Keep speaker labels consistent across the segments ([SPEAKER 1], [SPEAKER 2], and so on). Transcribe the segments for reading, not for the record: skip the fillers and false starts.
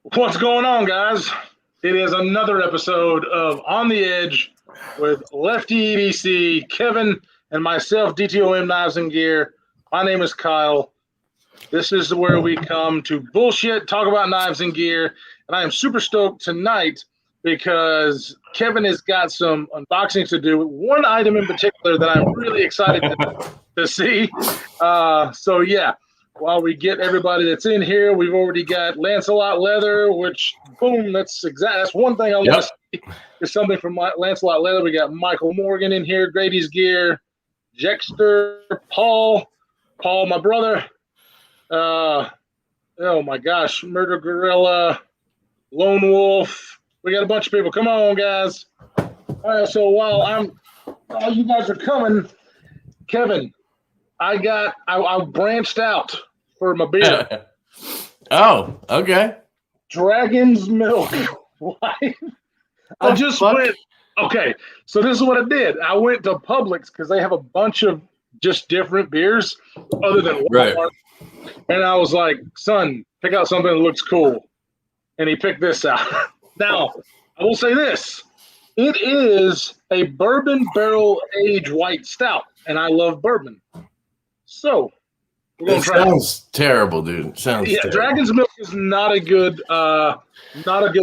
[SPEAKER 1] What's going on, guys? It is another episode of On the Edge with Lefty EDC, Kevin, and myself, DTOM Knives and Gear. My name is Kyle. This is where we come to bullshit, talk about knives and gear, and I am super stoked tonight because Kevin has got some unboxings to do. One item in particular that I'm really excited to see. So yeah. While we get everybody that's in here, we've already got Lancelot leather, which boom, that's one thing I want to see. Is something from Lancelot leather. We got Michael Morgan in here, Grady's gear, Jexter, Paul, my brother. Oh my gosh, Murder Gorilla, Lone Wolf. We got a bunch of people. Come on, guys. All right, so while you guys are coming, Kevin, I branched out for my beer.
[SPEAKER 2] Oh, okay.
[SPEAKER 1] Dragon's Milk. I just went. Okay, so this is what I did. I went to Publix because they have a bunch of just different beers other than Walmart.
[SPEAKER 2] Right.
[SPEAKER 1] And I was like, son, pick out something that looks cool. And he picked this out. Now, I will say this. It is a bourbon barrel aged white stout, and I love bourbon. So, we're gonna try.
[SPEAKER 2] Sounds terrible, dude. Sounds terrible.
[SPEAKER 1] Dragon's Milk is not a good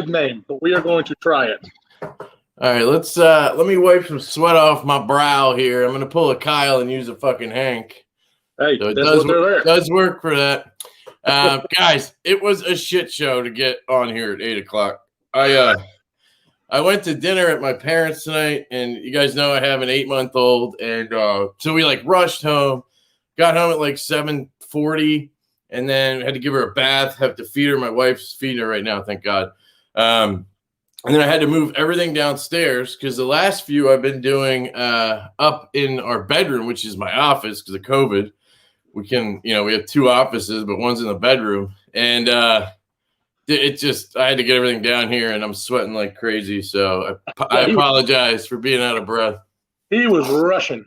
[SPEAKER 1] name, but we are going to try it.
[SPEAKER 2] All right, let me wipe some sweat off my brow here. I'm gonna pull a Kyle and use a fucking Hank.
[SPEAKER 1] Hey,
[SPEAKER 2] so it does work for that. Guys, it was a shit show to get on here at 8 o'clock. I went to dinner at my parents tonight, and you guys know I have an 8-month-old, and so we rushed home. Got home at 7:40, and then had to give her a bath, have to feed her. My wife's feeding her right now, thank God. And then I had to move everything downstairs because the last few I've been doing up in our bedroom, which is my office because of COVID. We have 2 offices, but one's in the bedroom. And I had to get everything down here, and I'm sweating like crazy. So I apologize for being out of breath.
[SPEAKER 1] He was rushing.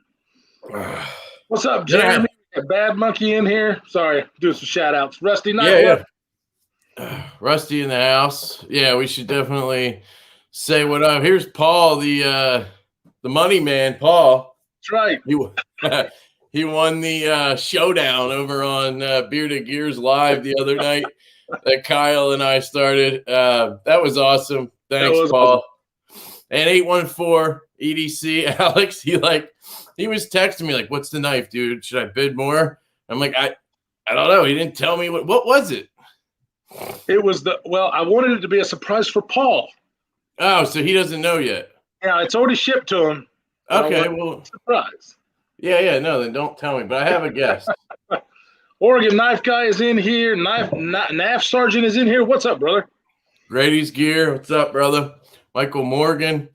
[SPEAKER 1] What's up, Jeremy? A bad monkey in here. Sorry, do some shout outs. Rusty Night.
[SPEAKER 2] Yeah. Rusty in the house. Yeah, we should definitely say what up. Here's Paul, the money man, Paul.
[SPEAKER 1] That's right.
[SPEAKER 2] He won the showdown over on Bearded Gears Live the other night that Kyle and I started. That was awesome. Thanks, Paul. Awesome. And 814 EDC, Alex, he was texting me what's the knife, dude? Should I bid more? I'm like, I don't know. He didn't tell me what was it?
[SPEAKER 1] It was I wanted it to be a surprise for Paul.
[SPEAKER 2] Oh, so he doesn't know yet.
[SPEAKER 1] Yeah, it's already shipped to him.
[SPEAKER 2] Okay, well,
[SPEAKER 1] surprise.
[SPEAKER 2] Yeah, no, then don't tell me, but I have a guess.
[SPEAKER 1] Oregon Knife Guy is in here. NAF Sergeant is in here. What's up, brother?
[SPEAKER 2] Grady's Gear. What's up, brother? Michael Morgan.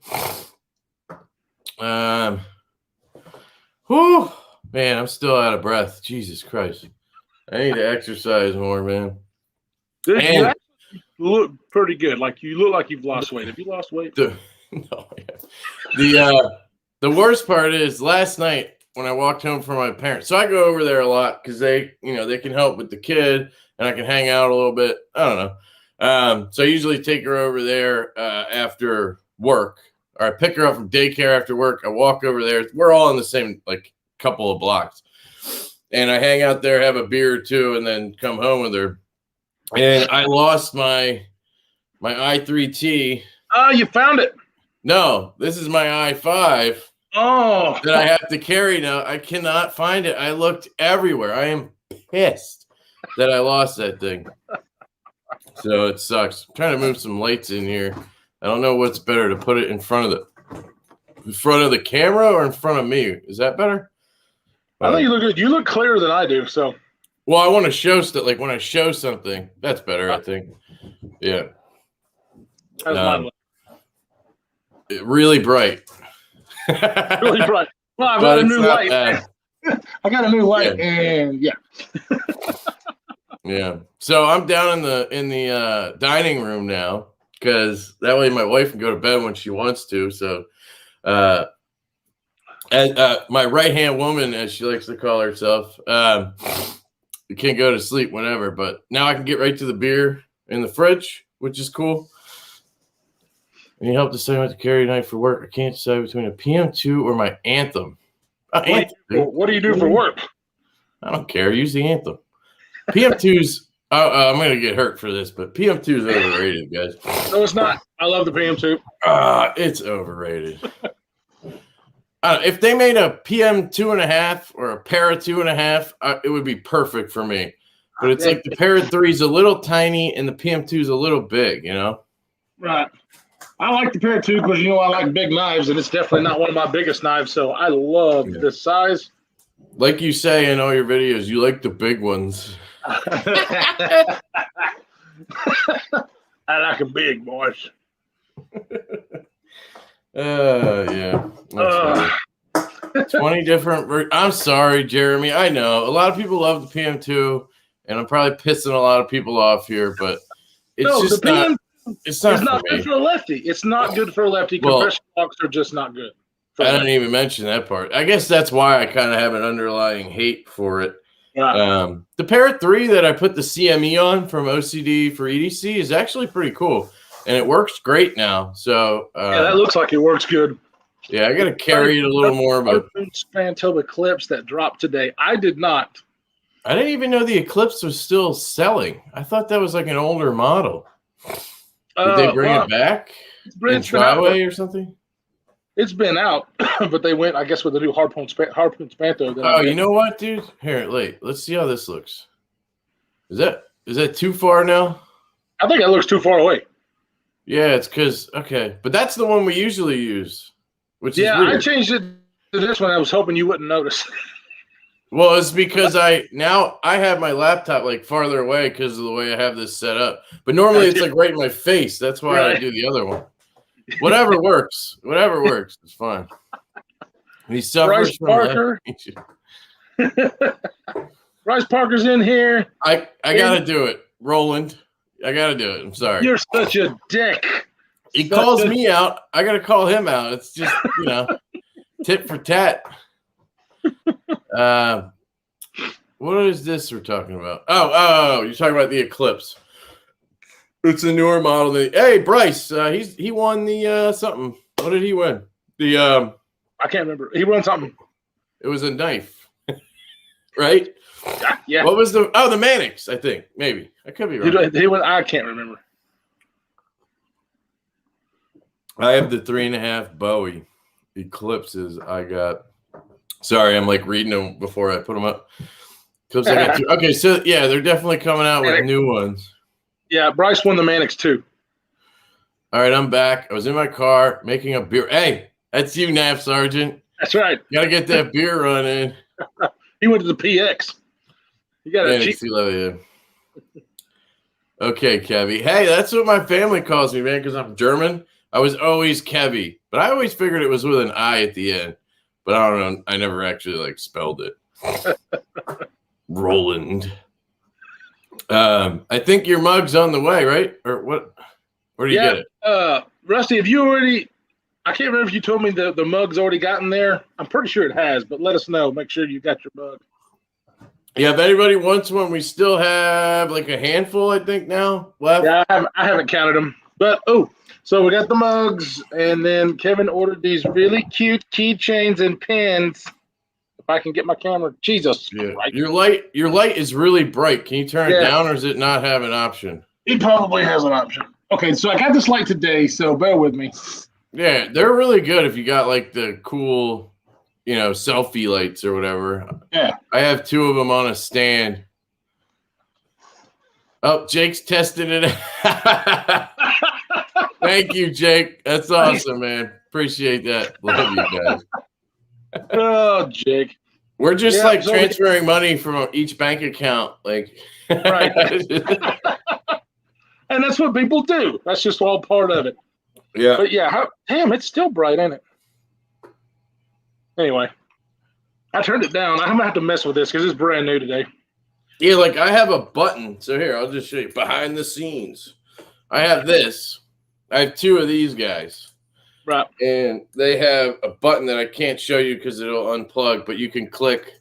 [SPEAKER 2] Whew, man, I'm still out of breath. Jesus Christ. I need to exercise more, man.
[SPEAKER 1] Dude, you look pretty good. You look like you've lost weight. Have you lost weight?
[SPEAKER 2] No, yeah. The worst part is last night when I walked home from my parents. So I go over there a lot because they can help with the kid and I can hang out a little bit. I don't know. So I usually take her over there after work. Or I pick her up from daycare after work. I walk over there. We're all in the same couple of blocks. And I hang out there, have a beer or two, and then come home with her. And I lost my i3T.
[SPEAKER 1] Oh, you found it.
[SPEAKER 2] No, this is my i5.
[SPEAKER 1] Oh.
[SPEAKER 2] That I have to carry now. I cannot find it. I looked everywhere. I am pissed that I lost that thing. So it sucks. I'm trying to move some lights in here. I don't know what's better to put it in front of the camera or in front of me. Is that better?
[SPEAKER 1] I think you look good. You look clearer than I do. So,
[SPEAKER 2] well, I want to show stuff. When I show something, that's better. I think. Yeah. Really bright.
[SPEAKER 1] Really bright. Well, I've got a new light. I got a new light, and yeah.
[SPEAKER 2] Yeah. So I'm down in the dining room now. Because that way my wife can go to bed when she wants to. So, my right-hand woman, as she likes to call herself, can go to sleep whenever. But now I can get right to the beer in the fridge. which is cool. And he helped decide what to carry tonight for work. I can't decide between a PM2 or my Anthem.
[SPEAKER 1] What do you do for work?
[SPEAKER 2] I don't care. Use the Anthem. PM2's, I'm going to get hurt for this, but PM2's overrated, guys.
[SPEAKER 1] No, it's not. I love the PM2.
[SPEAKER 2] It's overrated. If they made a PM2.5 or a Para 2.5, it would be perfect for me. But it's like the Para 3 is a little tiny and the PM2 is a little big, you know?
[SPEAKER 1] Right. I like the Para 2 because, I like big knives, and it's definitely not one of my biggest knives, so I love this size.
[SPEAKER 2] Like you say in all your videos, you like the big ones.
[SPEAKER 1] I like a big, boys.
[SPEAKER 2] Yeah. 20 different. I'm sorry, Jeremy. I know a lot of people love the PM2, and I'm probably pissing a lot of people off here, but it's not
[SPEAKER 1] good for a lefty. It's not good for a lefty. Compression blocks are just not good.
[SPEAKER 2] I didn't even mention that part. I guess that's why I kind of have an underlying hate for it. Yeah. The Para 3 that I put the CME on from OCD for EDC is actually pretty cool, and it works great now. So
[SPEAKER 1] that looks like it works good.
[SPEAKER 2] Yeah, I got to carry it a little more. But
[SPEAKER 1] Spantobe Eclipse that dropped today. I did not.
[SPEAKER 2] I didn't even know the Eclipse was still selling. I thought that was like an older model. Did they bring it back in Triway or something?
[SPEAKER 1] It's been out, but they went, I guess, with the new Harpoon Spanto.
[SPEAKER 2] Oh, you know what, dude? Here, let's see how this looks. Is that too far now?
[SPEAKER 1] I think that looks too far away.
[SPEAKER 2] Yeah, it's because but that's the one we usually use, which is weird.
[SPEAKER 1] I changed it to this one. I was hoping you wouldn't notice.
[SPEAKER 2] Well, it's because I have my laptop like farther away because of the way I have this set up. But normally it's like right in my face. That's why I do the other one. Whatever works. It's fine. He suffers
[SPEAKER 1] Bryce Parker. Bryce Parker's in here.
[SPEAKER 2] I gotta do it, Roland. I gotta do it. I'm sorry.
[SPEAKER 1] You're such a dick.
[SPEAKER 2] He calls me out. I gotta call him out. It's just tit for tat. What is this we're talking about? Oh, you're talking about the Eclipse. It's a newer model. Hey, Bryce, he won the something. What did he win? The
[SPEAKER 1] I can't remember. He won something.
[SPEAKER 2] It was a knife, right?
[SPEAKER 1] Yeah.
[SPEAKER 2] What was the Mannix? I think maybe I could be wrong.
[SPEAKER 1] He won. I can't remember.
[SPEAKER 2] I have the 3.5 Bowie Eclipses. I got. Sorry, I'm like reading them before I put them up. Eclipse I got two. Okay, so yeah, they're definitely coming out with new ones.
[SPEAKER 1] Yeah, Bryce won the Mannix too.
[SPEAKER 2] All right, I'm back. I was in my car making a beer. Hey, that's you, NAF Sergeant.
[SPEAKER 1] That's right.
[SPEAKER 2] Gotta get that beer running.
[SPEAKER 1] He went to the PX. You got a cheap.
[SPEAKER 2] Okay, Kevy. Hey, that's what my family calls me, man, because I'm German. I was always Kevy, but I always figured it was with an I at the end. But I don't know. I never actually spelled it. Roland. I think your mug's on the way, right? Or what? Where do you get it?
[SPEAKER 1] Rusty, have you already? I can't remember if you told me the mug's already gotten there. I'm pretty sure it has, but let us know. Make sure you got your mug.
[SPEAKER 2] Yeah, if anybody wants one, we still have like a handful, I think, now left.
[SPEAKER 1] Yeah, I haven't counted them. But, so we got the mugs, and then Kevin ordered these really cute keychains and pins. If I can get my camera. Jesus.
[SPEAKER 2] Yeah. Your light is really bright. Can you turn it down, or does it not have an option?
[SPEAKER 1] It probably has an option. Okay, so I got this light today, so bear with me.
[SPEAKER 2] Yeah, they're really good if you got like the cool, selfie lights or whatever.
[SPEAKER 1] Yeah.
[SPEAKER 2] I have 2 of them on a stand. Oh, Jake's testing it. Thank you, Jake. That's awesome, man. Appreciate that. Love you guys.
[SPEAKER 1] Oh, Jake.
[SPEAKER 2] We're just transferring money from each bank account. Right.
[SPEAKER 1] And that's what people do. That's just all part of it.
[SPEAKER 2] Yeah.
[SPEAKER 1] But yeah, damn, it's still bright, ain't it? Anyway, I turned it down. I'm going to have to mess with this because it's brand new today.
[SPEAKER 2] Yeah, I have a button. So here, I'll just show you behind the scenes. I have this. I have 2 of these guys.
[SPEAKER 1] Right.
[SPEAKER 2] And they have a button that I can't show you because it'll unplug, but you can click.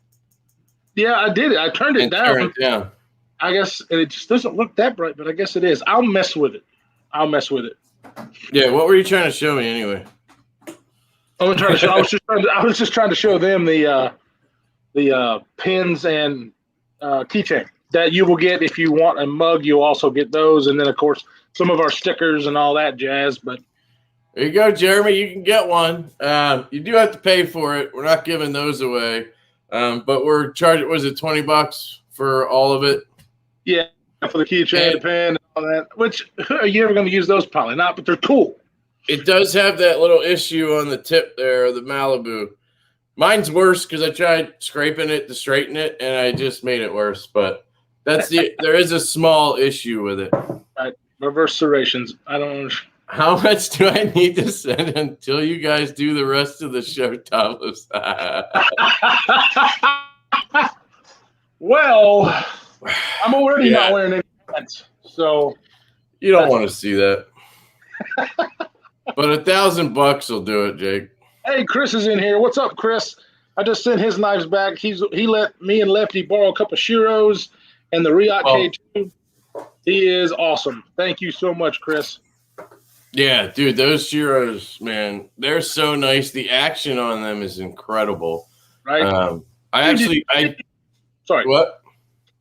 [SPEAKER 1] Yeah, I did it. I turned it down.
[SPEAKER 2] Turn it down.
[SPEAKER 1] I guess it just doesn't look that bright, but I guess it is. I'll mess with it. I'll mess with it.
[SPEAKER 2] Yeah, what were you trying to show me anyway?
[SPEAKER 1] I was just trying to show them the pins and keychain that you will get if you want a mug. You'll also get those, and then of course some of our stickers and all that jazz. But
[SPEAKER 2] there you go, Jeremy. You can get one. You do have to pay for it. We're not giving those away, but we're charging. Was it $20 for all of it?
[SPEAKER 1] Yeah, for the keychain, the pin, and all that. Which are you ever going to use those? Probably not, but they're cool.
[SPEAKER 2] It does have that little issue on the tip there, the Malibu. Mine's worse because I tried scraping it to straighten it, and I just made it worse. But there is a small issue with it.
[SPEAKER 1] Right, reverse serrations. I don't.
[SPEAKER 2] How much do I need to send until you guys do the rest of the show topless?
[SPEAKER 1] Well, I'm already not wearing any pants, so
[SPEAKER 2] you don't want to see that. But $1,000 will do it, Jake.
[SPEAKER 1] Hey, Chris is in here. What's up, Chris? I just sent his knives back. He let me and Lefty borrow a couple of Shiros and the Riot K2. He is awesome. Thank you so much, Chris.
[SPEAKER 2] Yeah, dude, those Shiros, man, they're so nice. The action on them is incredible.
[SPEAKER 1] Right.
[SPEAKER 2] Sorry. What?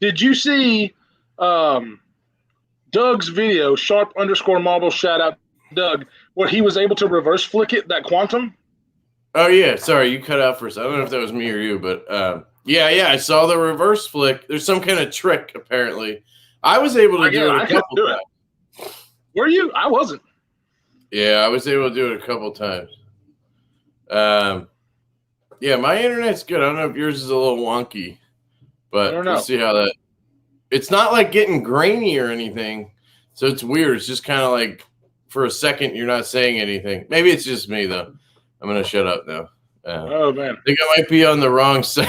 [SPEAKER 1] Did you see Doug's video, #_marble, shout out Doug, where he was able to reverse flick it, that quantum?
[SPEAKER 2] Oh, yeah. Sorry, you cut out for a second. I don't know if that was me or you, but yeah, I saw the reverse flick. There's some kind of trick, apparently. I was able to do it a couple times.
[SPEAKER 1] Were you? I wasn't.
[SPEAKER 2] Yeah, I was able to do it a couple times. Yeah, my internet's good. I don't know if yours is a little wonky, but we'll see how that. It's not like getting grainy or anything, so it's weird. It's just kind of like for a second you're not saying anything. Maybe it's just me though. I'm gonna shut up now.
[SPEAKER 1] Oh man,
[SPEAKER 2] I think I might be on the wrong side.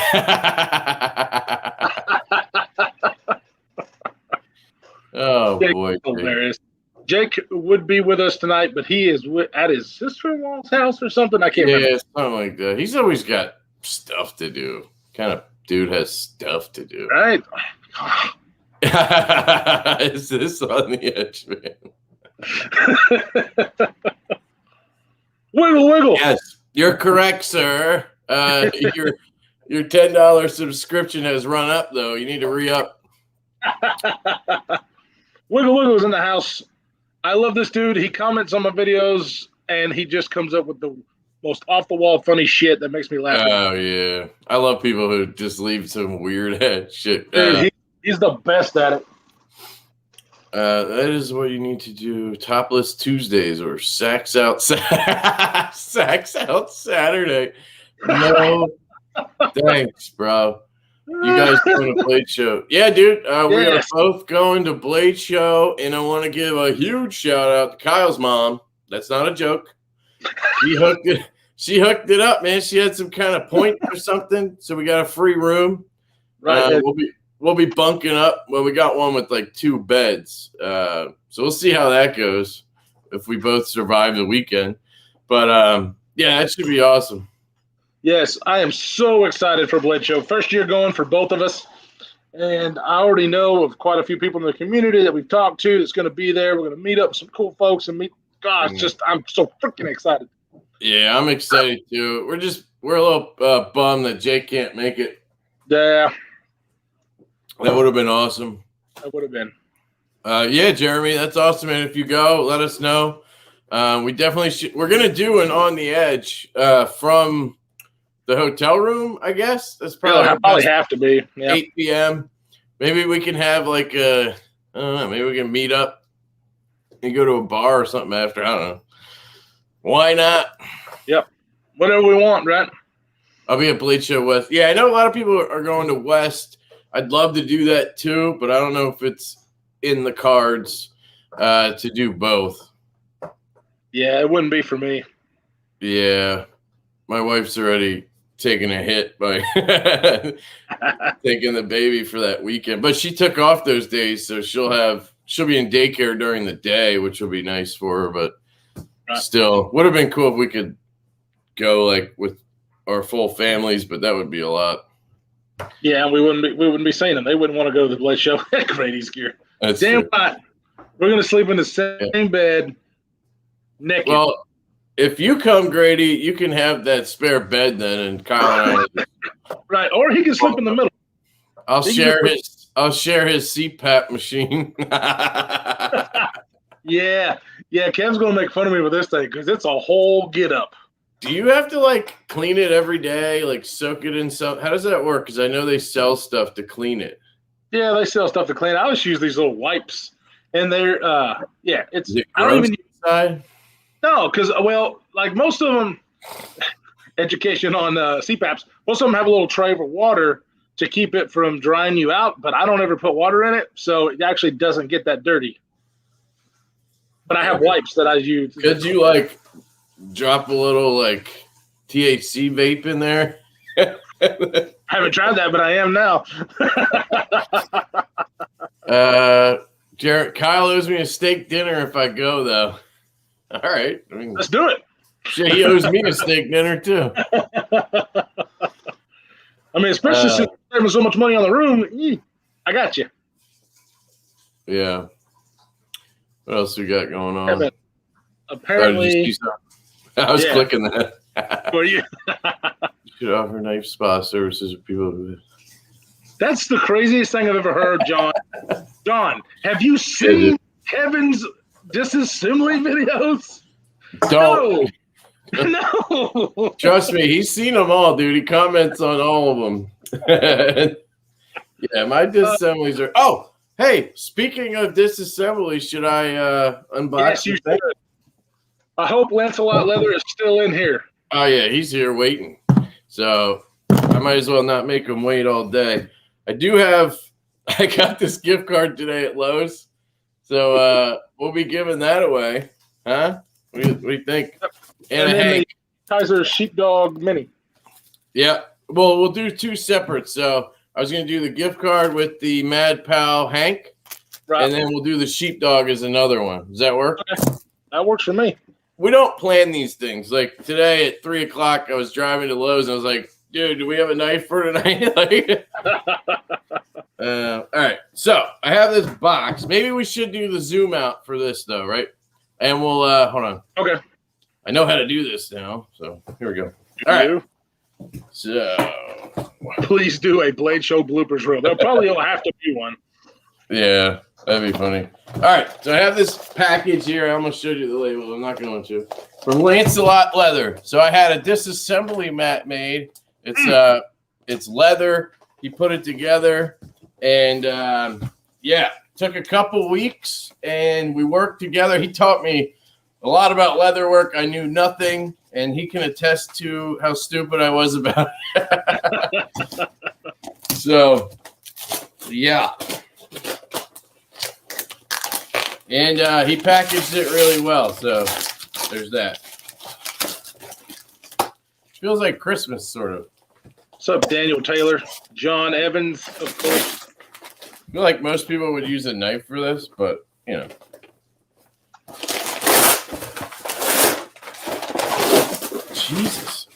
[SPEAKER 2] Oh boy,
[SPEAKER 1] hilarious. Jake would be with us tonight, but he is at his sister-in-law's house or something. I can't remember.
[SPEAKER 2] Yeah, something like that. He's always got stuff to do. Kind of dude has stuff to do.
[SPEAKER 1] Right.
[SPEAKER 2] Is this on the edge, man?
[SPEAKER 1] Wiggle, wiggle.
[SPEAKER 2] Yes, you're correct, sir. Your $10 subscription has run up, though. You need to re-up.
[SPEAKER 1] Wiggle Wiggle's in the house. I love this dude. He comments on my videos, and he just comes up with the most off-the-wall funny shit that makes me laugh.
[SPEAKER 2] Oh, yeah. I love people who just leave some weird shit.
[SPEAKER 1] Dude, he's the best at it.
[SPEAKER 2] That is what you need to do. Topless Tuesdays or Sacks Out Saturday. No, thanks, bro. You guys going to Blade Show? Yeah, dude. We are both going to Blade Show, and I want to give a huge shout out to Kyle's mom. That's not a joke. She hooked it up, man. She had some kind of point or something, so we got a free room.
[SPEAKER 1] Right.
[SPEAKER 2] We'll be bunking up. Well, we got one with like 2 beds, so we'll see how that goes if we both survive the weekend. But yeah, that should be awesome.
[SPEAKER 1] Yes, I am so excited for Blade Show. First year going for both of us. And I already know of quite a few people in the community that we've talked to that's going to be there. We're going to meet up with some cool folks and meet. Gosh, I'm so freaking excited.
[SPEAKER 2] Yeah, I'm excited too. We're a little bummed that Jake can't make it.
[SPEAKER 1] Yeah.
[SPEAKER 2] That would have been awesome.
[SPEAKER 1] That would have been.
[SPEAKER 2] Yeah, Jeremy, that's awesome. And if you go, let us know. We definitely should. We're going to do an On the Edge from the hotel room, I guess. That's probably
[SPEAKER 1] have to be. Yeah.
[SPEAKER 2] 8 p.m. Maybe we can have like I don't know, maybe we can meet up and go to a bar or something after. I don't know. Why not?
[SPEAKER 1] Yep. Whatever we want, right?
[SPEAKER 2] I'll be at Blade Show West. Yeah, I know a lot of people are going to West. I'd love to do that too, but I don't know if it's in the cards to do both.
[SPEAKER 1] Yeah, it wouldn't be for me.
[SPEAKER 2] Yeah. My wife's already taking a hit by taking the baby for that weekend. But she took off those days, so she'll be in daycare during the day, which will be nice for her. But still, would have been cool if we could go like with our full families, but that would be a lot.
[SPEAKER 1] Yeah, and we wouldn't be seeing them. They wouldn't want to go to the Blade Show at Grady's gear.
[SPEAKER 2] That's
[SPEAKER 1] damn
[SPEAKER 2] true.
[SPEAKER 1] right. We're gonna sleep in the same bed, naked.
[SPEAKER 2] Well, if you come, Grady, you can have that spare bed then, and Kyle and I.
[SPEAKER 1] Right, or he can sleep in the middle.
[SPEAKER 2] I'll share his CPAP machine.
[SPEAKER 1] Yeah, Ken's gonna make fun of me with this thing because it's a whole get up.
[SPEAKER 2] Do you have to like clean it every day, like soak it in some? How does that work? Because I know they sell stuff to clean it.
[SPEAKER 1] Yeah, they sell stuff to clean. I just use these little wipes, and they're it's.
[SPEAKER 2] Is it
[SPEAKER 1] I don't even
[SPEAKER 2] inside?
[SPEAKER 1] no, because like most of them, education on CPAPs. Most of them have a little tray for water to keep it from drying you out, but I don't ever put water in it, so it actually doesn't get that dirty. But I have wipes that I use.
[SPEAKER 2] Could you like drop a little like THC vape in there?
[SPEAKER 1] I haven't tried that, but I am now.
[SPEAKER 2] Jarrett, Kyle owes me a steak dinner if I go, though. All right. I mean,
[SPEAKER 1] let's do it.
[SPEAKER 2] Shit, he owes me a steak dinner, too.
[SPEAKER 1] I mean, especially since you're saving so much money on the room, I got you.
[SPEAKER 2] Yeah. What else we got going on?
[SPEAKER 1] Apparently,
[SPEAKER 2] I was clicking that.
[SPEAKER 1] Were you?
[SPEAKER 2] Should offer knife spa services to people who.
[SPEAKER 1] That's the craziest thing I've ever heard, John. John, have you seen Kevin's disassembly videos?
[SPEAKER 2] Don't.
[SPEAKER 1] No.
[SPEAKER 2] Trust me, he's seen them all, dude. He comments on all of them. Yeah, my disassemblies are. Oh, hey, speaking of disassembly, should I unbox?
[SPEAKER 1] Yes, you should. I hope Lancelot leather is still in here.
[SPEAKER 2] Oh yeah, he's here waiting. So I might as well not make him wait all day. I got this gift card today at Lowe's, so we'll be giving that away, huh? What do you think?
[SPEAKER 1] And then the Kaiser Sheepdog Mini.
[SPEAKER 2] Yeah. Well, we'll do two separate. So I was going to do the gift card with the Mad Pal Hank, right, and then we'll do the Sheepdog as another one. Does that work?
[SPEAKER 1] Okay. That works for me.
[SPEAKER 2] We don't plan these things. Like today at 3:00, I was driving to Lowe's and I was like, dude, do we have a knife for tonight? All right. So I have this box. Maybe we should do the zoom out for this, though, right? And we'll hold on.
[SPEAKER 1] Okay.
[SPEAKER 2] I know how to do this now. So here we go. All right. So
[SPEAKER 1] please do a Blade Show bloopers reel. There probably will have to be one.
[SPEAKER 2] Yeah, that'd be funny. All right. So I have this package here. I almost showed you the label. I'm not going to. From Lancelot Leather. So I had a disassembly mat made. It's leather. He put it together. And took a couple weeks and we worked together. He taught me a lot about leather work. I knew nothing, and he can attest to how stupid I was about it. So, yeah. And he packaged it really well. So, there's that. Feels like Christmas, sort of.
[SPEAKER 1] What's up, Daniel Taylor? John Evans, of course.
[SPEAKER 2] I feel like most people would use a knife for this, but, you know. Jesus.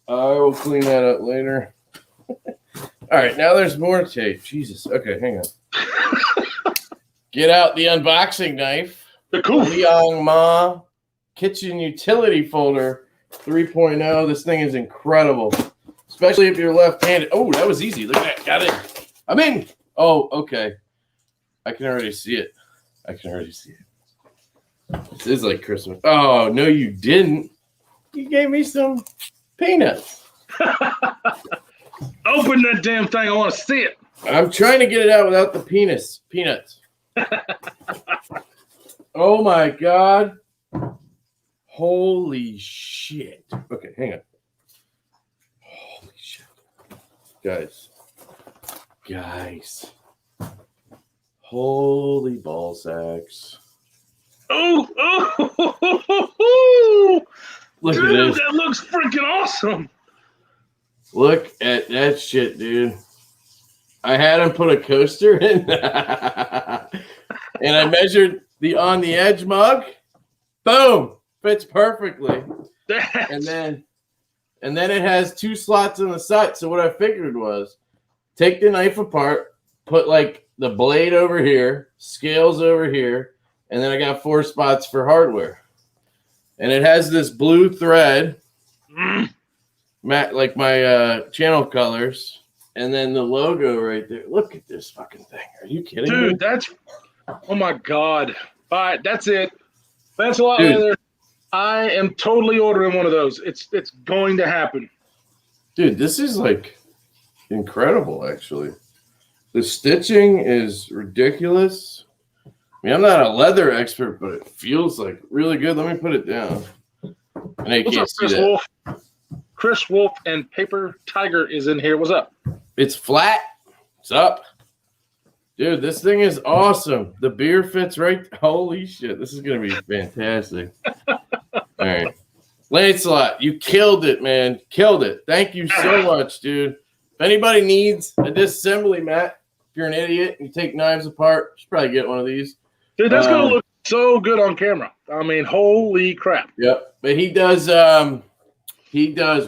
[SPEAKER 2] I will clean that up later. All right, now there's more tape. Jesus. Okay, hang on. Get out the unboxing knife.
[SPEAKER 1] The Koof.
[SPEAKER 2] Liang Ma kitchen utility folder 3.0. This thing is incredible, especially if you're left-handed. Oh, that was easy. Look at that. Got it. I'm in. Oh, okay. I can already see it. This is like Christmas. Oh, no, you didn't. You gave me some peanuts.
[SPEAKER 1] Open that damn thing. I want to see it.
[SPEAKER 2] I'm trying to get it out without the peanuts. Oh, my God. Holy shit. Okay, hang on. Holy shit. Guys. Holy ball sacks.
[SPEAKER 1] Oh.
[SPEAKER 2] Look
[SPEAKER 1] dude,
[SPEAKER 2] at this.
[SPEAKER 1] That looks freaking awesome.
[SPEAKER 2] Look at that shit, dude. I had him put a coaster in. And I measured the on the edge mug. Boom. Fits perfectly. And then it has two slots on the side. So what I figured was take the knife apart, put like the blade over here, scales over here, and then I got 4 spots for hardware. And it has this blue thread, like my channel colors, and then the logo right there. Look at this fucking thing. Are you kidding me?
[SPEAKER 1] Dude, that's, oh my God. All right, that's it. Lancelot leather. I am totally ordering one of those. It's going to happen.
[SPEAKER 2] Dude, this is like incredible, actually. The stitching is ridiculous. I mean, I'm not a leather expert, but it feels like really good. Let me put it down. And I can't see
[SPEAKER 1] Chris
[SPEAKER 2] that.
[SPEAKER 1] Wolf? Chris Wolf and Paper Tiger is in here. What's up?
[SPEAKER 2] It's flat. What's up? Dude, this thing is awesome. The beer fits right. Holy shit. This is going to be fantastic. All right. Lancelot, you killed it, man. Killed it. Thank you so much, dude. If anybody needs a disassembly mat, if you're an idiot and you take knives apart, you should probably get one of these.
[SPEAKER 1] Dude, that's going to look so good on camera. I mean, holy crap.
[SPEAKER 2] Yep. But he does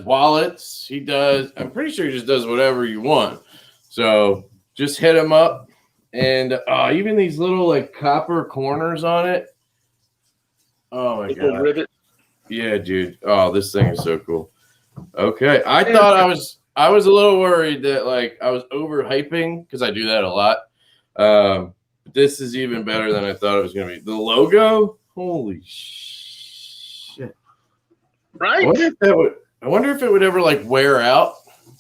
[SPEAKER 2] wallets. He does, I'm pretty sure he just does whatever you want. So just hit him up. And even these little like copper corners on it. Oh my God.
[SPEAKER 1] Rivet.
[SPEAKER 2] Yeah, dude. Oh, this thing is so cool. Okay. I thought I was a little worried that like I was overhyping because I do that a lot. This is even better than I thought it was going to be. The logo, holy shit!
[SPEAKER 1] Right?
[SPEAKER 2] I wonder if it would ever like wear out.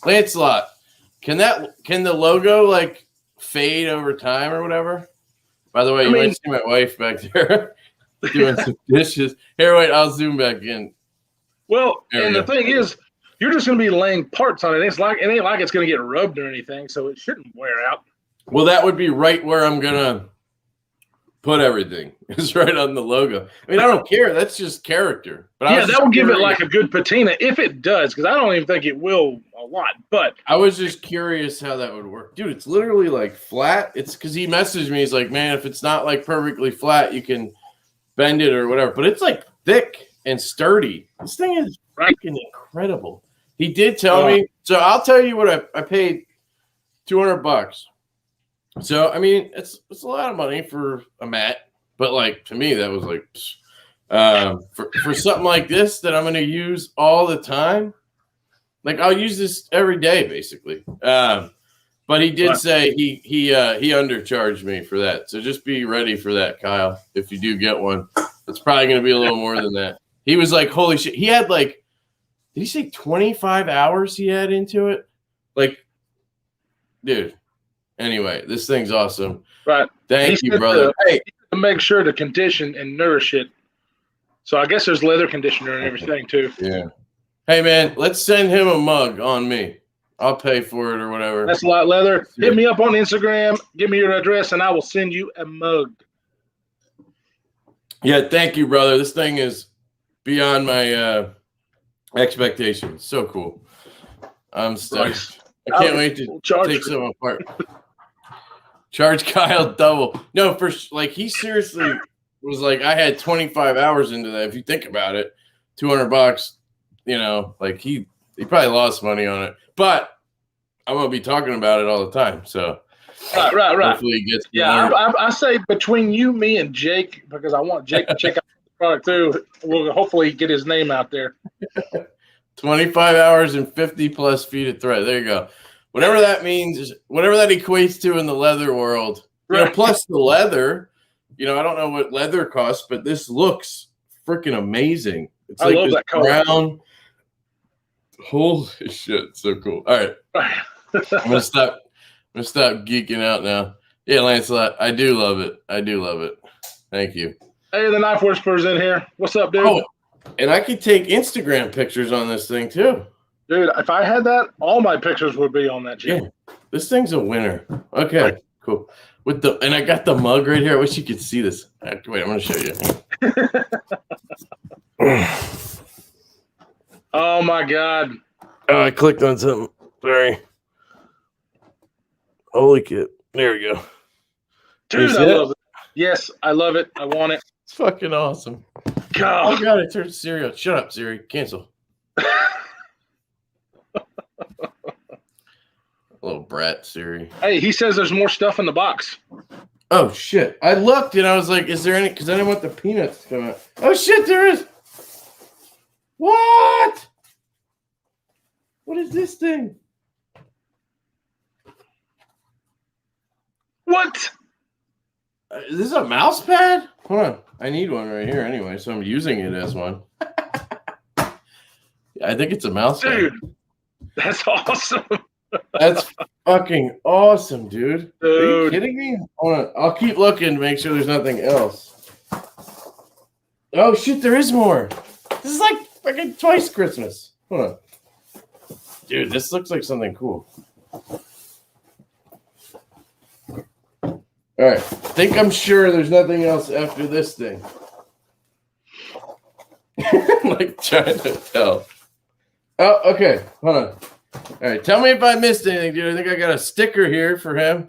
[SPEAKER 2] Lancelot, can the logo like fade over time or whatever? By the way, might see my wife back there doing some dishes. Here, wait, I'll zoom back in.
[SPEAKER 1] Well, the thing is, you're just going to be laying parts on it. It ain't like it's going to get rubbed or anything, so it shouldn't wear out.
[SPEAKER 2] Well, that would be right where I'm gonna put everything. It's right on the logo. I mean, I don't care. That's just character. But
[SPEAKER 1] yeah, that will give it like a good patina if it does, because I don't even think it will a lot. But
[SPEAKER 2] I was just curious how that would work, dude. It's literally like flat. It's because he messaged me. He's like, man, if it's not like perfectly flat, you can bend it or whatever. But it's like thick and sturdy. This thing is freaking incredible. He did tell me. So I'll tell you what I paid $200. So I mean, it's a lot of money for a mat, but like to me, that was like for something like this that I'm going to use all the time. Like I'll use this every day, basically. But he did say he undercharged me for that. So just be ready for that, Kyle. If you do get one, it's probably going to be a little more than that. He was like, holy shit. He had like, did he say 25 hours he had into it? Like, dude. Anyway, this thing's awesome.
[SPEAKER 1] Right.
[SPEAKER 2] Thank you, brother.
[SPEAKER 1] Hey, to make sure to condition and nourish it. So I guess there's leather conditioner and everything too.
[SPEAKER 2] Yeah. Hey man, let's send him a mug on me. I'll pay for it or whatever.
[SPEAKER 1] That's a lot leather. Hit me up on Instagram. Give me your address, and I will send you a mug.
[SPEAKER 2] Yeah, thank you, brother. This thing is beyond my expectations. So cool. I'm stoked. I can't wait to take some apart. Charge Kyle double. No, for like he seriously was like, I had 25 hours into that. If you think about it, $200, you know, like he probably lost money on it. But I'm gonna be talking about it all the time. So
[SPEAKER 1] right.
[SPEAKER 2] Hopefully he gets
[SPEAKER 1] I say between you, me, and Jake, because I want Jake to check out the product too. We'll hopefully get his name out there.
[SPEAKER 2] 25 hours and 50 plus feet of thread. There you go. Whatever that means, whatever that equates to in the leather world. You know, plus the leather, you know, I don't know what leather costs, but this looks freaking amazing. It's
[SPEAKER 1] I
[SPEAKER 2] like
[SPEAKER 1] love
[SPEAKER 2] this
[SPEAKER 1] that color.
[SPEAKER 2] brown. Holy shit, so cool. All right. I'm gonna stop geeking out now. Yeah, Lancelot, I do love it. Thank you.
[SPEAKER 1] Hey, the Knife Whisperer's in here. What's up, dude?
[SPEAKER 2] Oh, and I could take Instagram pictures on this thing too.
[SPEAKER 1] Dude, if I had that, all my pictures would be on that shit.
[SPEAKER 2] Yeah, this thing's a winner. Okay, cool. And I got the mug right here. I wish you could see this. Wait, I'm gonna show you.
[SPEAKER 1] Oh my God.
[SPEAKER 2] Oh, I clicked on something. Sorry. Holy shit. There we go.
[SPEAKER 1] Dude, I love it. Yes, I love it. I want it.
[SPEAKER 2] It's fucking awesome.
[SPEAKER 1] God.
[SPEAKER 2] Oh God, I turned Siri on. Shut up, Siri. Cancel. A little brat, Siri.
[SPEAKER 1] Hey, he says there's more stuff in the box.
[SPEAKER 2] Oh, shit. I looked and I was like, is there any? Because I didn't want the peanuts to come out. Oh, shit, there is. What? What is this thing?
[SPEAKER 1] What?
[SPEAKER 2] Is this a mouse pad? Hold on. I need one right here anyway, so I'm using it as one. I think it's a mouse pad.
[SPEAKER 1] Dude, that's awesome.
[SPEAKER 2] That's fucking awesome, dude. Are you
[SPEAKER 1] Dude.
[SPEAKER 2] kidding me? Hold on. I'll keep looking to make sure there's nothing else. Oh, shit, there is more. This is like fucking twice Christmas. Hold on. Dude, this looks like something cool. All right. I'm sure there's nothing else after this thing. Like trying to tell. Oh, okay. Hold on. All right. Tell me if I missed anything, dude. I think I got a sticker here for him.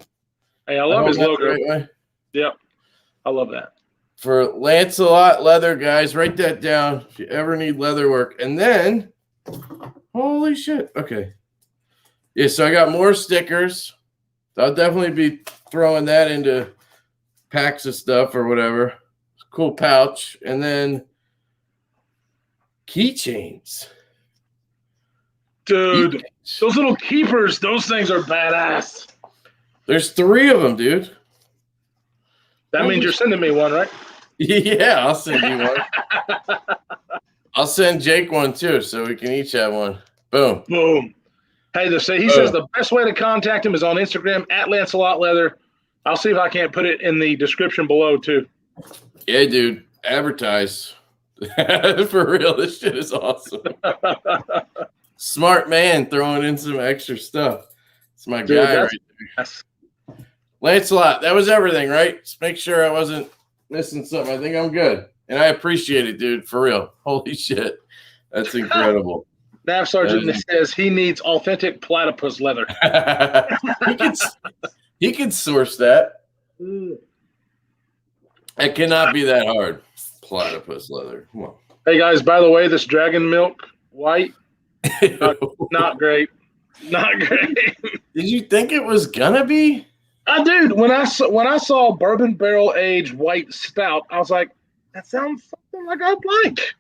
[SPEAKER 1] Hey, I love his logo.
[SPEAKER 2] Right,
[SPEAKER 1] yep. I love that.
[SPEAKER 2] For Lancelot leather, guys. Write that down if you ever need leather work. And then, holy shit. Okay. Yeah, so I got more stickers. I'll definitely be throwing that into packs of stuff or whatever. Cool pouch. And then keychains.
[SPEAKER 1] Dude, those little keepers, those things are badass.
[SPEAKER 2] There's 3 of them, dude.
[SPEAKER 1] That means you're sending me one, right?
[SPEAKER 2] Yeah, I'll send you one. I'll send Jake one too, so we can each have one. Boom.
[SPEAKER 1] Boom. Hey, he says the best way to contact him is on Instagram at Lancelot Leather. I'll see if I can't put it in the description below too.
[SPEAKER 2] Yeah, dude. Advertise. For real, this shit is awesome. Smart man throwing in some extra stuff. It's my guy right there. Lancelot, that was everything, right? Just make sure I wasn't missing something. I think I'm good. And I appreciate it, dude. For real. Holy shit. That's incredible.
[SPEAKER 1] Nav Sergeant says he needs authentic platypus leather.
[SPEAKER 2] he can source that. It cannot be that hard. Platypus leather. Come on.
[SPEAKER 1] Hey, guys, by the way, this dragon milk white, not great. Not great.
[SPEAKER 2] Did you think it was gonna be?
[SPEAKER 1] Dude, when I saw bourbon barrel aged white stout, I was like, that sounds something like I'd like.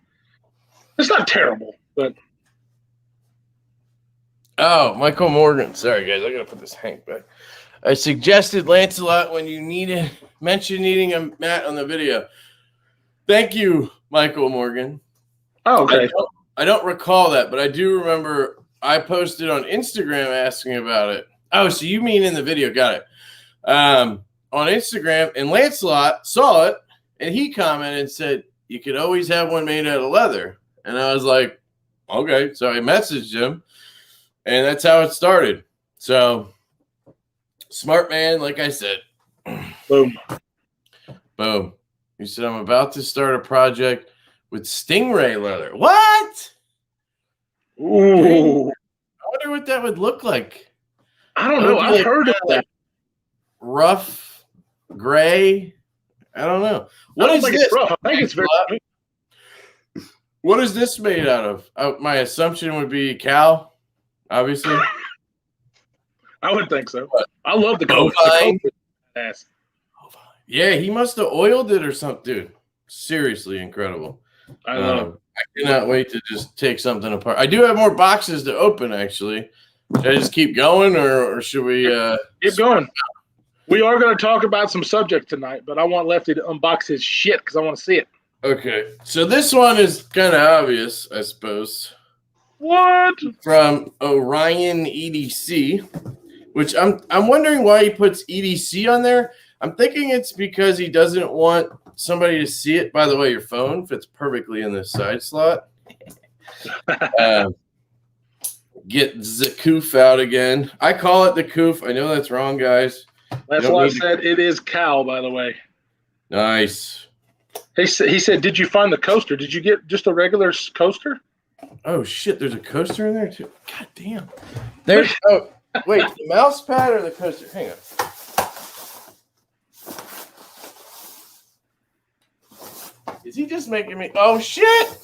[SPEAKER 1] It's not terrible, but.
[SPEAKER 2] Oh, Michael Morgan. Sorry, guys. I got to put this Hank back. I suggested Lancelot when you mention needing a mat on the video. Thank you, Michael Morgan.
[SPEAKER 1] Oh, okay.
[SPEAKER 2] I don't recall that, but I do remember I posted on Instagram asking about it. Oh, so you mean in the video. Got it. On Instagram, and Lancelot saw it, and he commented and said, you could always have one made out of leather. And I was like, okay. So I messaged him. And that's how it started. So, smart man, like I said.
[SPEAKER 1] Boom.
[SPEAKER 2] Boom. You said, I'm about to start a project with stingray leather. What?
[SPEAKER 1] Ooh.
[SPEAKER 2] I wonder what that would look like.
[SPEAKER 1] I don't know. I've heard of that.
[SPEAKER 2] Rough, gray. I don't know. What is this?
[SPEAKER 1] It's rough. I think it's very.
[SPEAKER 2] What is this made out of? My assumption would be cow. Obviously,
[SPEAKER 1] I would think so. I love the coat.
[SPEAKER 2] Yeah, he must have oiled it or something, dude. Seriously incredible.
[SPEAKER 1] I know.
[SPEAKER 2] I cannot wait to just take something apart. I do have more boxes to open, actually. Should I just keep going, or should we
[SPEAKER 1] keep going? We are going to talk about some subjects tonight, but I want Lefty to unbox his shit because I want to see it.
[SPEAKER 2] Okay, so this one is kind of obvious, I suppose.
[SPEAKER 1] What?
[SPEAKER 2] From Orion EDC, which I'm wondering why he puts EDC on there. I'm thinking it's because he doesn't want somebody to see it. By the way, your phone fits perfectly in this side slot. Get the coof out again. I call it the coof. I know that's wrong, guys.
[SPEAKER 1] That's why I said it is cow, by the way.
[SPEAKER 2] Nice.
[SPEAKER 1] He said, did you find the coaster? Did you get just a regular coaster?
[SPEAKER 2] Oh, shit. There's a coaster in there, too. God damn. There's. Oh, wait. The mouse pad or the coaster? Hang on. Is he just making me? Oh, shit.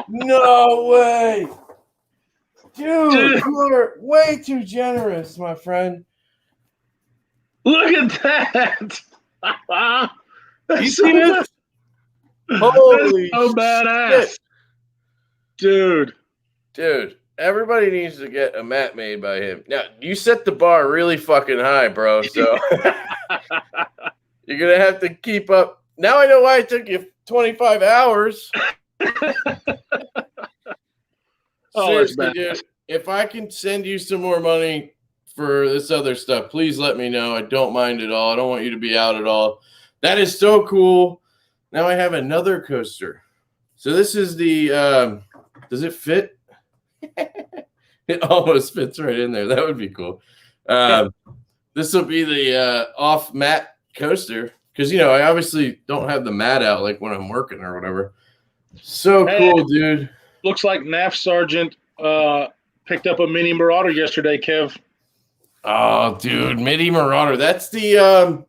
[SPEAKER 2] No way. Dude, you're way too generous, my friend.
[SPEAKER 1] Look at that.
[SPEAKER 2] You see this? Holy
[SPEAKER 1] so badass.
[SPEAKER 2] shit.
[SPEAKER 1] Dude,
[SPEAKER 2] everybody needs to get a mat made by him. Now, you set the bar really fucking high, bro, so you're going to have to keep up. Now I know why it took you 25 hours. Seriously, dude, if I can send you some more money for this other stuff, please let me know. I don't mind at all. I don't want you to be out at all. That is so cool. Now I have another coaster. So this is the, does it fit? It almost fits right in there. That would be cool. This will be the off mat coaster because, you know, I obviously don't have the mat out like when I'm working or whatever. So cool, dude.
[SPEAKER 1] Looks like NAF Sergeant picked up a mini Marauder yesterday, Kev.
[SPEAKER 2] Oh, dude, mini Marauder. That's the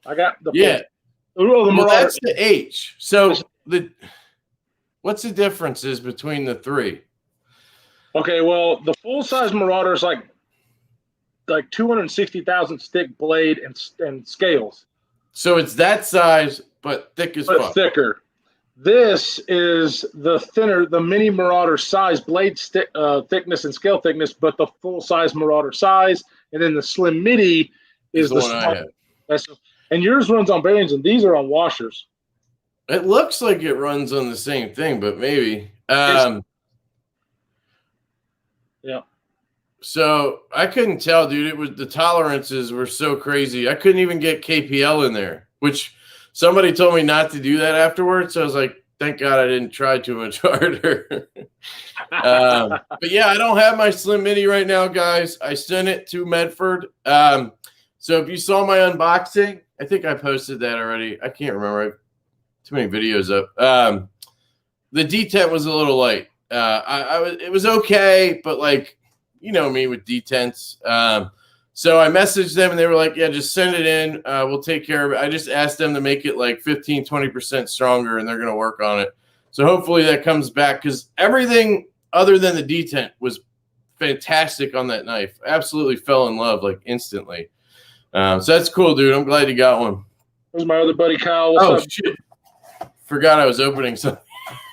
[SPEAKER 1] I got the
[SPEAKER 2] the Marauder. That's the H. So what's the differences between the three?
[SPEAKER 1] Okay, well, the full size Marauder is like 260,000 stick blade and scales. So
[SPEAKER 2] it's that size, but thick as fuck.
[SPEAKER 1] Thicker. This is the thinner, the mini Marauder size, blade thickness and scale thickness, but the full size Marauder size, and then the slim midi is the one I have. And yours runs on bearings, and these are on washers.
[SPEAKER 2] It looks like it runs on the same thing, but maybe.
[SPEAKER 1] Yeah.
[SPEAKER 2] So I couldn't tell, dude. It was the tolerances were so crazy. I couldn't even get KPL in there, which somebody told me not to do that afterwards. So I was like, thank God I didn't try too much harder. But yeah, I don't have my Slim Mini right now, guys. I sent it to Medford. So if you saw my unboxing, I think I posted that already. I can't remember. I have too many videos up. The detent was a little light. It was okay, but like, you know me with detents. So I messaged them and they were like, yeah, just send it in. We'll take care of it. I just asked them to make it like 15, 20% stronger and they're going to work on it. So hopefully that comes back because everything other than the detent was fantastic on that knife. Absolutely fell in love like instantly. So that's cool, dude. I'm glad you got one.
[SPEAKER 1] There's my other buddy, Kyle. What's up?
[SPEAKER 2] Shit. Forgot I was opening something.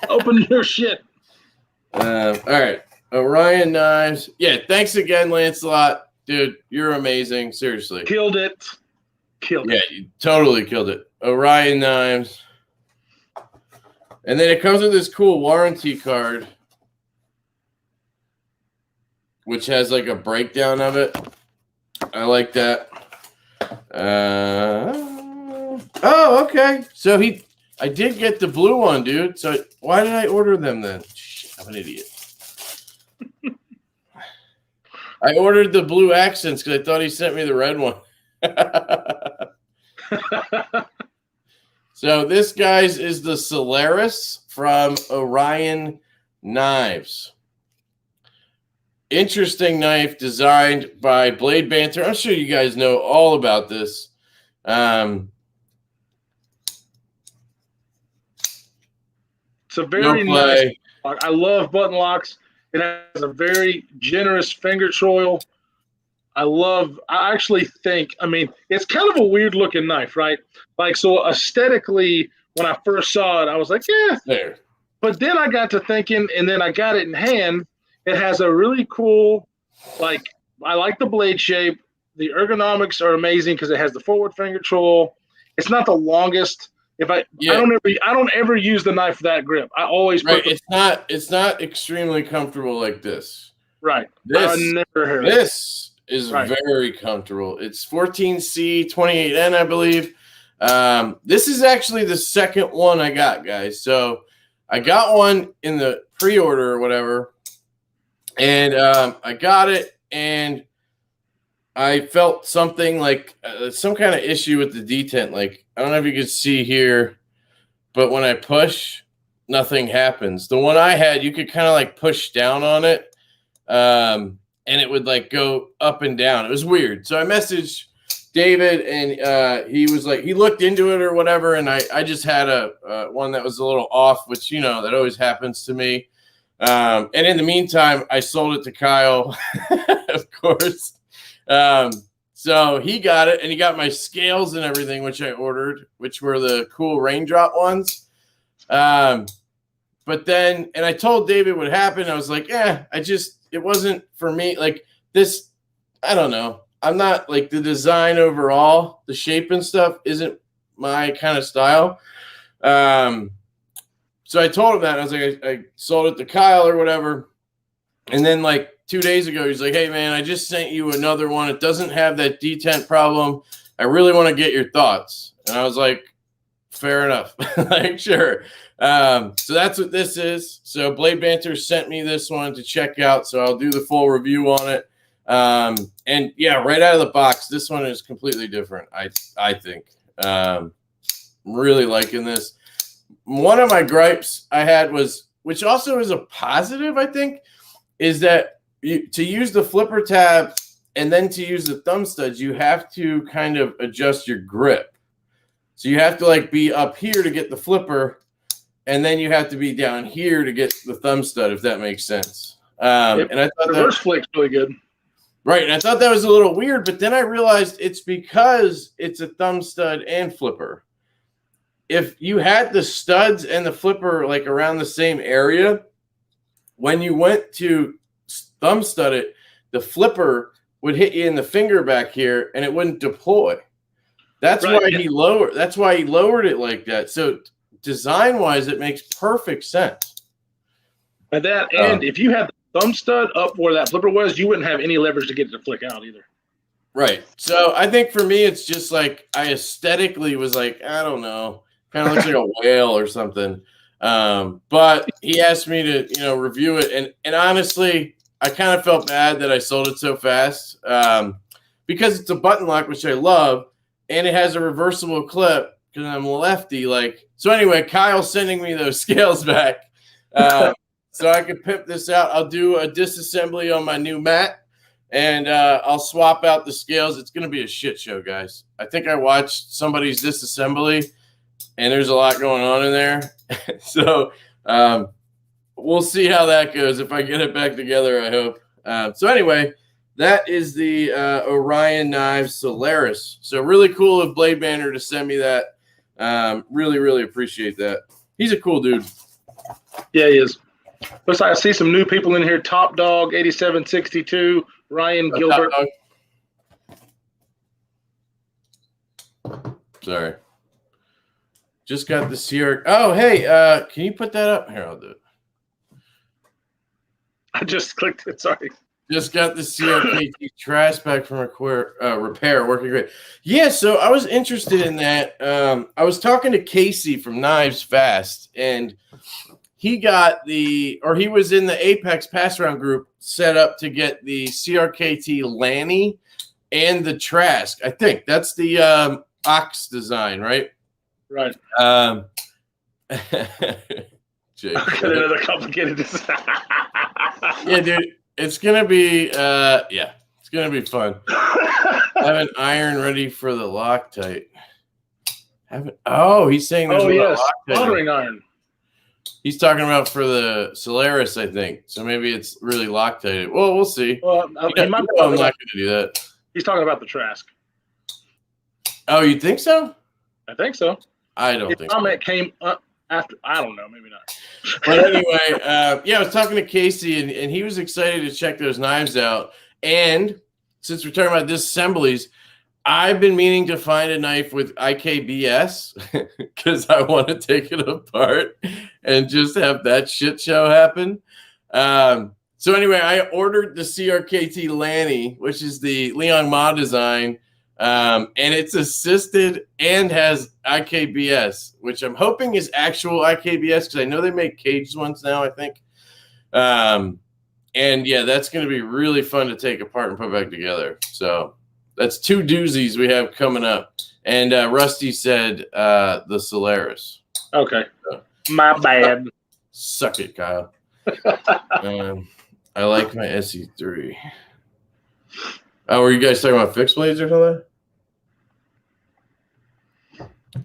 [SPEAKER 1] Open your shit.
[SPEAKER 2] All right. Orion knives. Yeah, thanks again, Lancelot. Dude, you're amazing. Seriously.
[SPEAKER 1] Killed it.
[SPEAKER 2] Yeah, you totally killed it. Orion knives. And then it comes with this cool warranty card, which has like a breakdown of it. I like that. Oh, okay. So I did get the blue one, dude. So why did I order them then? Shit, I'm an idiot. I ordered the blue accents because I thought he sent me the red one. So this, guys, is the Solaris from Orion Knives. Interesting knife designed by Blade Banter. I'm sure you guys know all about this. It's
[SPEAKER 1] a very nice. I love button locks. It has a very generous finger choil. I actually think, I mean, it's kind of a weird looking knife, right? Like, so aesthetically, when I first saw it, I was like, yeah.
[SPEAKER 2] There.
[SPEAKER 1] But then I got to thinking, and then I got it in hand. It has a really cool, like, I like the blade shape. The ergonomics are amazing because it has the forward finger choil. It's not the longest. I don't ever use the knife for that grip. I always put
[SPEAKER 2] it's not extremely comfortable like this.
[SPEAKER 1] Right.
[SPEAKER 2] This is very comfortable. It's 14C 28N, I believe. This is actually the second one I got, guys. So I got one in the pre-order or whatever, and I got it, and I felt something like some kind of issue with the detent. Like, I don't know if you can see here, but when I push, nothing happens. The one I had, you could kind of like push down on it, and it would like go up and down. It was weird. So I messaged David, and he was like, he looked into it or whatever, and I just had a one that was a little off, which, you know, that always happens to me. And in the meantime, I sold it to Kyle, of course. So he got it, and he got my scales and everything, which I ordered, which were the cool raindrop ones. But then, and I told David what happened. I was like, it wasn't for me. Like this, I don't know. I'm not like the design overall, the shape and stuff isn't my kind of style. So I told him that. I was like, I sold it to Kyle or whatever. And then like 2 days ago, he's like, hey, man, I just sent you another one. It doesn't have that detent problem. I really want to get your thoughts. And I was like, fair enough. Like, sure. So that's what this is. So Blade Banter sent me this one to check out. So I'll do the full review on it. And yeah, right out of the box, this one is completely different. I think, I'm really liking this. One of my gripes I had was, which also is a positive, I think, is that to use the flipper tab and then to use the thumb studs, you have to kind of adjust your grip. So you have to like be up here to get the flipper, and then you have to be down here to get the thumb stud, if that makes sense. And I thought
[SPEAKER 1] reverse flick's really good.
[SPEAKER 2] Right, and I thought that was a little weird, but then I realized it's because it's a thumb stud and flipper. If you had the studs and the flipper like around the same area, when you went to thumb stud it, the flipper would hit you in the finger back here, and it wouldn't deploy. That's right. That's why he lowered it like that. So design-wise, it makes perfect sense.
[SPEAKER 1] And if you had the thumb stud up where that flipper was, you wouldn't have any leverage to get it to flick out either.
[SPEAKER 2] Right. So I think for me, it's just like I aesthetically was like, I don't know, kind of looks like a whale or something. But he asked me to, review it. And honestly, I kind of felt bad that I sold it so fast because it's a button lock, which I love. And it has a reversible clip because I'm lefty. So anyway, Kyle's sending me those scales back so I can pimp this out. I'll do a disassembly on my new mat, and I'll swap out the scales. It's going to be a shit show, guys. I think I watched somebody's disassembly, and there's a lot going on in there. So we'll see how that goes. If I get it back together, I hope. So anyway, that is the Orion Knives Solaris. So really cool of Blade Banter to send me that. Really, really appreciate that. He's a cool dude.
[SPEAKER 1] Yeah, he is. Looks like I see some new people in here. Top Dog 8762, Ryan Gilbert.
[SPEAKER 2] Sorry. Just got the CR. Oh, hey, can you put that up? Here, I'll do it.
[SPEAKER 1] I just clicked it. Sorry.
[SPEAKER 2] Just got the CRKT trash back from repair. Working great. Yeah, so I was interested in that. I was talking to Casey from Knives Fast, and he was in the Apex pass around group set up to get the CRKT Lanny and the Trask. I think that's the Ox design, right?
[SPEAKER 1] Right.
[SPEAKER 2] Jake.
[SPEAKER 1] Another complicated design.
[SPEAKER 2] Yeah, dude. It's gonna be it's gonna be fun. Have an iron ready for the Loctite. He's saying there's
[SPEAKER 1] yes, soldering iron.
[SPEAKER 2] He's talking about for the Solaris, I think. So maybe it's really Loctited. Well, we'll see. Well, I'm not gonna do that.
[SPEAKER 1] He's talking about the Trask.
[SPEAKER 2] Oh, you think so?
[SPEAKER 1] I think so.
[SPEAKER 2] I don't think so.
[SPEAKER 1] Comment came up after. I don't know. Maybe not.
[SPEAKER 2] But anyway, I was talking to Casey, and he was excited to check those knives out. And since we're talking about disassemblies, I've been meaning to find a knife with IKBS because I want to take it apart and just have that shit show happen. So anyway, I ordered the CRKT Lanny, which is the Liang Ma design. And it's assisted and has IKBS, which I'm hoping is actual IKBS because I know they make caged ones now, I think. And yeah, that's going to be really fun to take apart and put back together. So that's two doozies we have coming up. And Rusty said the Solaris.
[SPEAKER 1] Okay. So, my bad.
[SPEAKER 2] Suck it, Kyle. I like my SE3. Oh, were you guys talking about fixed blades or something?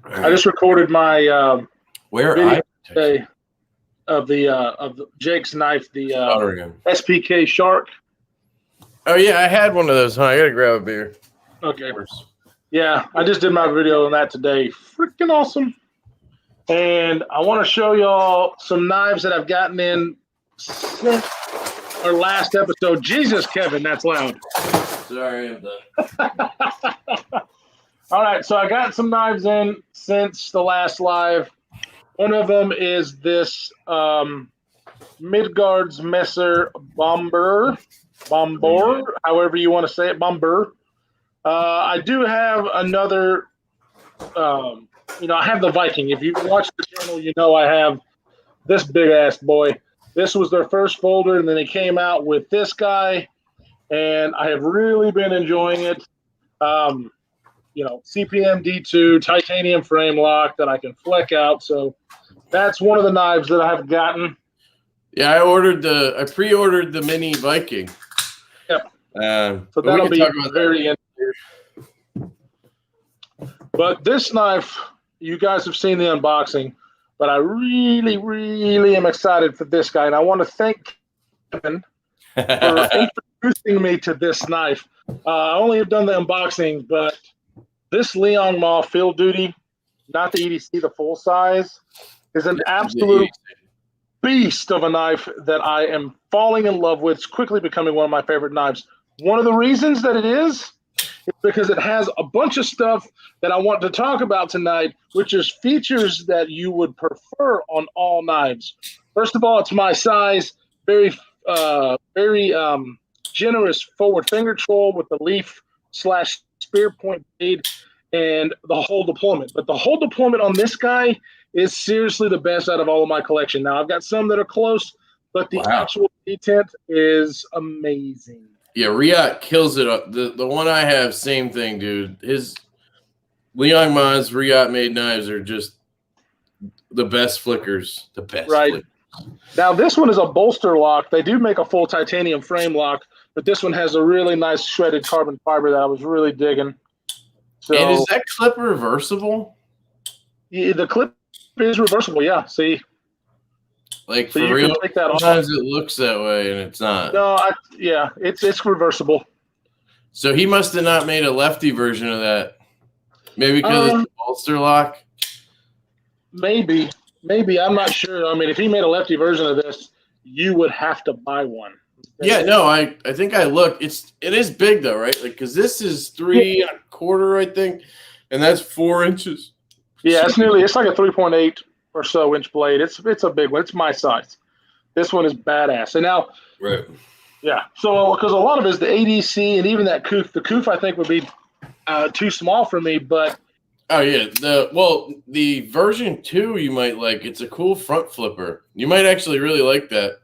[SPEAKER 1] I just recorded my
[SPEAKER 2] where I
[SPEAKER 1] today. Jake's knife, the
[SPEAKER 2] Orion.
[SPEAKER 1] SPK Shark.
[SPEAKER 2] Oh yeah, I had one of those. Huh? I gotta grab a beer.
[SPEAKER 1] Okay. Yeah, I just did my video on that today. Freaking awesome. And I want to show y'all some knives that I've gotten in since our last episode. Jesus, Kevin, that's loud.
[SPEAKER 2] Sorry, I'm done.
[SPEAKER 1] All right, so I got some knives in since the last live. One of them is this Midgard's Messer Bomber, however you want to say it, Bomber. I do have another, I have the Viking. If you've watched the channel, you know I have this big-ass boy. This was their first folder, and then they came out with this guy, and I have really been enjoying it. CPM D2 titanium frame lock that I can fleck out. So that's one of the knives that I have gotten.
[SPEAKER 2] Yeah, I pre-ordered the mini Viking.
[SPEAKER 1] Yep.
[SPEAKER 2] So
[SPEAKER 1] that'll be very interesting. But this knife, you guys have seen the unboxing, but I really, really am excited for this guy. And I want to thank Kevin for introducing me to this knife. I only have done the unboxing, but this Leon Mall Field Duty, not the EDC, the full size, is an absolute beast of a knife that I am falling in love with. It's quickly becoming one of my favorite knives. One of the reasons that it is because it has a bunch of stuff that I want to talk about tonight, which is features that you would prefer on all knives. First of all, it's my size, very generous forward finger troll with the leaf/spear point blade and the whole deployment. But the whole deployment on this guy is seriously the best out of all of my collection. Now, I've got some that are close, but the actual detent is amazing. Yeah,
[SPEAKER 2] Riot kills it. The one I have, same thing, dude. His Leon Ma's Riot made knives are just the best flickers. The best flickers.
[SPEAKER 1] Now, this one is a bolster lock. They do make a full titanium frame lock, but this one has a really nice shredded carbon fiber that I was really digging. So,
[SPEAKER 2] and is that clip reversible?
[SPEAKER 1] Yeah, the clip is reversible, yeah. See?
[SPEAKER 2] Like, so for real, sometimes it looks that way and it's not.
[SPEAKER 1] No, it's reversible.
[SPEAKER 2] So he must have not made a lefty version of that. Maybe because it's a bolster lock?
[SPEAKER 1] Maybe. I'm not sure. I mean, if he made a lefty version of this, you would have to buy one.
[SPEAKER 2] Yeah, no, I think I looked. It is big though, right? Like, because this is 3.25, I think, and that's 4 inches.
[SPEAKER 1] Yeah, it's like a 3.8 or so inch blade. It's a big one. It's my size. This one is badass. And now,
[SPEAKER 2] right?
[SPEAKER 1] Yeah. So because a lot of it is the ADC and even that Koof. The Koof I think would be too small for me, but.
[SPEAKER 2] Oh yeah, the version 2 you might like. It's a cool front flipper. You might actually really like that.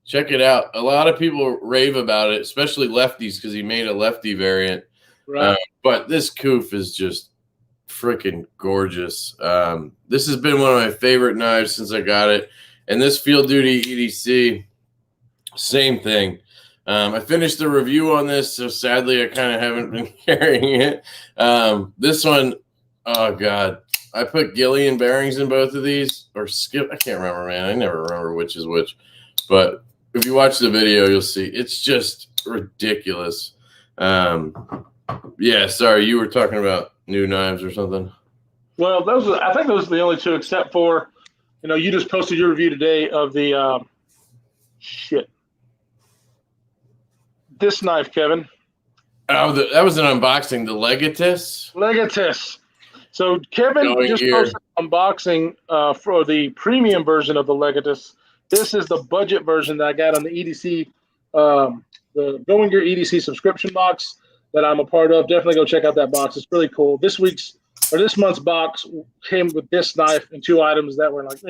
[SPEAKER 2] Check it out. A lot of people rave about it, especially lefties, because he made a lefty variant.
[SPEAKER 1] Right.
[SPEAKER 2] But this Koof is just freaking gorgeous. This has been one of my favorite knives since I got it. And this Field Duty EDC, same thing. I finished the review on this, so sadly I kind of haven't been carrying it. This one, oh God, I put Gillian bearings in both of these, or skip. I can't remember, man. I never remember which is which. But if you watch the video, you'll see it's just ridiculous. Yeah, sorry, you were talking about new knives or something.
[SPEAKER 1] Well, I think those are the only two, except for, you just posted your review today of the this knife, Kevin.
[SPEAKER 2] Oh, that was an unboxing. The
[SPEAKER 1] Legatus. So Kevin just posted an unboxing for the premium version of the Legatus. This is the budget version that I got on the EDC, the Going Gear EDC subscription box that I'm a part of. Definitely go check out that box. It's really cool. This month's box came with this knife and 2 items that were like,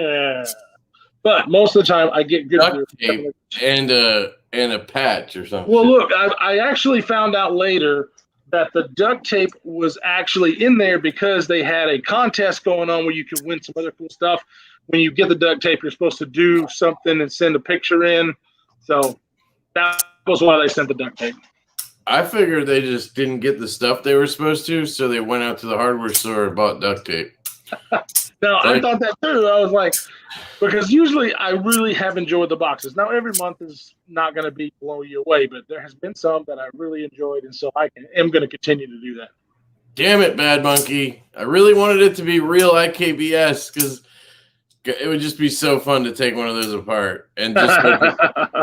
[SPEAKER 1] But most of the time, I get good
[SPEAKER 2] duct tape and a patch or something.
[SPEAKER 1] Well, look, I actually found out later that the duct tape was actually in there because they had a contest going on where you could win some other cool stuff. When you get the duct tape, you're supposed to do something and send a picture in. So that was why they sent the duct tape.
[SPEAKER 2] I figured they just didn't get the stuff they were supposed to, so they went out to the hardware store and bought duct tape.
[SPEAKER 1] No, I
[SPEAKER 2] Like,
[SPEAKER 1] thought that too. I was like, because usually I really have enjoyed the boxes. Now, every month is not going to be blow you away, but there has been some that I really enjoyed, and so am going to continue to do that.
[SPEAKER 2] damn it, Bad Monkey. I really wanted it to be real IKBS because it would just be so fun to take one of those apart and just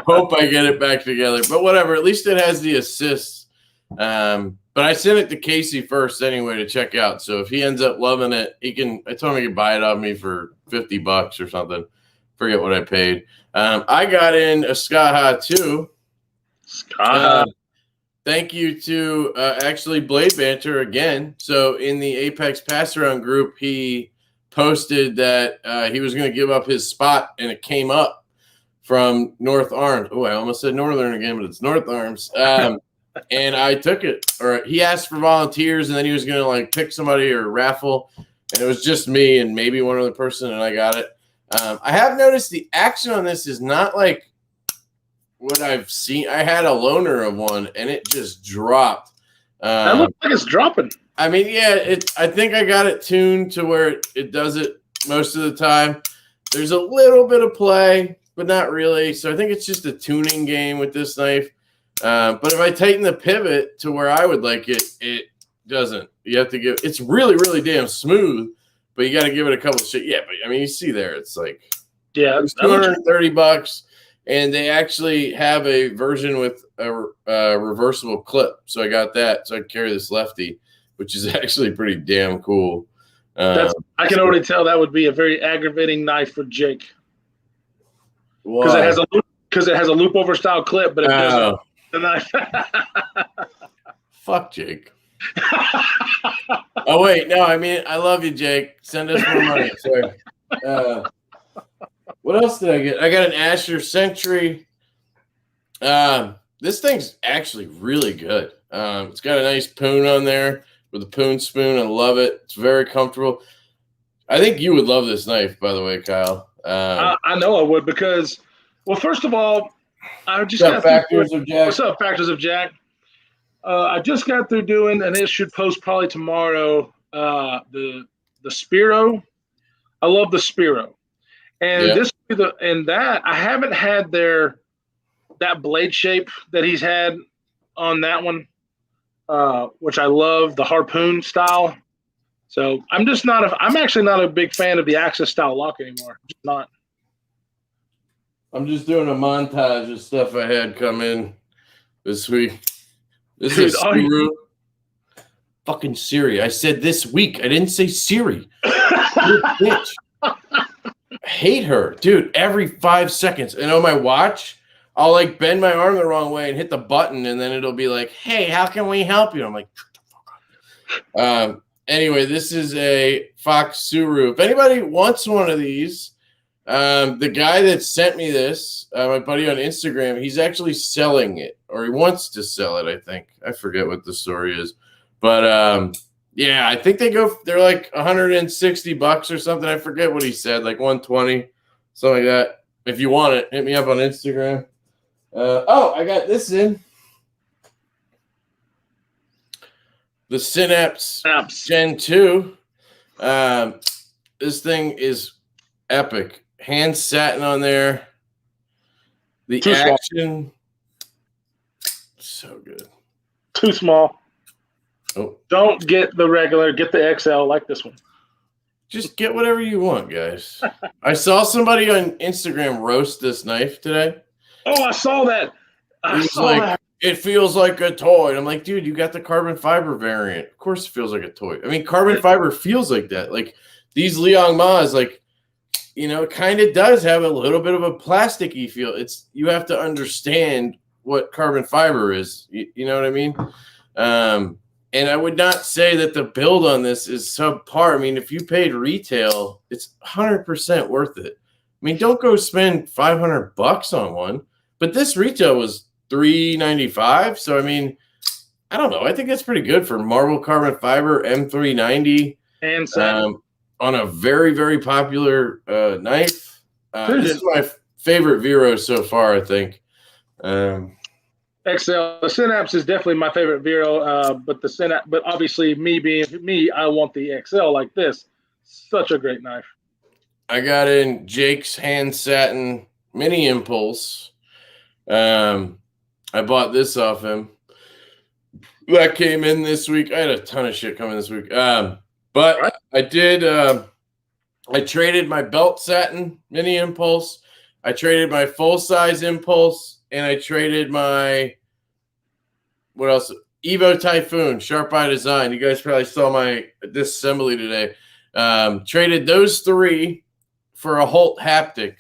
[SPEAKER 2] hope I get it back together. But whatever, at least it has the assists. But I sent it to Casey first anyway to check out. So if he ends up loving it, I told him he could buy it off me for $50 or something. Forget what I paid. I got in a Skaha too.
[SPEAKER 1] Skaha.
[SPEAKER 2] Thank you to actually Blade Banter again. So in the Apex Pass Around group, he posted that he was going to give up his spot, and it came up from North Arms. Oh, I almost said Northern again, but it's North Arms. And I took it. Or he asked for volunteers, and then he was going to like pick somebody or raffle, and it was just me and maybe one other person, and I got it. I have noticed the action on this is not like what I've seen. I had a loaner of one, and it just dropped.
[SPEAKER 1] That looks like it's dropping.
[SPEAKER 2] I mean, yeah, I think I got it tuned to where it does it most of the time. There's a little bit of play, but not really. So I think it's just a tuning game with this knife. But if I tighten the pivot to where I would like it, it doesn't. You have to give it's really, really damn smooth, but you got to give it a couple of shit. Yeah, but I mean, you see there, it's like it's $230, and they actually have a version with a reversible clip. So I got that, so I can carry this lefty, which is actually pretty damn cool.
[SPEAKER 1] I can already tell that would be a very aggravating knife for Jake because it has a loop over style clip, but it doesn't. The knife.
[SPEAKER 2] Fuck Jake. Oh wait, no, I mean I love you, Jake. Send us more money. Sorry. What else did I get? I got an Asher Century. This thing's actually really good. It's got a nice poon on there with a poon spoon. I love it. It's very comfortable. I think you would love this knife, by the way, Kyle.
[SPEAKER 1] I know I would because, well, first of all, I just
[SPEAKER 2] got Factors of Jack.
[SPEAKER 1] What's up, Factors of Jack? I just got through doing, and it should post probably tomorrow. The Spiro. I love the Spiro, and that I haven't had that blade shape that he's had on that one, which I love the harpoon style. So I'm actually not a big fan of the Axis style lock anymore. I'm just not.
[SPEAKER 2] I'm just doing a montage of stuff I had come in this week. This is Siri. Fucking Siri. I said this week. I didn't say Siri. Bitch. I hate her. Dude, every 5 seconds. And on my watch, I'll like bend my arm the wrong way and hit the button, and then it'll be like, hey, how can we help you? I'm like, shut the fuck up. Anyway, this is a Fox Suru. If anybody wants one of these, the guy that sent me this, my buddy on Instagram, he's actually selling it, or he wants to sell it, I think. I forget what the story is. But yeah, I think they're like $160 or something. I forget what he said, like 120, something like that. If you want it, hit me up on Instagram. I got this in. The Synapse Gen 2. This thing is epic. Hand satin on there. The action. So good.
[SPEAKER 1] Too small.
[SPEAKER 2] Oh.
[SPEAKER 1] Don't get the regular. Get the XL like this one.
[SPEAKER 2] Just get whatever you want, guys. I saw somebody on Instagram roast this knife today.
[SPEAKER 1] Oh, I saw that.
[SPEAKER 2] It feels like a toy. And I'm like, dude, you got the carbon fiber variant. Of course it feels like a toy. I mean, carbon fiber feels like that. Like these Liang Ma's, like, you know, it kind of does have a little bit of a plasticky feel. You have to understand what carbon fiber is. You know what I mean? And I would not say that the build on this is subpar. I mean, if you paid retail, it's 100% worth it. I mean, don't go spend $500 on one. But this retail was $395. So I mean, I don't know. I think that's pretty good for marble carbon fiber M390
[SPEAKER 1] and satin.
[SPEAKER 2] On a very, very popular knife. This is my favorite Vero so far, I think.
[SPEAKER 1] XL. The Synapse is definitely my favorite Vero, but obviously me being me, I want the XL like this. Such a great knife.
[SPEAKER 2] I got in Jake's hand satin mini impulse. I bought this off him. That came in this week. I had a ton of shit coming this week. But I did. I traded my belt satin mini impulse. I traded my full size impulse, and I traded my what else? Evo Typhoon Sharp Eye Design. You guys probably saw my disassembly today. Traded those 3 for a Holt haptic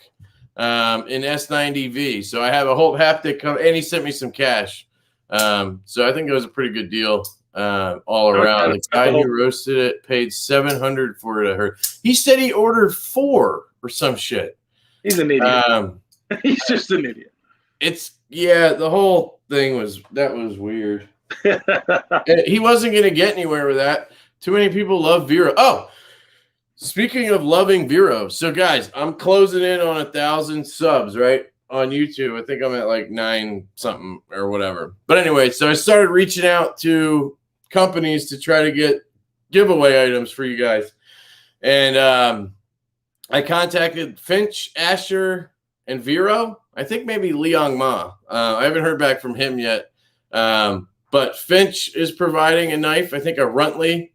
[SPEAKER 2] in S90V. So I have a Holt haptic, and he sent me some cash. So I think it was a pretty good deal all around. The guy who roasted it paid $700 for it. I heard he said he ordered 4 or some shit.
[SPEAKER 1] He's an idiot. He's just an idiot.
[SPEAKER 2] The whole thing was weird. He wasn't going to get anywhere with that. Too many people love Vero. Oh, speaking of loving Vero, so guys, I'm closing in on 1,000 subs, right? On YouTube. I think I'm at like 9 something or whatever. But anyway, so I started reaching out to companies to try to get giveaway items for you guys. And I contacted Finch, Asher, and Vero. I think maybe Liang Ma. I haven't heard back from him yet. But Finch is providing a knife, I think a Runtley.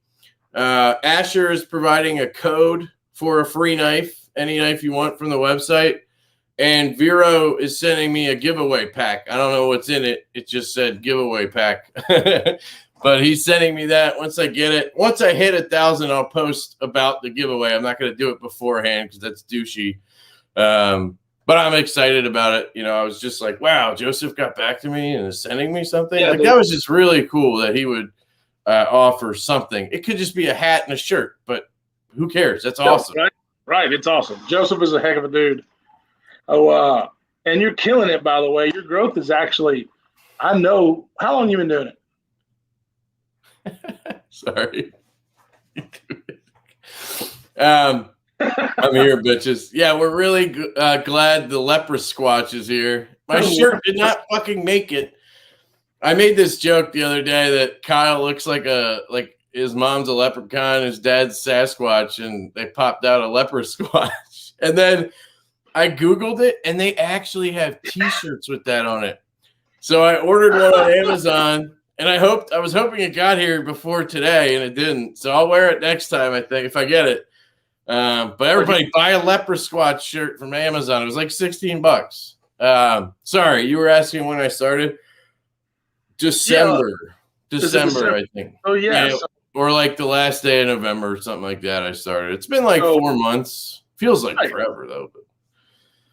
[SPEAKER 2] Asher is providing a code for a free knife, any knife you want from the website. And Vero is sending me a giveaway pack. I don't know what's in it. It just said giveaway pack. But he's sending me that. Once I get it, once I hit 1,000, I'll post about the giveaway. I'm not going to do it beforehand because that's douchey. But I'm excited about it. You know, I was just like, wow, Joseph got back to me and is sending me something.
[SPEAKER 1] Yeah,
[SPEAKER 2] that was just really cool that he would offer something. It could just be a hat and a shirt, but who cares? That's awesome.
[SPEAKER 1] Right. It's awesome. Joseph is a heck of a dude. Oh, and you're killing it, by the way. Your growth is actually, I know. How long you been doing it?
[SPEAKER 2] Sorry. I'm here, bitches. Yeah, we're really glad the leper squatch is here. My shirt did not fucking make it. I made this joke the other day that Kyle looks like his mom's a leprechaun, his dad's Sasquatch, and they popped out a leper squatch. And then I Googled it, and they actually have T-shirts with that on it. So I ordered one on Amazon, and I was hoping it got here before today, and it didn't. So I'll wear it next time, I think, if I get it. But everybody buy a leper squatch shirt from Amazon. It was like $16. Sorry, you were asking when I started. December, I think.
[SPEAKER 1] Oh yeah.
[SPEAKER 2] Or like the last day of November or something like that. I started. It's been like 4 months. Feels like forever though. But.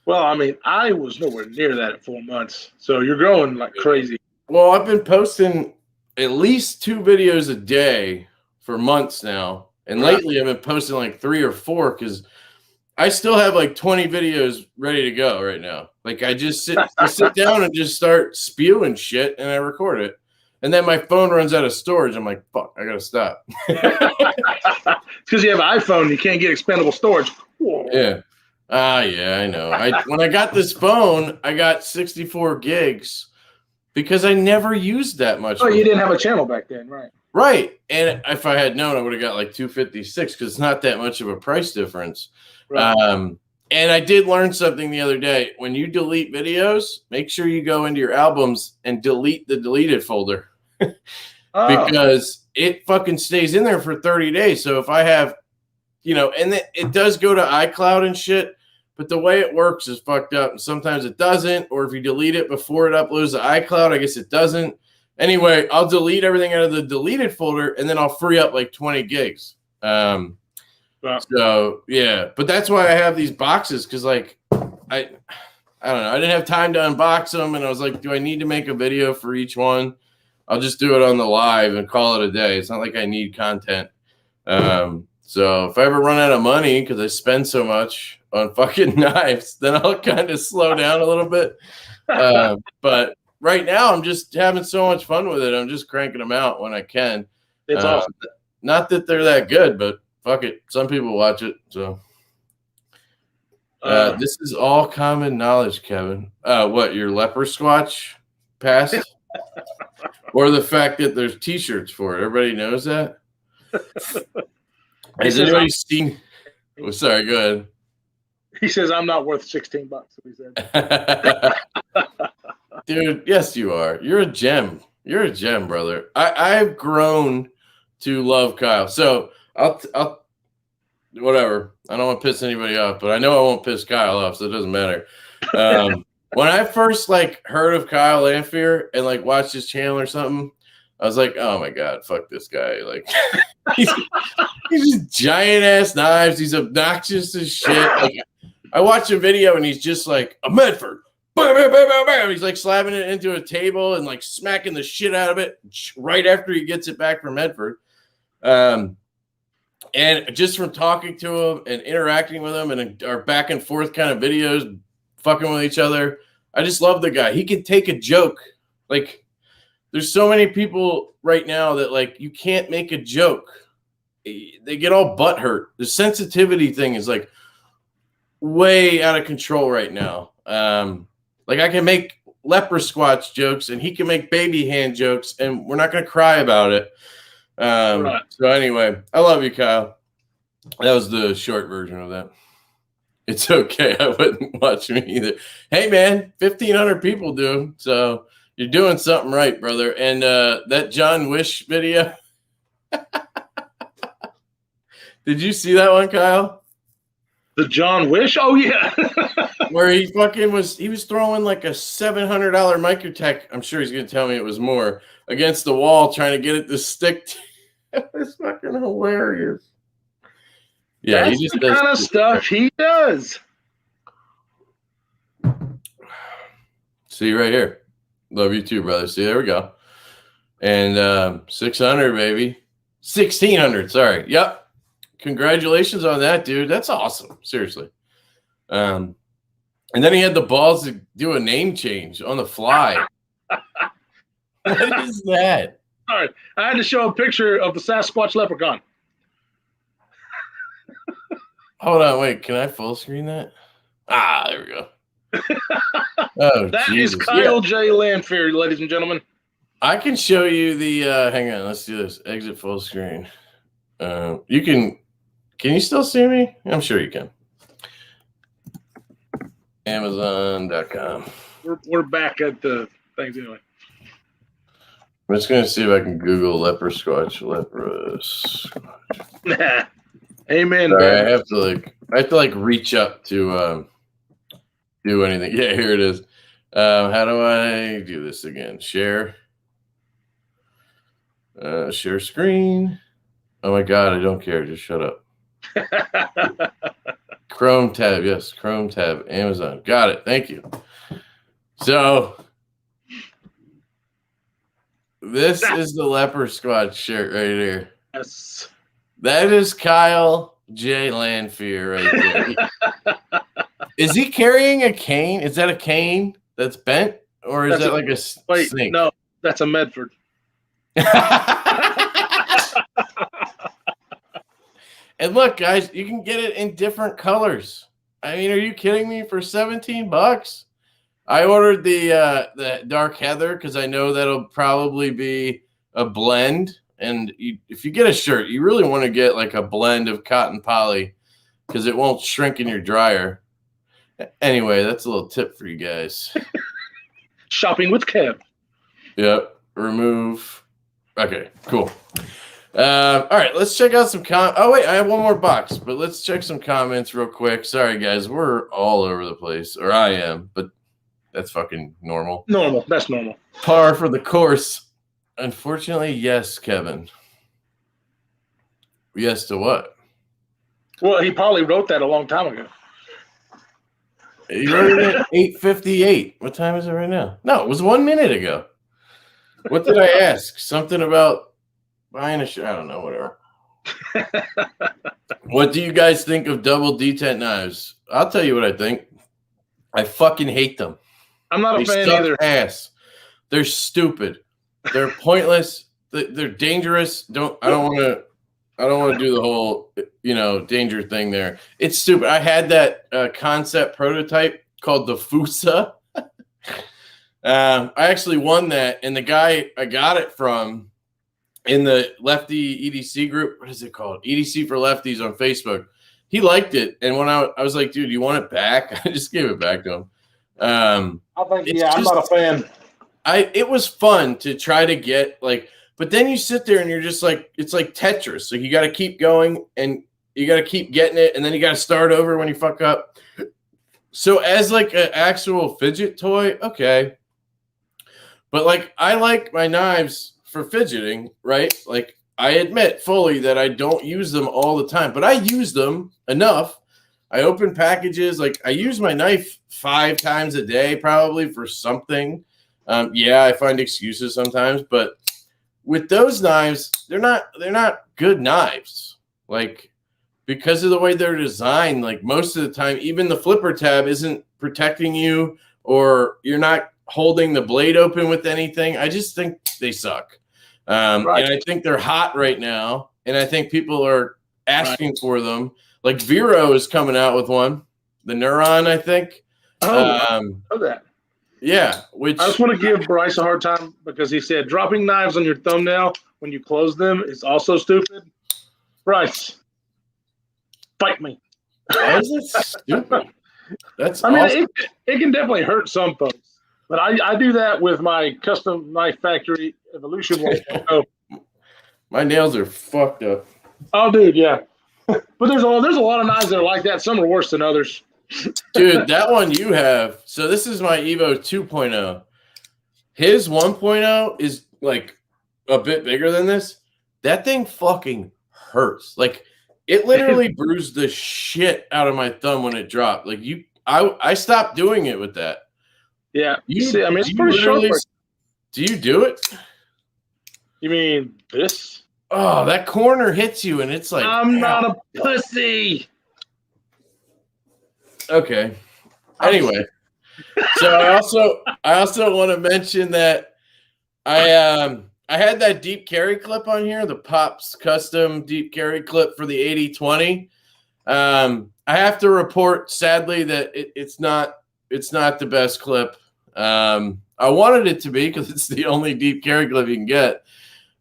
[SPEAKER 1] Well, I mean, I was nowhere near that at 4 months. So you're growing like crazy.
[SPEAKER 2] Well, I've been posting at least 2 videos a day for months now. And lately I've been posting like 3 or 4 because I still have like 20 videos ready to go right now. Like I just sit down and just start spewing shit and I record it. And then my phone runs out of storage. I'm like, fuck, I got to stop.
[SPEAKER 1] It's because you have an iPhone. You can't get expendable storage.
[SPEAKER 2] Yeah. Yeah, I know. When I got this phone, I got 64 gigs because I never used that much.
[SPEAKER 1] Oh, you didn't have a channel back then, right?
[SPEAKER 2] Right. And if I had known, I would have got like 256 because it's not that much of a price difference. Right. And I did learn something the other day. When you delete videos, make sure you go into your albums and delete the deleted folder because it fucking stays in there for 30 days. So if I have, and it does go to iCloud and shit, but the way it works is fucked up. And sometimes it doesn't. Or if you delete it before it uploads to iCloud, I guess it doesn't. Anyway, I'll delete everything out of the deleted folder and then I'll free up like 20 gigs. So yeah, but that's why I have these boxes because like I don't know, I didn't have time to unbox them, and I was like, do I need to make a video for each one? I'll just do it on the live and call it a day. It's not like I need content. So if I ever run out of money because I spend so much on fucking knives, then I'll kind of slow down a little bit. But right now I'm just having so much fun with it. I'm just cranking them out when I can.
[SPEAKER 1] It's awesome.
[SPEAKER 2] Not that they're that good, but fuck it. Some people watch it. So this is all common knowledge, Kevin. What, your leper squatch passed? Or the fact that there's T-shirts for it. Everybody knows that? Has anybody seen? Oh, sorry, go ahead.
[SPEAKER 1] He says I'm not worth $16. He said.
[SPEAKER 2] Dude, yes, you are. You're a gem. You're a gem, brother. I've grown to love Kyle. So I'll whatever. I don't want to piss anybody off, but I know I won't piss Kyle off, so it doesn't matter. When I first heard of Kyle Lanphier and watched his channel or something, I was like, oh my god, fuck this guy. He's just giant ass knives. He's obnoxious as shit. I watched a video and he's just like a Medford. Bam, bam, bam, bam, bam. He's slapping it into a table and smacking the shit out of it right after he gets it back from Medford. And just from talking to him and interacting with him and our back and forth kind of videos, fucking with each other, I just love the guy. He can take a joke. There's so many people right now that you can't make a joke. They get all butthurt. The sensitivity thing is way out of control right now. I can make leper squatch jokes and he can make baby hand jokes and we're not going to cry about it. Right. So anyway, I love you, Kyle. That was the short version of that. It's okay. I wouldn't watch me either. Hey, man, 1,500 people do. So you're doing something right, brother. And that John Wish video. Did you see that one, Kyle?
[SPEAKER 1] The John Wish? Oh, yeah.
[SPEAKER 2] Where he was throwing a $700 Microtech. I'm sure he's going to tell me it was more against the wall trying to get it to stick. It's fucking hilarious. Yeah,
[SPEAKER 1] that's
[SPEAKER 2] he just
[SPEAKER 1] the kind of stuff he does.
[SPEAKER 2] See right here. Love you too, brother. See, there we go. And 600, baby. 1,600, sorry. Yep. Congratulations on that, dude. That's awesome. Seriously. And then he had the balls to do a name change on the fly. What is that?
[SPEAKER 1] All right. I had to show a picture of the Sasquatch leprechaun.
[SPEAKER 2] Hold on, wait. Can I full screen that? Ah, there we go. Oh,
[SPEAKER 1] that
[SPEAKER 2] Jesus.
[SPEAKER 1] is Kyle J. Lanphier, ladies and gentlemen.
[SPEAKER 2] I can show you the hang on, let's do this. Exit full screen. You can you still see me? I'm sure you can. Amazon.com.
[SPEAKER 1] We're back at the things anyway.
[SPEAKER 2] I'm just gonna see if I can Google leper squatch.
[SPEAKER 1] Nah. Amen.
[SPEAKER 2] Sorry, I have to reach up to do anything. Yeah, here it is. How do I do this again? Share. Share screen. Oh my god, I don't care. Just shut up. Chrome tab. Yes, Chrome tab. Amazon. Got it. Thank you. So this is the leper squad shirt right here.
[SPEAKER 1] Yes.
[SPEAKER 2] That is Kyle J. Lanphier right there. Is he carrying a cane? Is that a cane that's bent? Or is that a snake?
[SPEAKER 1] No, that's a Medford.
[SPEAKER 2] And look, guys, you can get it in different colors. I mean, are you kidding me? For $17? I ordered the dark heather because I know that'll probably be a blend. And if you get a shirt, you really want to get a blend of cotton poly because it won't shrink in your dryer. Anyway, that's a little tip for you guys.
[SPEAKER 1] Shopping with Kev.
[SPEAKER 2] Yep. Remove. Okay, cool. All right, let's check out some oh, wait, I have one more box, but let's check some comments real quick. Sorry, guys, we're all over the place, or I am, but that's fucking normal.
[SPEAKER 1] Normal. That's normal.
[SPEAKER 2] Par for the course. Unfortunately, yes, Kevin. Yes to what?
[SPEAKER 1] Well, he probably wrote that a long time ago.
[SPEAKER 2] He wrote it at 8:58. What time is it right now? No, it was 1 minute ago. What did I ask? Something about buying a shirt. I don't know, whatever. What do you guys think of double detent knives? I'll tell you what I think. I fucking hate them.
[SPEAKER 1] I'm not a fan either.
[SPEAKER 2] Ass. They're stupid. They're pointless. They're dangerous. I don't want to do the whole, danger thing there. It's stupid. I had that concept prototype called the Fusa. I actually won that, and the guy I got it from, in the Lefty EDC group. What is it called? EDC for Lefties on Facebook. He liked it, and when I was like, dude, you want it back? I just gave it back to him.
[SPEAKER 1] I'm not a fan.
[SPEAKER 2] It was fun to try to get like, but then you sit there and you're just like, it's like Tetris. Like you got to keep going and you got to keep getting it, and then you got to start over when you fuck up. So as like an actual fidget toy, okay. But like I like my knives for fidgeting, right? Like I admit fully that I don't use them all the time, but I use them enough. I open packages. Like I use my knife 5 times a day, probably for something. I find excuses sometimes, but with those knives, they're not good knives. Like because of the way they're designed, like most of the time, even the flipper tab isn't protecting you, or you're not holding the blade open with anything. I just think they suck. Right. And I think they're hot right now, and I think people are asking for them. Like Vero is coming out with one, the Neuron, I think.
[SPEAKER 1] I know that.
[SPEAKER 2] Yeah, which
[SPEAKER 1] I just want to give Bryce a hard time because he said dropping knives on your thumbnail when you close them is also stupid. Bryce, fight me.
[SPEAKER 2] Why is it stupid? That's
[SPEAKER 1] I mean, it can definitely hurt some folks, but I do that with my custom knife factory Evolution one. So,
[SPEAKER 2] my nails are fucked up.
[SPEAKER 1] Oh, dude, yeah. But there's a lot of knives that are like that. Some are worse than others.
[SPEAKER 2] Dude, that one you have. So this is my Evo 2.0. His 1.0 is like a bit bigger than this. That thing fucking hurts. Like it literally bruised the shit out of my thumb when it dropped. Like I stopped doing it with that.
[SPEAKER 1] Yeah. See, I mean, it's pretty sharp.
[SPEAKER 2] Do you do it?
[SPEAKER 1] You mean this?
[SPEAKER 2] Oh, that corner hits you, and it's like
[SPEAKER 1] I'm not a pussy.
[SPEAKER 2] Okay. Anyway, so I also want to mention that I had that deep carry clip on here, the Pops custom deep carry clip for the 8020. I have to report sadly that it's not the best clip. I wanted it to be because it's the only deep carry clip you can get.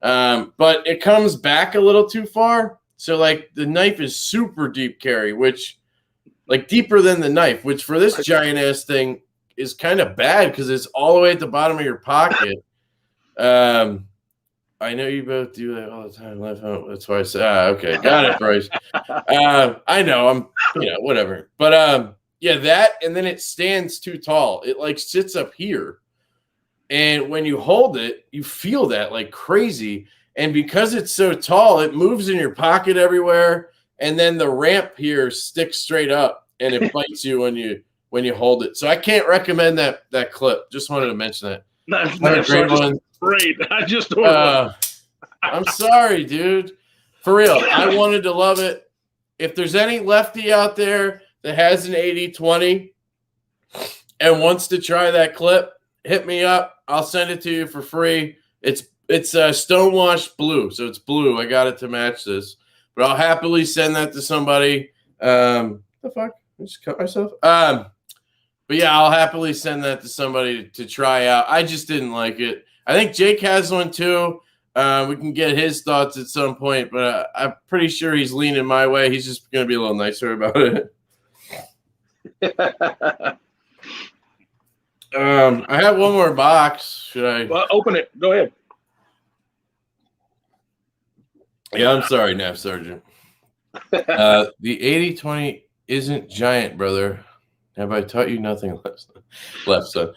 [SPEAKER 2] But it comes back a little too far. So like the knife is super deep carry, which like deeper than the knife, which for this giant ass thing is kind of bad because it's all the way at the bottom of your pocket. I know you both do that all the time. Left home. That's why I said, okay, got it, Bryce. I know I'm, whatever. But yeah, that, and then it stands too tall. It like sits up here. And when you hold it, you feel that like crazy. And because it's so tall, it moves in your pocket everywhere. And then the ramp here sticks straight up and it bites you when you hold it. So I can't recommend that clip. Just wanted to mention that.
[SPEAKER 1] That's great one. Great. I just ordered one.
[SPEAKER 2] I'm sorry, dude. For real. I wanted to love it. If there's any lefty out there that has an 8020 and wants to try that clip, hit me up. I'll send it to you for free. It's stonewashed blue, so it's blue. I got it to match this, but I'll happily send that to somebody. The fuck? I just cut myself. But yeah, I'll happily send that to somebody to try out. I just didn't like it. I think Jake has one too. We can get his thoughts at some point, but I'm pretty sure he's leaning my way. He's just going to be a little nicer about it. I have one more box. Should I?
[SPEAKER 1] Well, open it. Go ahead.
[SPEAKER 2] Yeah, I'm sorry, Nav Sergeant. The 8020 isn't giant, brother. Have I taught you nothing left, son?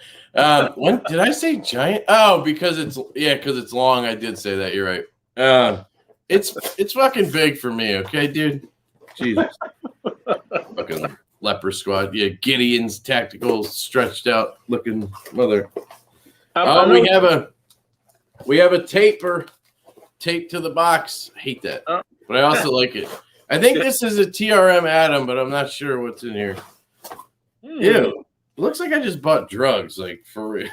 [SPEAKER 2] When did I say giant? Oh, because it's long. I did say that. You're right. It's fucking big for me. Okay, dude. Jesus. Fucking leper squad. Yeah, Gideon's tactical stretched out looking mother. We have a taper taped to the box. I hate that, but I also like it. I think this is a TRM Atom, but I'm not sure what's in here. Ew. It looks like I just bought drugs, like for real.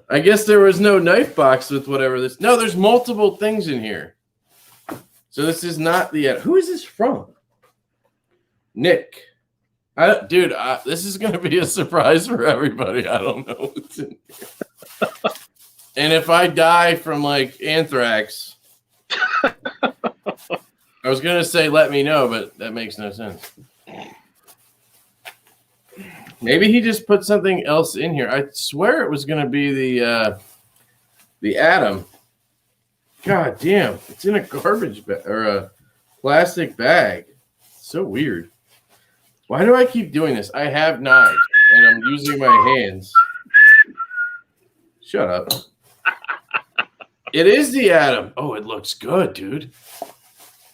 [SPEAKER 2] I guess there was no knife box with whatever this. No, there's multiple things in here. So this is not the. Who is this from? Nick. This is going to be a surprise for everybody. I don't know what's in here. And if I die from like anthrax, I was gonna say let me know, but that makes no sense. Maybe he just put something else in here. I swear it was gonna be the Atom. God damn, it's in a garbage bag or a plastic bag. So weird. Why do I keep doing this? I have knives and I'm using my hands. Shut up. It is the Atom. Oh, it looks good, dude.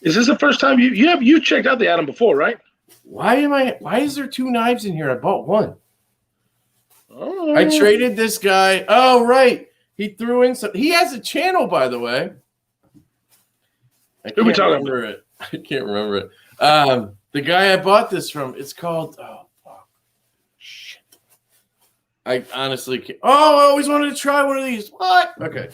[SPEAKER 1] Is this the first time you checked out the Atom before, right?
[SPEAKER 2] Why is there 2 knives in here? I bought one.
[SPEAKER 1] Oh.
[SPEAKER 2] I traded this guy. Oh, right. He threw in some. He has a channel, by the way.
[SPEAKER 1] Who we talking
[SPEAKER 2] about?
[SPEAKER 1] about?
[SPEAKER 2] I can't remember it. The guy I bought this from, it's called, oh, fuck. Shit. I honestly can't. Oh, I always wanted to try one of these. What? Okay.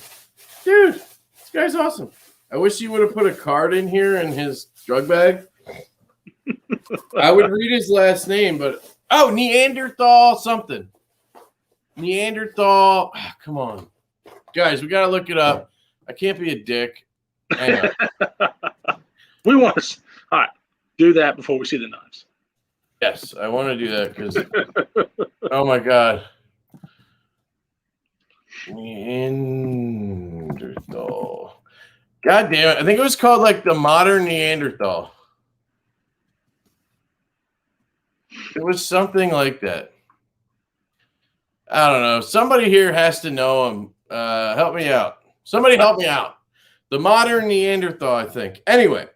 [SPEAKER 2] Dude, this guy's awesome. I wish he would have put a card in here in his drug bag. I would read his last name, but oh, Neanderthal something. Neanderthal. Oh, come on. Guys, we got to look it up. I can't be a dick. Hang on.
[SPEAKER 1] We want to all right, do that before we see the knives.
[SPEAKER 2] Yes, I want to do that because oh my god. Neanderthal. God damn it. I think it was called like the modern Neanderthal. It was something like that. I don't know. Somebody here has to know him. Help me out. Somebody help me out. The modern Neanderthal, I think. Anyway,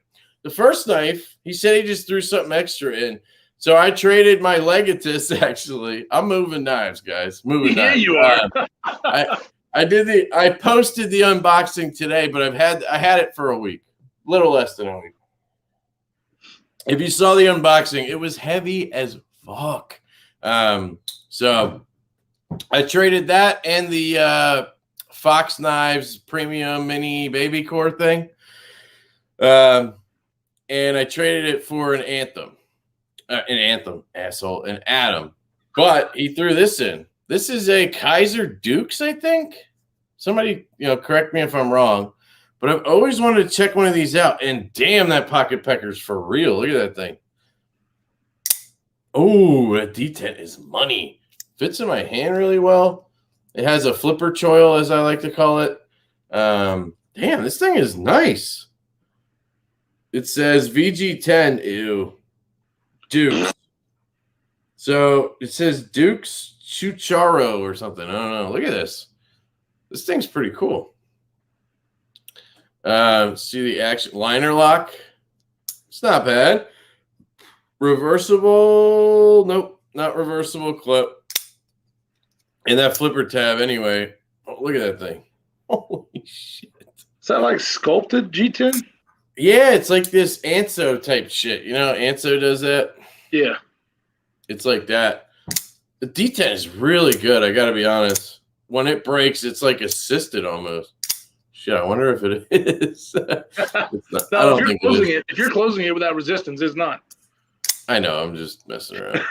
[SPEAKER 2] the first knife, he said he just threw something extra in. So I traded my Legatus, actually. I'm moving knives, guys. Moving knives.
[SPEAKER 1] You are.
[SPEAKER 2] I posted the unboxing today, but I had it for a week. Little less than a week. If you saw the unboxing, it was heavy as fuck. So I traded that and the Fox Knives Premium Mini Baby Core thing. And I traded it for an Atom, an Atom. But he threw this in. This is a Kaiser Dukes, I think. Somebody, correct me if I'm wrong. But I've always wanted to check one of these out. And damn, that pocket pecker's for real. Look at that thing. Oh, that detent is money. Fits in my hand really well. It has a flipper choil, as I like to call it. Damn, this thing is nice. It says VG10. Ew. Dukes. So it says Dukes Chucharo or something. I don't know. Look at this. This thing's pretty cool. See the action liner lock. It's not bad. Reversible. Nope, not reversible clip. And that flipper tab anyway. Oh, look at that thing. Holy shit.
[SPEAKER 1] Is that like sculpted G10?
[SPEAKER 2] Yeah, it's like this Anso type shit. Anso does that.
[SPEAKER 1] Yeah.
[SPEAKER 2] It's like that. The D10 is really good, I gotta be honest. When it breaks, it's like assisted almost. Shit, I wonder if it is. It's not.
[SPEAKER 1] No,
[SPEAKER 2] I don't think it is.
[SPEAKER 1] If you're closing it without resistance, it's not.
[SPEAKER 2] I know, I'm just messing around.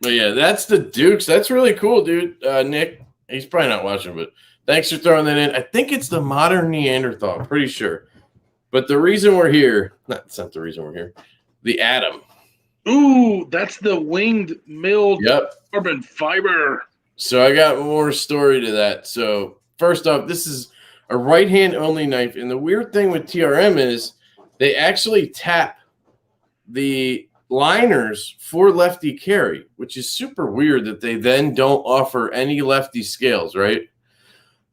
[SPEAKER 2] But yeah, that's the Dukes. That's really cool, dude. Nick, he's probably not watching, but thanks for throwing that in. I think it's the modern Neanderthal, I'm pretty sure. But the reason we're here, it's not the reason we're here, the Atom.
[SPEAKER 1] Ooh, that's the winged milled carbon fiber.
[SPEAKER 2] So I got more story to that. So first off, this is a right-hand only knife. And the weird thing with TRM is they actually tap the liners for lefty carry, which is super weird that they then don't offer any lefty scales, right?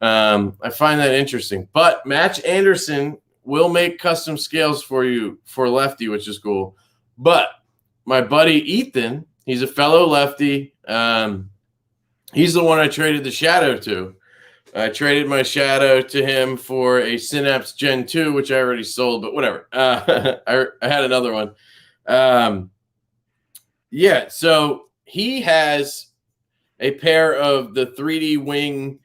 [SPEAKER 2] I find that interesting. But Match Anderson will make custom scales for you for lefty, which is cool. But my buddy Ethan, he's a fellow lefty. He's the one I traded the Shadow to. I traded my Shadow to him for a Synapse Gen 2, which I already sold, but whatever. I had another one. Yeah, so he has a pair of the 3D Wing,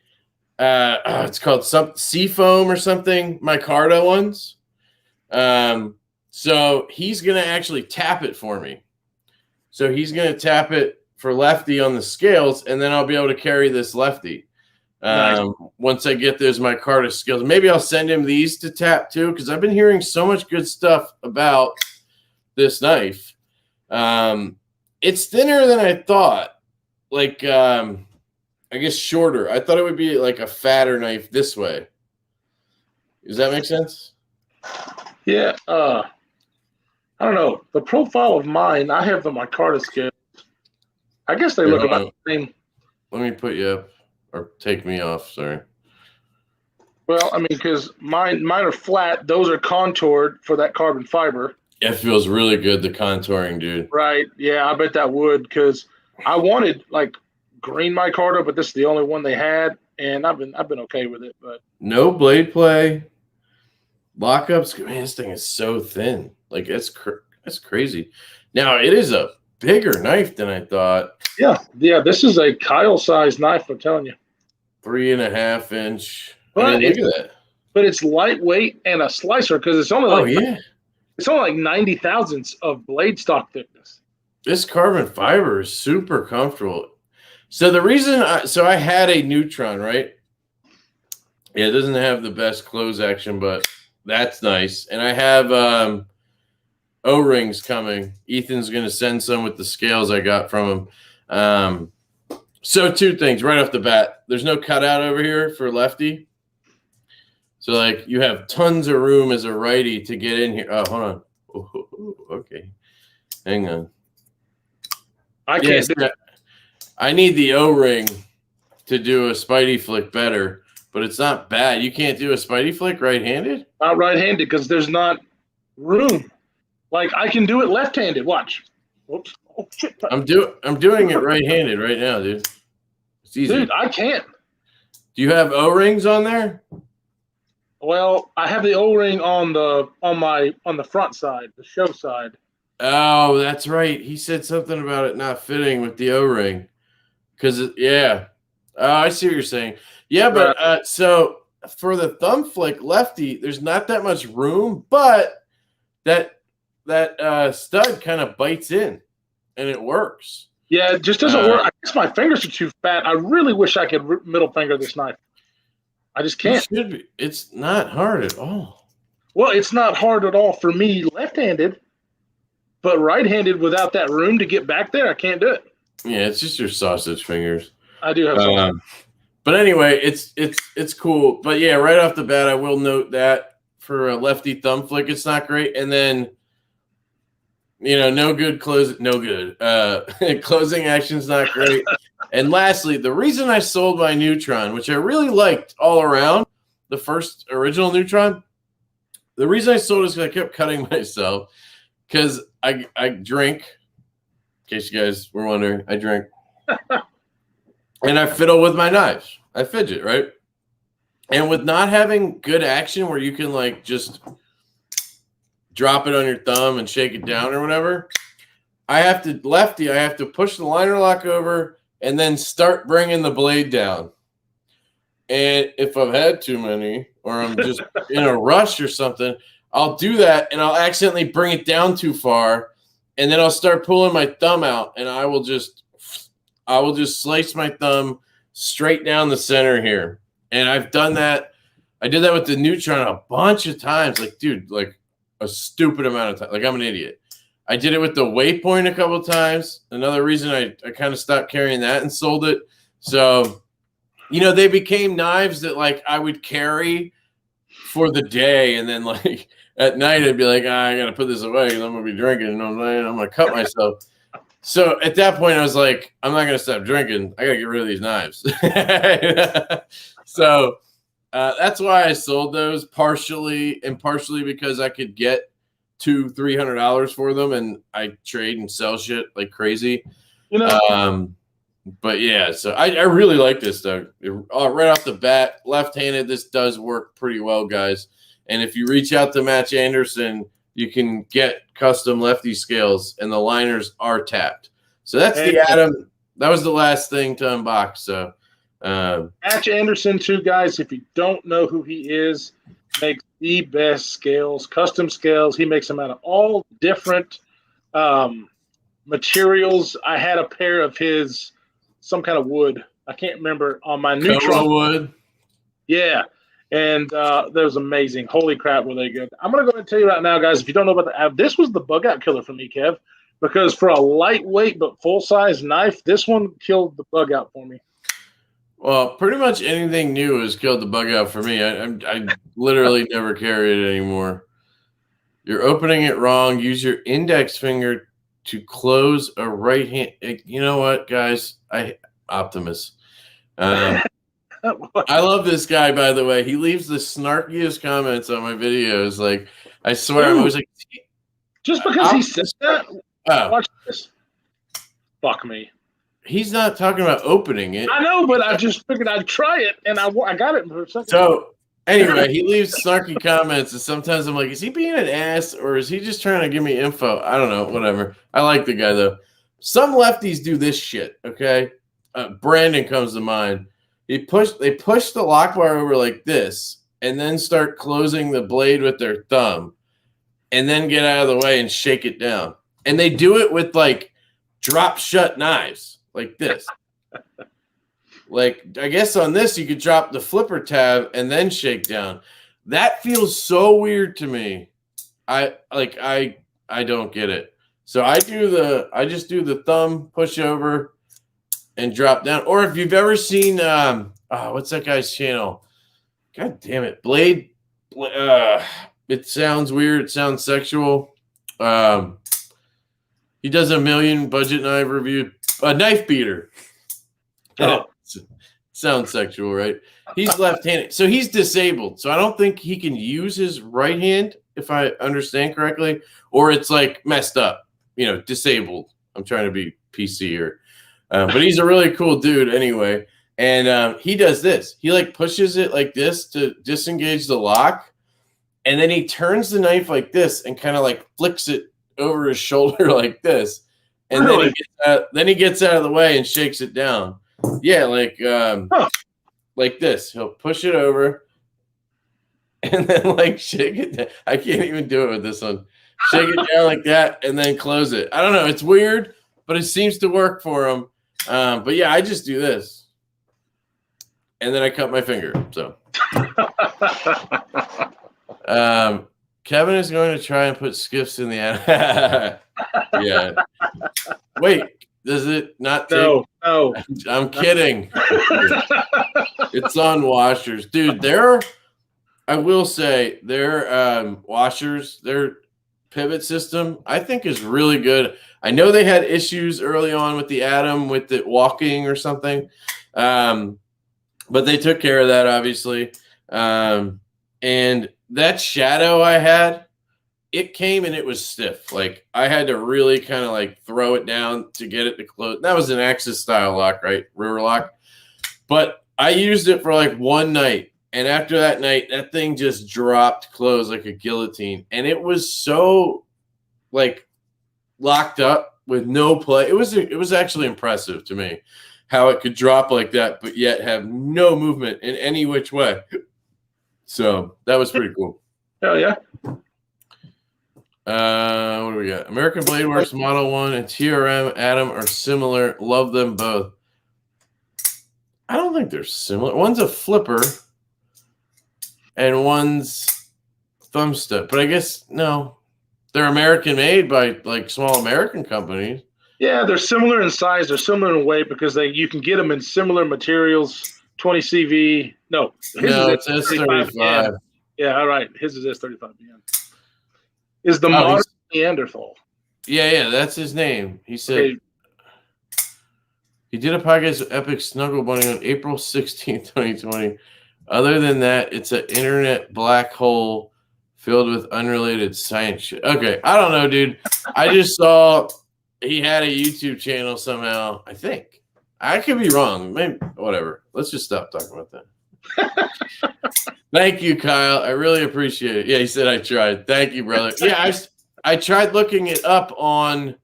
[SPEAKER 2] it's called Seafoam or something, micarta ones. So he's going to actually tap it for me. So he's going to tap it for lefty on the scales, and then I'll be able to carry this lefty.
[SPEAKER 1] Nice.
[SPEAKER 2] Once I get those micarta skills. Maybe I'll send him these to tap too, because I've been hearing so much good stuff about this knife. It's thinner than I thought. Like, I guess shorter. I thought it would be like a fatter knife this way. Does that make sense?
[SPEAKER 1] Yeah. I don't know. The profile of mine, I have the micarta scales. I guess they look about the same.
[SPEAKER 2] Let me put you up, or take me off. Sorry.
[SPEAKER 1] Well, I mean, because mine are flat. Those are contoured for that carbon fiber.
[SPEAKER 2] It feels really good, the contouring, dude.
[SPEAKER 1] Right. Yeah, I bet that would, because I wanted like green micarta, but this is the only one they had, and I've been okay with it. But
[SPEAKER 2] no blade play, lockups. Man, this thing is so thin. Like that's crazy. Now it is a bigger knife than I thought.
[SPEAKER 1] Yeah. This is a Kyle size knife. I'm telling you.
[SPEAKER 2] 3.5 inch.
[SPEAKER 1] But
[SPEAKER 2] I mean, look at that.
[SPEAKER 1] But it's lightweight and a slicer because it's only like
[SPEAKER 2] yeah.
[SPEAKER 1] It's only like 90 thousandths of blade stock thickness.
[SPEAKER 2] This carbon fiber is super comfortable. So the reason I had a Neutron, right? Yeah, it doesn't have the best close action, but that's nice. And I have O-rings coming. Ethan's going to send some with the scales I got from him. So two things right off the bat. There's no cutout over here for lefty. So, like, you have tons of room as a righty to get in here. Oh, hold on. Oh, okay. Hang on.
[SPEAKER 1] I can't do
[SPEAKER 2] that. I need the O-ring to do a Spidey flick better, but it's not bad. You can't do a Spidey flick right-handed?
[SPEAKER 1] Not right-handed because there's not room. Like, I can do it left-handed. Watch. Whoops. Oh, shit.
[SPEAKER 2] I'm doing it right-handed right now, dude. It's easy.
[SPEAKER 1] Dude, I can't.
[SPEAKER 2] Do you have O-rings on there?
[SPEAKER 1] Well, I have the O-ring on the front side, the show side.
[SPEAKER 2] Oh, that's right. He said something about it not fitting with the O-ring. Yeah. Oh, I see what you're saying. Yeah, but so for the thumb flick lefty, there's not that much room, but that stud kind of bites in, and it works.
[SPEAKER 1] Yeah, it just doesn't work. I guess my fingers are too fat. I really wish I could middle finger this knife. I just can't.
[SPEAKER 2] It should be. It's not hard at all.
[SPEAKER 1] Well, it's not hard at all for me left-handed, but right-handed without that room to get back there, I can't do it.
[SPEAKER 2] Yeah, it's just your sausage fingers.
[SPEAKER 1] I do have some.
[SPEAKER 2] But anyway, it's cool. But yeah, right off the bat, I will note that for a lefty thumb flick, it's not great. And then, no good closing action's not great. And lastly, the reason I sold my Neutron, which I really liked all around, the first original Neutron, the reason I sold it is because I kept cutting myself because I drink. In case you guys were wondering, I drink. And I fiddle with my knives. I fidget, right? And with not having good action where you can like just drop it on your thumb and shake it down or whatever, I have to push the liner lock over and then start bringing the blade down. And if I've had too many or I'm just in a rush or something, I'll do that and I'll accidentally bring it down too far. And then I'll start pulling my thumb out and I will just slice my thumb straight down the center here. And I've done that. I did that with the Neutron a bunch of times. Like, dude, like a stupid amount of time. Like, I'm an idiot. I did it with the Waypoint a couple of times. Another reason I kind of stopped carrying that and sold it. So, they became knives that like I would carry for the day. And then like at night, I'd be like, I got to put this away because I'm going to be drinking. You know what I'm saying? I'm going to cut myself. So at that point, I was like, I'm not going to stop drinking. I got to get rid of these knives. So that's why I sold those partially because I could get $200-$300 for them, and I trade and sell shit like crazy. But yeah, so I really like this though. Right off the bat, left-handed, this does work pretty well, guys. And if you reach out to Match Anderson, you can get custom lefty scales, and the liners are tapped. So that's the Atom. That was the last thing to unbox. So
[SPEAKER 1] Match Anderson, too, guys. If you don't know who he is, makes the best scales, custom scales. He makes them out of all different materials. I had a pair of his, some kind of wood I can't remember on my neutron
[SPEAKER 2] wood.
[SPEAKER 1] Yeah, and that was amazing. Holy crap, were they good! I'm gonna go ahead and tell you right now, guys. If you don't know about this was the bug out killer for me, Kev, because for a lightweight but full size knife, this one killed the bug out for me.
[SPEAKER 2] Well, pretty much anything new has killed the bug out for me. I literally never carry it anymore. You're opening it wrong. Use your index finger to close a right hand. You know what, guys? Optimus. I love this guy, by the way. He leaves the snarkiest comments on my videos. Like, I swear, I was like,
[SPEAKER 1] just because he says that. Watch this. Fuck me.
[SPEAKER 2] He's not talking about opening it.
[SPEAKER 1] I know, but I just figured I'd try it, and I got it for a second.
[SPEAKER 2] So anyway, he leaves snarky comments, and sometimes I'm like, is he being an ass, or is he just trying to give me info? I don't know. Whatever. I like the guy though. Some lefties do this shit. Okay, Brandon comes to mind. They push the lock bar over like this, and then start closing the blade with their thumb, and then get out of the way and shake it down. And they do it with like drop shut knives. Like this. Like, I guess on this, you could drop the flipper tab and then shake down. That feels so weird to me. I don't get it. So I just do the thumb push over and drop down. Or if you've ever seen, what's that guy's channel? God damn it. Blade. It sounds weird. It sounds sexual. He does a million budget knife review. A knife beater.
[SPEAKER 1] Oh.
[SPEAKER 2] Sounds sexual, right? He's left-handed. So he's disabled. So I don't think he can use his right hand, if I understand correctly. Or it's like messed up, disabled. I'm trying to be PC here. But he's a really cool dude anyway. And he does this. He like pushes it like this to disengage the lock. And then he turns the knife like this and kind of like flicks it over his shoulder like this. And really? then he gets out of the way and shakes it down. Yeah, like this. He'll push it over and then like shake it down. I can't even do it with this one. Shake it down like that and then close it. I don't know. It's weird, but it seems to work for him. But yeah, I just do this. And then I cut my finger. So Kevin is going to try and put skiffs in the end. Yeah. Wait, does it not take?
[SPEAKER 1] No.
[SPEAKER 2] I'm kidding. It's on washers. Dude, I will say, their washers, their pivot system, I think is really good. I know they had issues early on with the Atom, with it walking or something. But they took care of that, obviously. And that shadow I had, it came and it was stiff. Like, I had to really kind of like throw it down to get it to close. That was an Axis style lock, right? River lock. But I used it for like one night. And after that night, that thing just dropped close like a guillotine. And it was so like locked up with no play. It was actually impressive to me how it could drop like that, but yet have no movement in any which way. So that was pretty cool.
[SPEAKER 1] Hell yeah.
[SPEAKER 2] What do we got? American Blade Works Model 1 and TRM Atom are similar. Love them both. I don't think they're similar. One's a flipper and one's thumb step. But I guess, no. They're American made by like small American companies.
[SPEAKER 1] Yeah, they're similar in size. They're similar in weight because you can get them in similar materials. 20 CV. No,
[SPEAKER 2] it's S35.
[SPEAKER 1] Yeah, all right. His is S35. Is the modern Neanderthal.
[SPEAKER 2] Yeah, that's his name. He said he did a podcast with Epic Snuggle Bunny on April 16th, 2020. Other than that, it's an internet black hole filled with unrelated science shit. Okay, I don't know, dude. I just saw he had a YouTube channel somehow, I think. I could be wrong. Maybe, whatever. Let's just stop talking about that. Thank you, Kyle. I really appreciate it. Yeah, he said I tried. Thank you, brother. Yeah, I tried looking it up on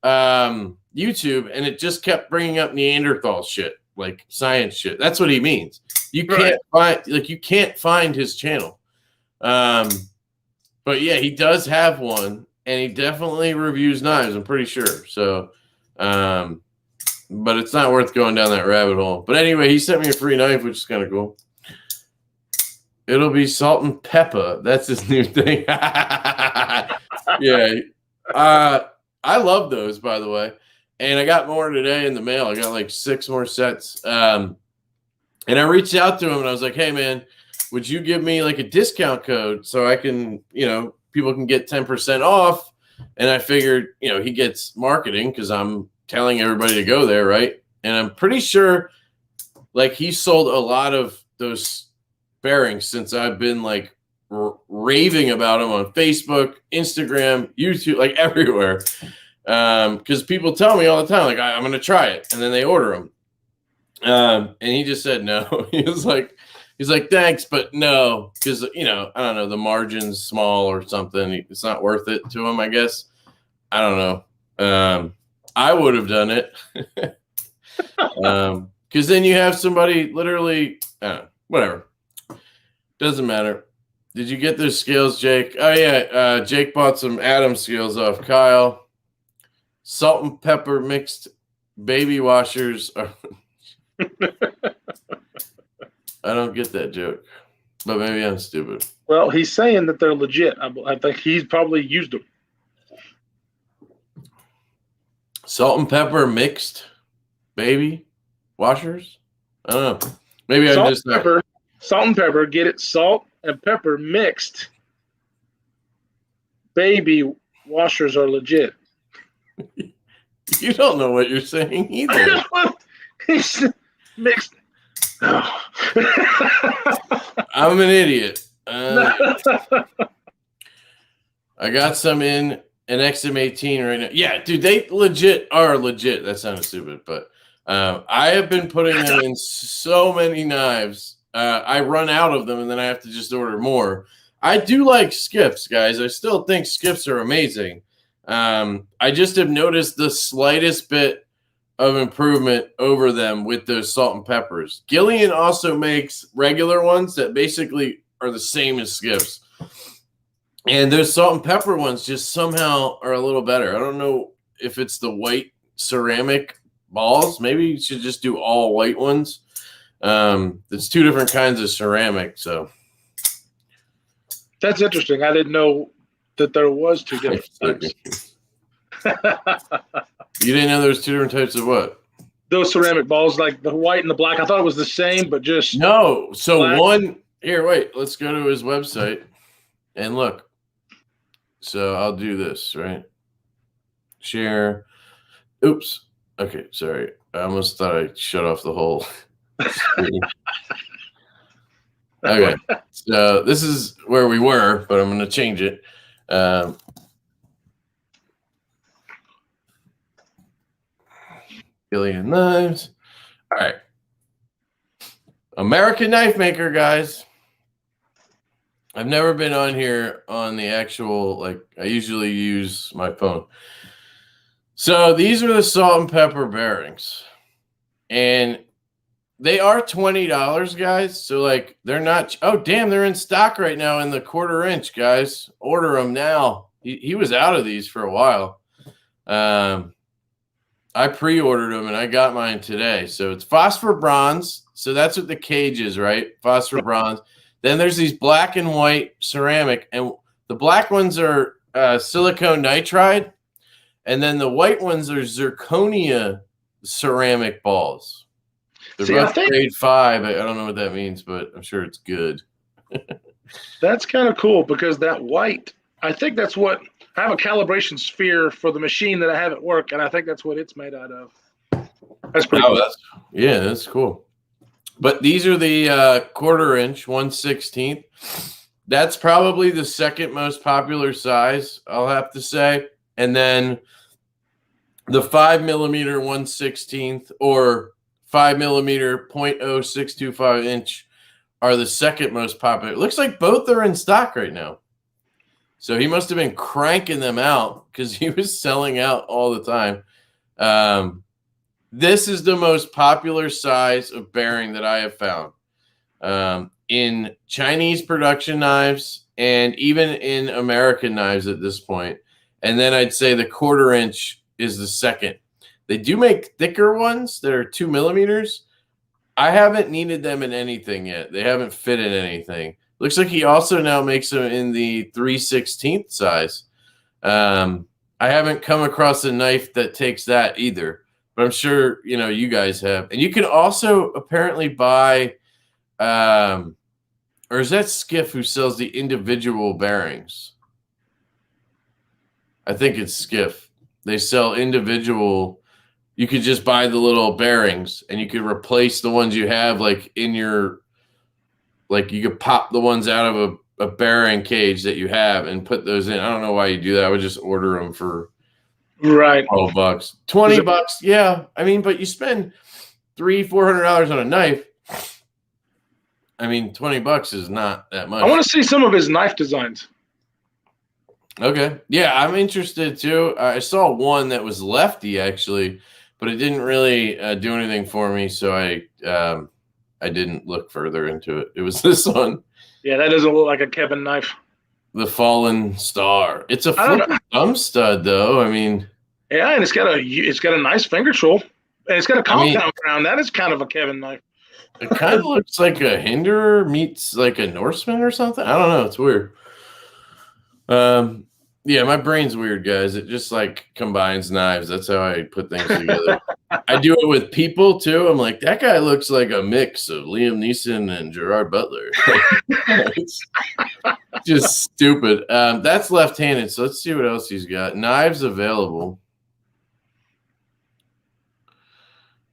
[SPEAKER 2] YouTube, and it just kept bringing up Neanderthal shit, like science shit. That's what he means. You can't find his channel. But yeah, he does have one, and he definitely reviews knives. I'm pretty sure. So, but it's not worth going down that rabbit hole. But anyway, he sent me a free knife, which is kind of cool. It'll be salt and pepper. That's his new thing. Yeah. I love those, by the way. And I got more today in the mail. I got like 6 more sets. And I reached out to him and I was like, hey, man, would you give me like a discount code so I can, people can get 10% off? And I figured, he gets marketing because I'm telling everybody to go there, right? And I'm pretty sure like he sold a lot of those bearings since I've been like raving about them on Facebook, Instagram, YouTube, like everywhere. Because people tell me all the time, like, I'm going to try it. And then they order them. And he just said no. He's like, thanks, but no. Because, I don't know, the margin's small or something. It's not worth it to him, I guess. I don't know. I would have done it. Because then you have somebody literally, whatever. Doesn't matter. Did you get those scales, Jake? Oh, yeah. Jake bought some Atom scales off Kyle. Salt and pepper mixed baby washers. I don't get that joke, but maybe I'm stupid.
[SPEAKER 1] Well, he's saying that they're legit. I think he's probably used them.
[SPEAKER 2] Salt and pepper mixed baby washers? I don't know. Maybe I'm just
[SPEAKER 1] pepper. Salt and pepper. Get it? Salt and pepper mixed baby washers are legit.
[SPEAKER 2] You don't know what you're saying either.
[SPEAKER 1] He's mixed. Oh.
[SPEAKER 2] I'm an idiot. I got some in an XM18 right now. Yeah, dude, they are legit. That sounded stupid, but I have been putting them in so many knives. I run out of them, and then I have to just order more. I do like skips, guys. I still think skips are amazing. I just have noticed the slightest bit of improvement over them with those salt and peppers. Gillian also makes regular ones that basically are the same as skips. And those salt and pepper ones just somehow are a little better. I don't know if it's the white ceramic balls. Maybe you should just do all white ones. There's 2 different kinds of ceramic, so.
[SPEAKER 1] That's interesting. I didn't know that there was 2 different types.
[SPEAKER 2] You didn't know there was 2 different types of what?
[SPEAKER 1] Those ceramic balls, like the white and the black. I thought it was the same, but just
[SPEAKER 2] no. So
[SPEAKER 1] black.
[SPEAKER 2] One here. Wait. Let's go to his website and look. So I'll do this right. Share. Oops. Okay. Sorry. I almost thought I shut off the whole screen. Okay. So this is where we were, but I'm going to change it. Billion knives. All right. American Knife Maker, guys. I've never been on here on the actual, like, I usually use my phone. So these are the salt and pepper bearings. And they are $20, guys. So, like, they're not, oh, damn, they're in stock right now in the 1/4 inch, guys. Order them now. He was out of these for a while. I pre-ordered them, and I got mine today. So it's phosphor bronze. So that's what the cage is, right? Phosphor bronze. Then there's these black and white ceramic. And the black ones are silicone nitride. And then the white ones are zirconia ceramic balls. They're both grade 5. I don't know what that means, but I'm sure it's good.
[SPEAKER 1] That's kind of cool because that white, I think that's what – I have a calibration sphere for the machine that I have at work, and I think that's what it's made out of. That's pretty cool.
[SPEAKER 2] That's cool. But these are the 1/4 inch, 1/16. That's probably the second most popular size, I'll have to say. And then the 5mm 1/16 or 5mm 0.0625 inch are the second most popular. It looks like both are in stock right now. So he must have been cranking them out because he was selling out all the time. This is the most popular size of bearing that I have found in Chinese production knives and even in American knives at this point. And then I'd say the 1/4 inch is the second. They do make thicker ones that are 2 millimeters. I haven't needed them in anything yet. They haven't fit in anything. Looks like he also now makes them in the 3/16 size. I haven't come across a knife that takes that either, but I'm sure you guys have. And you can also apparently buy, or is that Skiff who sells the individual bearings? I think it's Skiff. They sell individual. You could just buy the little bearings, and you could replace the ones you have, like in your, like you could pop the ones out of a bearing cage that you have and put those in. I don't know why you do that. I would just order them for
[SPEAKER 1] $12,
[SPEAKER 2] $20. Yeah, I mean, but you spend $300-$400 on a knife. I mean, $20 is not that much.
[SPEAKER 1] I want to see some of his knife designs.
[SPEAKER 2] Okay, yeah, I'm interested too. I saw one that was lefty actually, but it didn't really do anything for me, so I didn't look further into it. It was this one.
[SPEAKER 1] Yeah, that doesn't look like a Kevin knife.
[SPEAKER 2] The Fallen Star. It's a flipping thumb stud, though. I mean,
[SPEAKER 1] yeah, and it's got a nice finger tool, and it's got a compound round. That is kind of a Kevin knife.
[SPEAKER 2] It kind of looks like a Hinderer meets like a Norseman or something. I don't know. It's weird. Yeah, my brain's weird, guys. It just like combines knives. That's how I put things together. I do it with people too. I'm like, that guy looks like a mix of Liam Neeson and Gerard Butler. It's just stupid. That's left-handed, so let's see what else he's got. Knives available.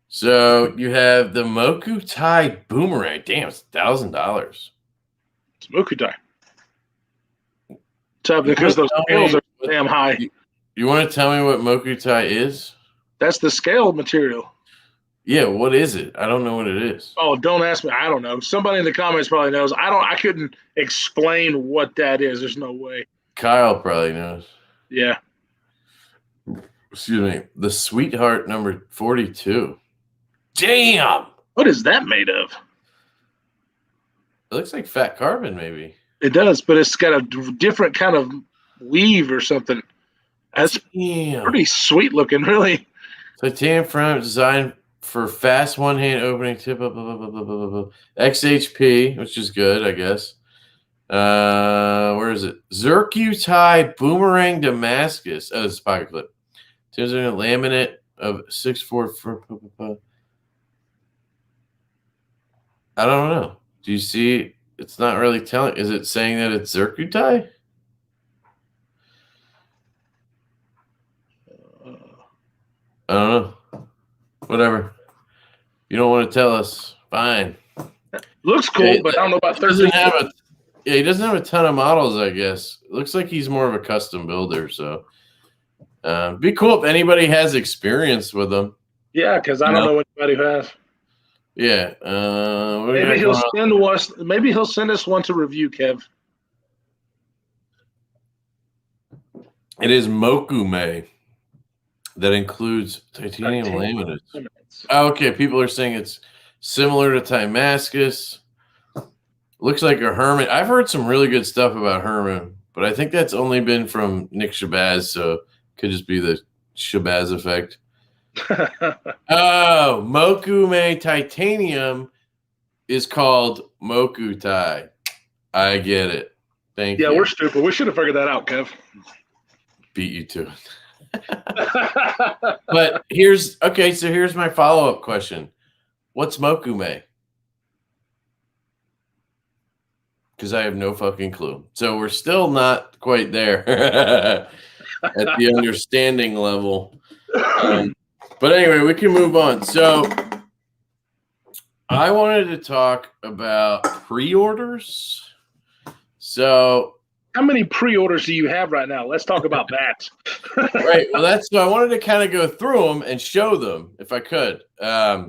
[SPEAKER 2] So you have the Moku Tai Boomerang. Damn, it's $1,000.
[SPEAKER 1] It's Moku Tai. Because those scales are damn high.
[SPEAKER 2] You want to tell me what Moku Tai is?
[SPEAKER 1] That's the scale material.
[SPEAKER 2] Yeah, what is it? I don't know what it is.
[SPEAKER 1] Oh, don't ask me. I don't know. Somebody in the comments probably knows. I couldn't explain what that is. There's no way.
[SPEAKER 2] Kyle probably knows.
[SPEAKER 1] Yeah.
[SPEAKER 2] Excuse me. The Sweetheart number 42. Damn!
[SPEAKER 1] What is that made of?
[SPEAKER 2] It looks like fat carbon, maybe.
[SPEAKER 1] It does, but it's got a different kind of weave or something. That's pretty sweet looking, really.
[SPEAKER 2] Titanium frame designed for fast one-hand opening tip. XHP, which is good, I guess. Where is it? Zircutai Boomerang Damascus. Oh, it's a pocket clip. There's a laminate of 6.4. I don't know. Do you see? It's not really telling. Is it saying that it's Zircutai? I don't know. Whatever. You don't want to tell us. Fine.
[SPEAKER 1] Looks cool, but I don't know about 13.
[SPEAKER 2] He doesn't have a ton of models, I guess. It looks like he's more of a custom builder. So be cool if anybody has experience with them.
[SPEAKER 1] Yeah, because I don't know anybody who has.
[SPEAKER 2] Yeah.
[SPEAKER 1] Maybe he'll send us one to review, Kev.
[SPEAKER 2] It is Mokume. That includes titanium laminates. Oh, okay, people are saying it's similar to Timascus. Looks like a Herman. I've heard some really good stuff about Herman, but I think that's only been from Nick Shabazz, so it could just be the Shabazz effect. Oh, Mokume Titanium is called Moku Tai. I get it. Thank you.
[SPEAKER 1] Yeah, we're stupid. We should have figured that out, Kev.
[SPEAKER 2] Beat you to it. But here's my follow-up question. What's Mokume? Because I have no fucking clue. So we're still not quite there at the understanding level. But anyway, we can move on. So I wanted to talk about pre-orders. So
[SPEAKER 1] how many pre-orders do you have right now? Let's talk about that.
[SPEAKER 2] Right. Well, so I wanted to kind of go through them and show them if I could. I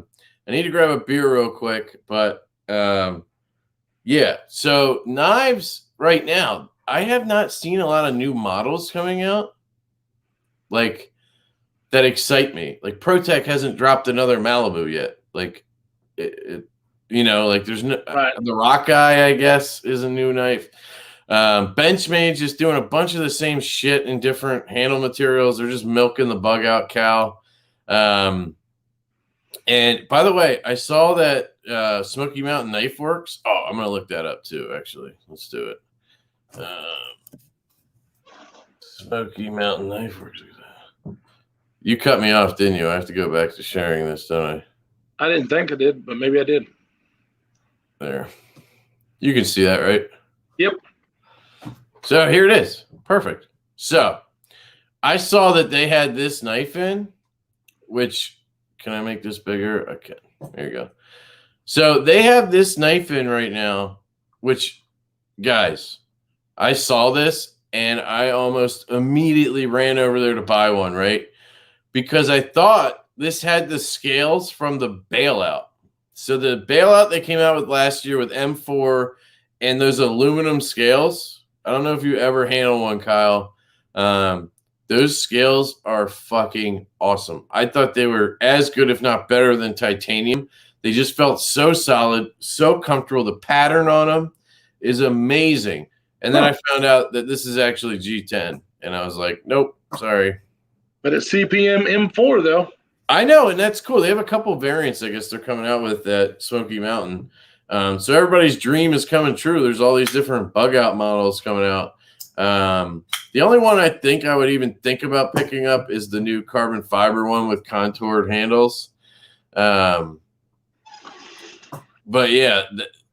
[SPEAKER 2] need to grab a beer real quick, but yeah. So knives right now, I have not seen a lot of new models coming out like that excite me. Like ProTech hasn't dropped another Malibu yet. Like like there's no the Rock Guy, I guess, is a new knife. Benchmade's just doing a bunch of the same shit in different handle materials. They're just milking the bug out cow. And by the way, I saw that Smoky Mountain Knife Works. Oh, I'm gonna look that up too. Actually, let's do it. Smoky Mountain Knife Works. You cut me off, didn't you? I have to go back to sharing this, don't I?
[SPEAKER 1] I didn't think I did, but maybe I did.
[SPEAKER 2] There. You can see that, right?
[SPEAKER 1] Yep.
[SPEAKER 2] So here it is. Perfect. So I saw that they had this knife in, which, can I make this bigger? Okay. There you go. So they have this knife in right now, which, guys, I saw this and I almost immediately ran over there to buy one, right? Because I thought this had the scales from the bailout. So the bailout they came out with last year with M4 and those aluminum scales. I don't know if you ever handled one, Kyle. Those scales are fucking awesome. I thought they were as good, if not better, than titanium. They just felt so solid, so comfortable. The pattern on them is amazing. And then I found out that this is actually G10. And I was like, nope, sorry.
[SPEAKER 1] But it's CPM M4, though.
[SPEAKER 2] I know, and that's cool. They have a couple variants, I guess, they're coming out with at Smoky Mountain. So everybody's dream is coming true. There's all these different bug-out models coming out. The only one I think I would even think about picking up is the new carbon fiber one with contoured handles. But yeah,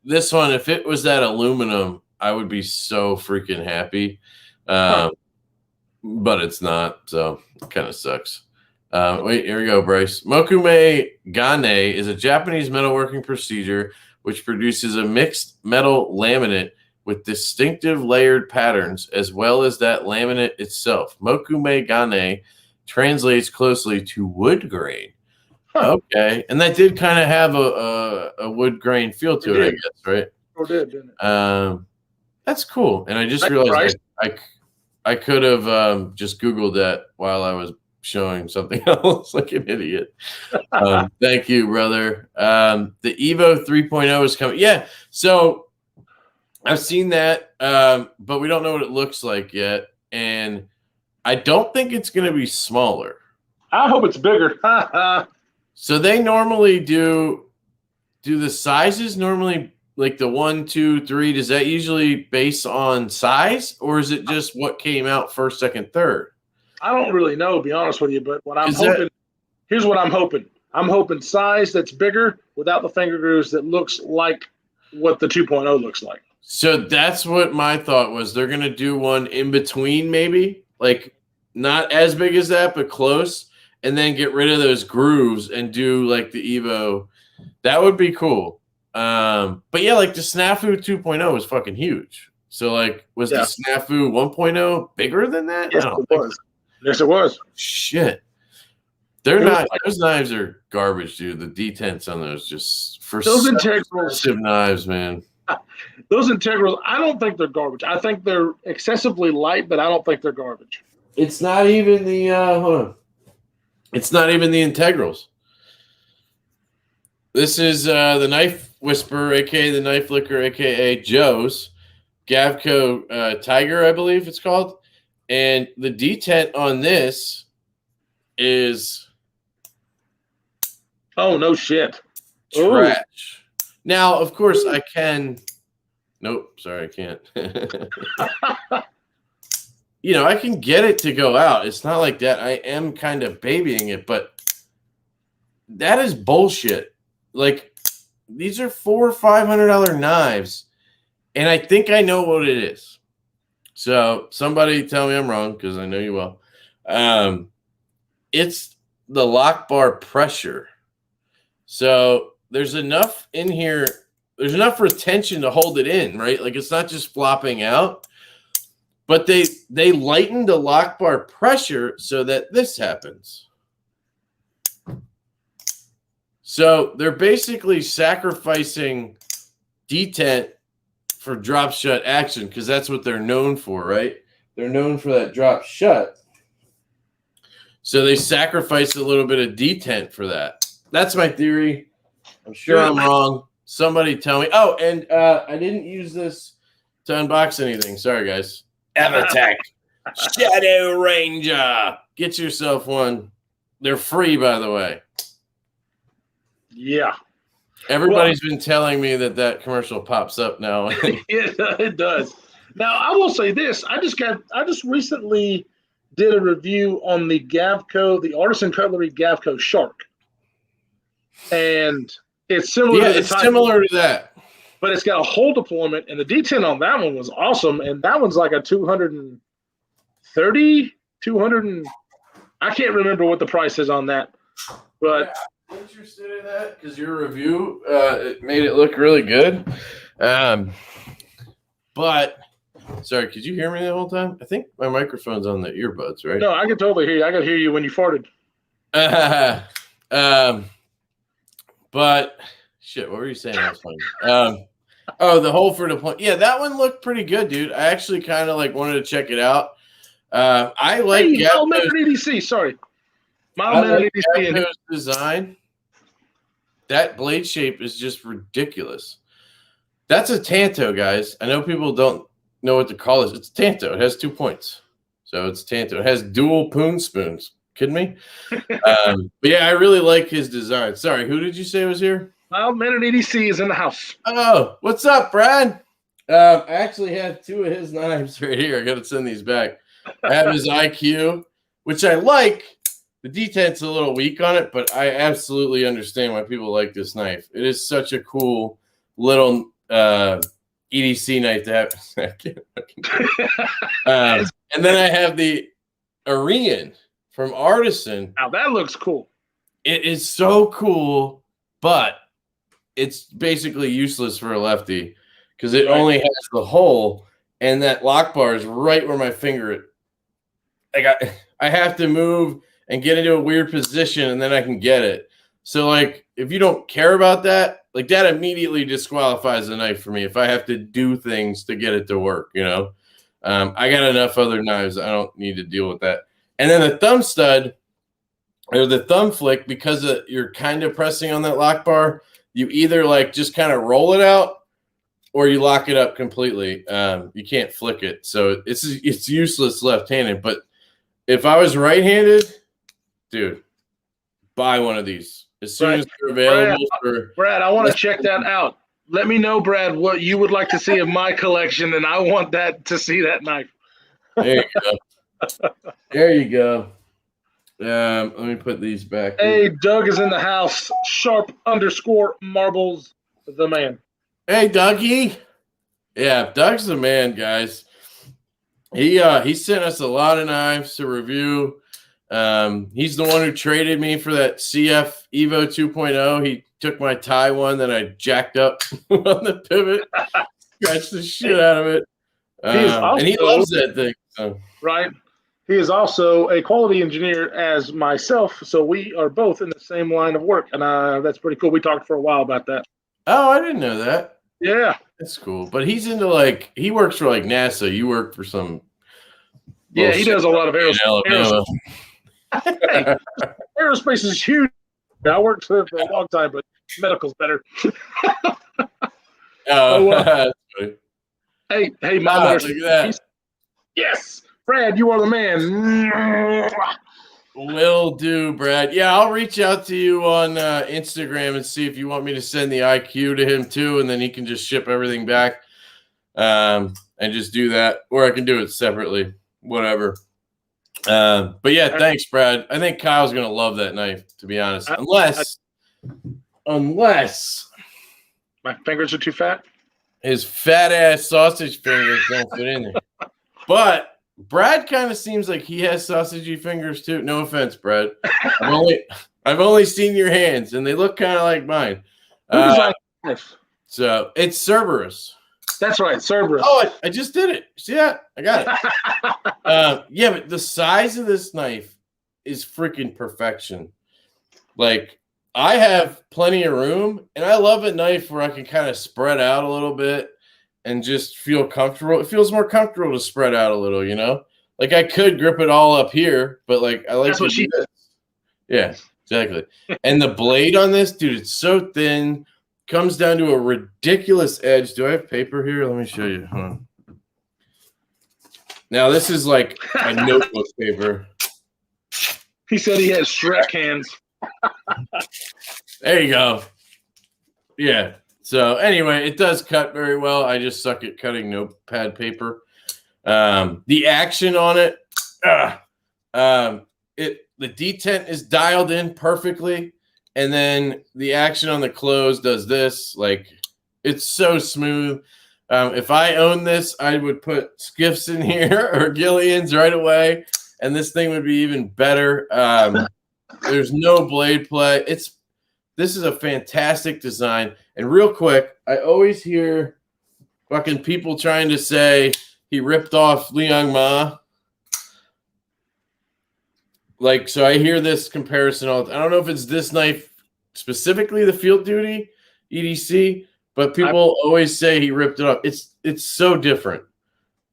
[SPEAKER 2] this one, if it was that aluminum, I would be so freaking happy. But it's not, so it kind of sucks. Wait, here we go, Bryce. Mokume Gane is a Japanese metalworking procedure which produces a mixed metal laminate with distinctive layered patterns, as well as that laminate itself. Mokume Gane translates closely to wood grain. Okay, and that did kind of have a wood grain feel to it, I guess, right?
[SPEAKER 1] Sure did, didn't it?
[SPEAKER 2] That's cool. And I just realized I could have just Googled that while I was showing something else like an idiot. Thank you, brother. The Evo 3.0 is coming. Yeah, so I've seen that, but we don't know what it looks like yet. And I don't think it's going to be smaller.
[SPEAKER 1] I hope it's bigger.
[SPEAKER 2] So they normally do the sizes normally like the 1, 2, 3, does that usually base on size, or is it just what came out first, second, third?
[SPEAKER 1] I don't really know, to be honest with you, but what I'm hoping, here's what I'm hoping. I'm hoping size that's bigger without the finger grooves that looks like what the 2.0 looks like.
[SPEAKER 2] So that's what my thought was. They're going to do one in between, maybe, like not as big as that, but close, and then get rid of those grooves and do like the Evo. That would be cool. But yeah, like the Snafu 2.0 was fucking huge. So like, was the Snafu 1.0 bigger than that?
[SPEAKER 1] Yes, it was. Yes, it was.
[SPEAKER 2] Shit. They're not, those knives are garbage, dude. The detents on those just for
[SPEAKER 1] those
[SPEAKER 2] expensive knives, man.
[SPEAKER 1] Those integrals, I don't think they're garbage. I think they're excessively light, but I don't think they're garbage.
[SPEAKER 2] It's not even the hold on. It's not even the integrals. This is the Knife Whisperer, aka the Knife Licker, aka Joe's Gavco Tiger, I believe it's called. And the detent on this is
[SPEAKER 1] no shit.
[SPEAKER 2] Trash. Ooh. Now, of course, I can. Nope, sorry, I can't. I can get it to go out. It's not like that. I am kind of babying it, but that is bullshit. Like, these are $400 or $500 knives, and I think I know what it is. So somebody tell me I'm wrong, because I know you will. It's the lock bar pressure. So there's enough in here. There's enough retention to hold it in, right? Like, it's not just flopping out. But they lighten the lock bar pressure so that this happens. So they're basically sacrificing detent for drop shut action, because that's what they're known for, right? They're known for that drop shut. So they sacrifice a little bit of detent for that. That's my theory. I'm sure I'm wrong. Somebody tell me. Oh, and I didn't use this to unbox anything. Sorry, guys. Avatech Shadow Ranger. Get yourself one. They're free, by the way.
[SPEAKER 1] Yeah.
[SPEAKER 2] Everybody's been telling me that commercial pops up now.
[SPEAKER 1] It does. Now, I will say this. I just recently did a review on the Gavco, the Artisan Cutlery Gavco Shark. And it's similar to the
[SPEAKER 2] it's similar to that.
[SPEAKER 1] But it's got a whole deployment, and the D10 on that one was awesome. And that one's like a 230, 200, I can't remember what the price is on that. But
[SPEAKER 2] yeah, I'm interested in that because your review it made it look really good. But sorry, could you hear me the whole time? I think my microphone's on the earbuds, right?
[SPEAKER 1] No, I can totally hear you. I could hear you when you farted.
[SPEAKER 2] But shit, what were you saying? That was funny. The hole for deployment. Yeah, that one looked pretty good, dude. I actually kind of like wanted to check it out. I like
[SPEAKER 1] Medford EDC. Sorry, Medford EDC
[SPEAKER 2] design. That blade shape is just ridiculous. That's a Tanto, guys. I know people don't know what to call this. It's Tanto. It has 2 points, so it's Tanto. It has dual poon spoons. Kidding me? But yeah, I really like his design. Sorry, who did you say was here?
[SPEAKER 1] Medford EDC is in the house.
[SPEAKER 2] Oh, what's up, Brad? I actually have 2 of his knives right here. I got to send these back. I have his IQ, which I like. The D10's a little weak on it, but I absolutely understand why people like this knife. It is such a cool little EDC knife to have. And then I have the Orion from Artisan.
[SPEAKER 1] Now that looks cool.
[SPEAKER 2] It is so cool, but it's basically useless for a lefty because it only has the hole, and that lock bar is right where my finger. Like I have to move and get into a weird position, and then I can get it. So like, if you don't care about that, like that immediately disqualifies the knife for me. If I have to do things to get it to work, you know, I got enough other knives. I don't need to deal with that. And then the thumb stud or the thumb flick, because you're kind of pressing on that lock bar, you either like just kind of roll it out or you lock it up completely. You can't flick it. So it's useless left-handed. But if I was right-handed, dude, buy one of these as soon as they're available.
[SPEAKER 1] Brad, I want to check that out. Let me know, Brad, what you would like to see of my collection, and I want to see that knife.
[SPEAKER 2] There you go. There you go. Let me put these back.
[SPEAKER 1] Hey, Doug is in the house. Sharp_marbles, the man.
[SPEAKER 2] Hey, Dougie. Yeah, Doug's the man, guys. He sent us a lot of knives to review. He's the one who traded me for that CF Evo 2.0. He took my Thai one that I jacked up on the pivot, scratched the shit out of it. And he loves that thing. So.
[SPEAKER 1] Right. He is also a quality engineer as myself, so we are both in the same line of work, and that's pretty cool. We talked for a while about that.
[SPEAKER 2] Oh, I didn't know that.
[SPEAKER 1] Yeah.
[SPEAKER 2] That's cool. But he's into he works for NASA. You work for some.
[SPEAKER 1] Yeah, he does a lot of aerospace. Hey, aerospace is huge. I worked for a long time, but medical's better.
[SPEAKER 2] That's funny.
[SPEAKER 1] Hey,
[SPEAKER 2] look at that.
[SPEAKER 1] Yes, Brad, you are the man.
[SPEAKER 2] Will do, Brad. Yeah, I'll reach out to you on Instagram and see if you want me to send the IQ to him too, and then he can just ship everything back and just do that, or I can do it separately, whatever. But yeah, thanks, Brad. I think Kyle's gonna love that knife, to be honest. Unless
[SPEAKER 1] my fingers are too fat.
[SPEAKER 2] His fat ass sausage fingers don't fit in there. But Brad kind of seems like he has sausagey fingers too. No offense, Brad. I've only seen your hands, and they look kind of like mine. So it's Cerberus.
[SPEAKER 1] That's right, Cerberus.
[SPEAKER 2] Oh, I just did it. See that? I got it. Yeah, but the size of this knife is freaking perfection. Like, I have plenty of room, and I love a knife where I can kind of spread out a little bit and just feel comfortable. It feels more comfortable to spread out a little, you know? Like, I could grip it all up here, but, like, I like
[SPEAKER 1] That's what she does.
[SPEAKER 2] Yeah, exactly. And the blade on this, dude, it's so thin. Comes down to a ridiculous edge. Do I have paper here? Let me show you. Hold on. Now, this is like a notebook paper.
[SPEAKER 1] He said he has Shrek hands.
[SPEAKER 2] There you go. Yeah. So anyway, it does cut very well. I just suck at cutting notepad paper. The action on it, the detent is dialed in perfectly, and then the action on the close does this. Like, it's so smooth. If I own this, I would put skiffs in here or Gillians right away, and this thing would be even better. There's no blade play. This is a fantastic design. And real quick, I always hear fucking people trying to say he ripped off Liang Ma. Like, so I hear this comparison all. I don't know if it's this knife specifically, the Field Duty EDC, but people always say he ripped it off. It's so different.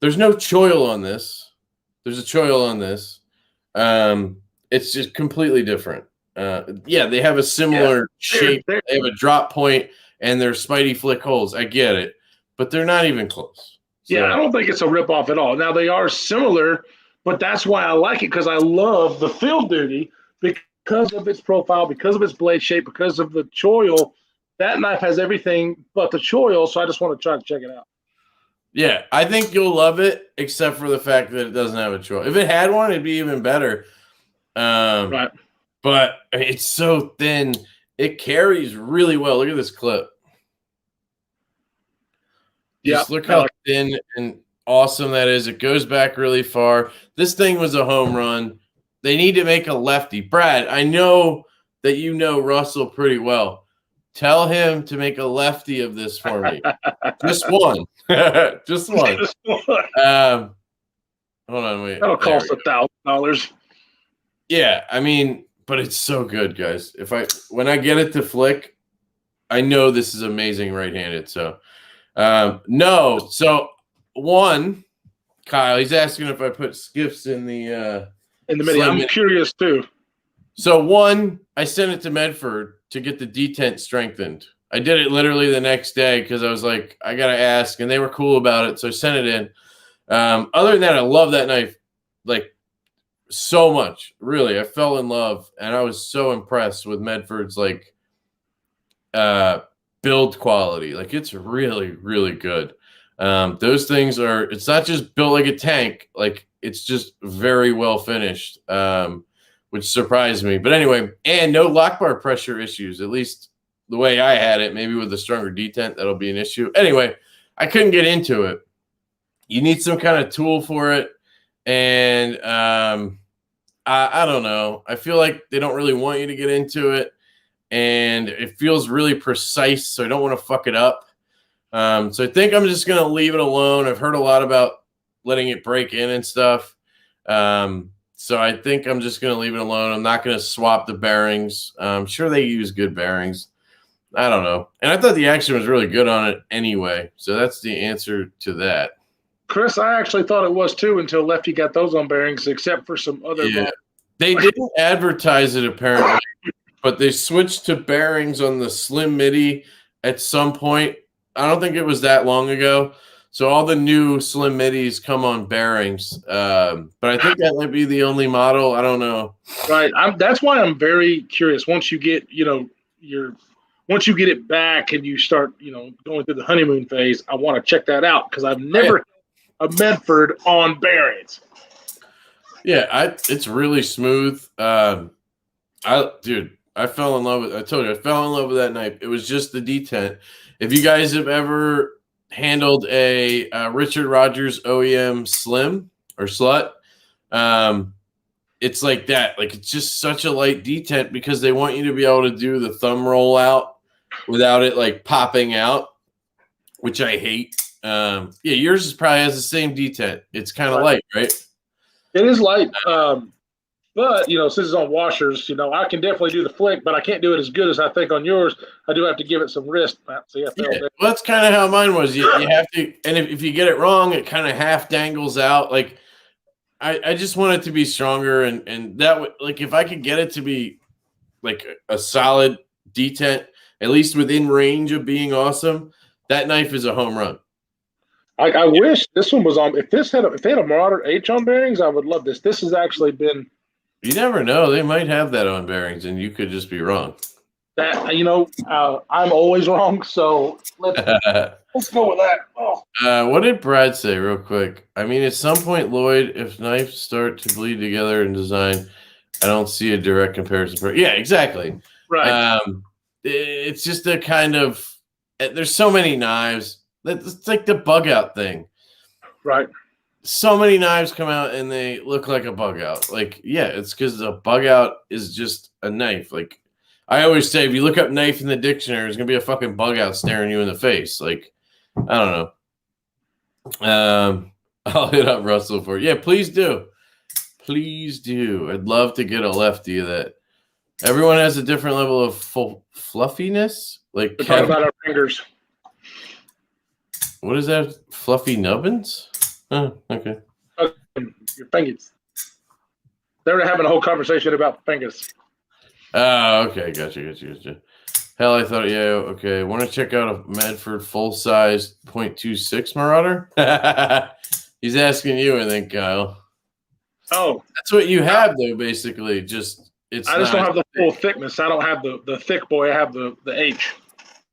[SPEAKER 2] There's no choil on this. There's a choil on this. It's just completely different. They have a similar shape. They have a drop point and they're Spidey flick holes. I get it, but they're not even close. So,
[SPEAKER 1] yeah, I don't think it's a ripoff at all. Now, they are similar, but that's why I like it, because I love the Field Duty because of its profile, because of its blade shape, because of the choil. That knife has everything but the choil, so I just want to try to check it out.
[SPEAKER 2] Yeah, I think you'll love it, except for the fact that it doesn't have a choil. If it had one, it'd be even better.
[SPEAKER 1] Right.
[SPEAKER 2] But it's so thin. It carries really well. Look at this clip. Just look how thin and awesome that is. It goes back really far. This thing was a home run. They need to make a lefty. Brad, I know that you know Russell pretty well. Tell him to make a lefty of this for me. Just one. Just one. Hold on, wait.
[SPEAKER 1] That'll cost $1,000.
[SPEAKER 2] Yeah, I mean, but it's so good, guys. When I get it to flick, I know this is amazing right-handed. So, no. So, one, Kyle, he's asking if I put skiffs in the
[SPEAKER 1] midi. I'm curious too.
[SPEAKER 2] So, one, I sent it to Medford to get the detent strengthened. I did it literally the next day because I was like, I gotta ask, and they were cool about it, so I sent it in. Other than that, I love that knife, like, so much. Really, I fell in love, and I was so impressed with Medford's like build quality. Like, it's really, really good. Those things are. It's not just built like a tank. Like, it's just very well finished, which surprised me. But anyway, and no lock bar pressure issues. At least the way I had it. Maybe with a stronger detent, that'll be an issue. Anyway, I couldn't get into it. You need some kind of tool for it. And I don't know. I feel like they don't really want you to get into it. And it feels really precise, so I don't want to fuck it up. So I think I'm just going to leave it alone. I've heard a lot about letting it break in and stuff. So I think I'm just going to leave it alone. I'm not going to swap the bearings. I'm sure they use good bearings. I don't know. And I thought the action was really good on it anyway. So that's the answer to that.
[SPEAKER 1] Chris, I actually thought it was too until Lefty got those on bearings, except for some other.
[SPEAKER 2] Yeah. They didn't advertise it apparently, but they switched to bearings on the Slim MIDI at some point. I don't think it was that long ago. So all the new Slim MIDIs come on bearings, but I think that might be the only model. I don't know.
[SPEAKER 1] Right. That's why I'm very curious. Once you get, once you get it back and you start, going through the honeymoon phase, I want to check that out because I've never a Medford on bearings.
[SPEAKER 2] Yeah, it's really smooth. I fell in love with. I told you, I fell in love with that knife. It was just the detent. If you guys have ever handled a Richard Rogers OEM Slim or Slut, it's like that. Like, it's just such a light detent because they want you to be able to do the thumb roll out without it like popping out, which I hate. Yours probably has the same detent. It's kind of light, right?
[SPEAKER 1] It is light, but since it's on washers, I can definitely do the flick, but I can't do it as good as I think on yours. I do have to give it some wrist. See,
[SPEAKER 2] well, that's kind of how mine was. You have to, and if you get it wrong, it kind of half dangles out. Like, I just want it to be stronger, and that would, like, if I could get it to be like a solid detent, at least within range of being awesome, that knife is a home run.
[SPEAKER 1] I wish this one was on. If they had a Marauder H on bearings, I would love this. This has actually been
[SPEAKER 2] You never know. They might have that on bearings, and you could just be wrong.
[SPEAKER 1] That I'm always wrong, so let's go with that. Oh.
[SPEAKER 2] What did Brad say, real quick? I mean, at some point, Lloyd, if knives start to bleed together in design, I don't see a direct comparison. Yeah, exactly.
[SPEAKER 1] Right.
[SPEAKER 2] It's just a kind of. There's so many knives. It's like the bug out thing.
[SPEAKER 1] Right.
[SPEAKER 2] So many knives come out and they look like a bug out. Like, yeah, it's because a bug out is just a knife. Like, I always say, if you look up knife in the dictionary, there's gonna be a fucking bug out staring you in the face. Like, I don't know. I'll hit up Russell for it. Yeah, please do. Please do. I'd love to get a lefty of that. Everyone has a different level of fluffiness. Like,
[SPEAKER 1] talk about our fingers.
[SPEAKER 2] What is that? Fluffy nubbins? Oh, okay.
[SPEAKER 1] Your fingers. They were having a whole conversation about fingers.
[SPEAKER 2] Oh, okay. Gotcha. Hell, I thought, yeah, okay. Want to check out a Medford full-size .26 Marauder? He's asking you, I think, Kyle.
[SPEAKER 1] Oh.
[SPEAKER 2] That's what you have, though, basically. I just
[SPEAKER 1] don't have the full thickness. I don't have the thick boy. I have the H.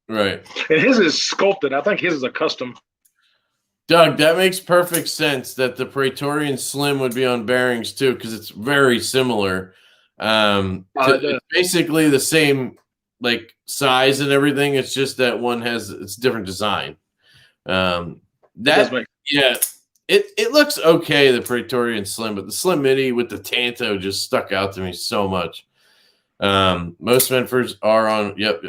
[SPEAKER 2] Right.
[SPEAKER 1] And his is sculpted. I think his is a custom.
[SPEAKER 2] Doug, that makes perfect sense that the Praetorian Slim would be on bearings, too, because it's very similar. It's basically the same like size and everything. It's just that one has it's different design. It looks okay, the Praetorian Slim, but the Slim Midi with the Tanto just stuck out to me so much. Most Medfords are on. Yep.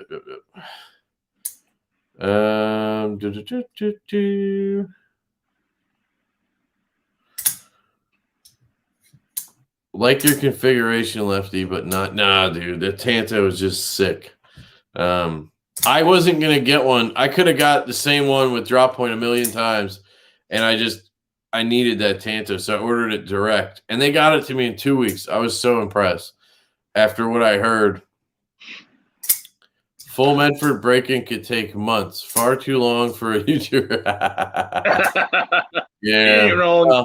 [SPEAKER 2] Like your configuration, Lefty, but not. Nah, dude, the Tanto is just sick. I wasn't gonna get one. I could have got the same one with drop point a million times, and I needed that Tanto, so I ordered it direct, and they got it to me in 2 weeks. I was so impressed after what I heard. Full Medford break-in could take months. Far too long for a YouTuber. Yeah.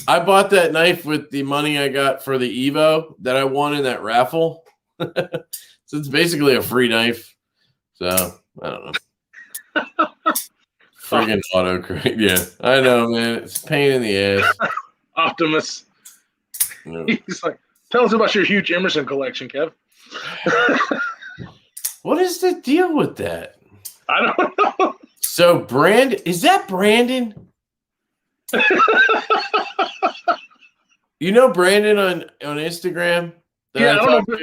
[SPEAKER 2] I bought that knife with the money I got for the Evo that I won in that raffle. So it's basically a free knife. So, I don't know. Friggin' autocorrect. Yeah, I know, man. It's a pain in the ass.
[SPEAKER 1] Optimus.
[SPEAKER 2] No.
[SPEAKER 1] He's like, tell us about your huge Emerson collection, Kev.
[SPEAKER 2] What is the deal with that?
[SPEAKER 1] I don't know.
[SPEAKER 2] So, is that Brandon? You know Brandon on Instagram?
[SPEAKER 1] Yeah, I don't know.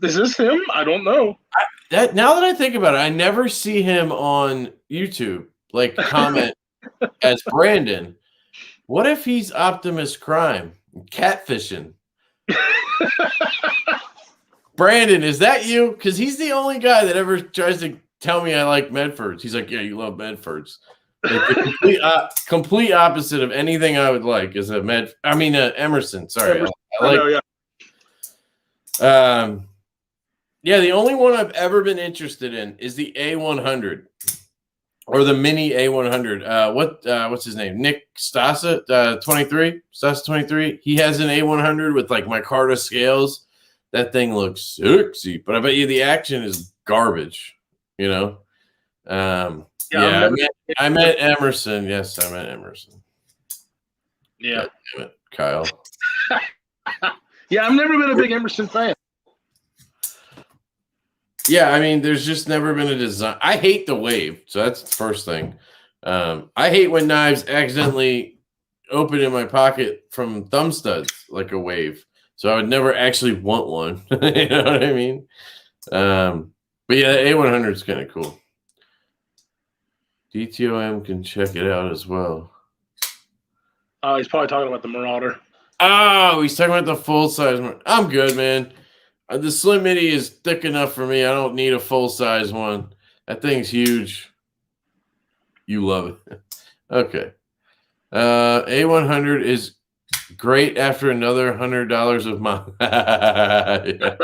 [SPEAKER 1] Is this him? I don't know.
[SPEAKER 2] Now that I think about it, I never see him on YouTube, like comment as Brandon. What if he's Optimus Prime, catfishing? Brandon, is that you? Because he's the only guy that ever tries to tell me I like Medfords. He's like, yeah, you love Medfords. Like the complete opposite of anything I would like is Emerson. Sorry. Yeah, the only one I've ever been interested in is the A100 or the mini A100. What's his name? Nick Stasa, 23. Stasa 23. He has an A100 with like micarta scales. That thing looks sexy, but I bet you the action is garbage. You know. Yeah, I met Emerson. Yes, I met Emerson.
[SPEAKER 1] Yeah.
[SPEAKER 2] Damn it, Kyle.
[SPEAKER 1] Yeah, I've never been a big Emerson fan.
[SPEAKER 2] Yeah, I mean, there's just never been a design. I hate the wave, so that's the first thing. I hate when knives accidentally open in my pocket from thumb studs like a wave. So I would never actually want one. You know what I mean? But yeah, A100 is kind of cool. DTOM can check it out as well.
[SPEAKER 1] He's probably talking about the Marauder.
[SPEAKER 2] Oh, he's talking about the full size. I'm good, man. The Slim Midi is thick enough for me. I don't need a full size one. That thing's huge. You love it. Okay. A100 is great after another $100 of mine. Yeah.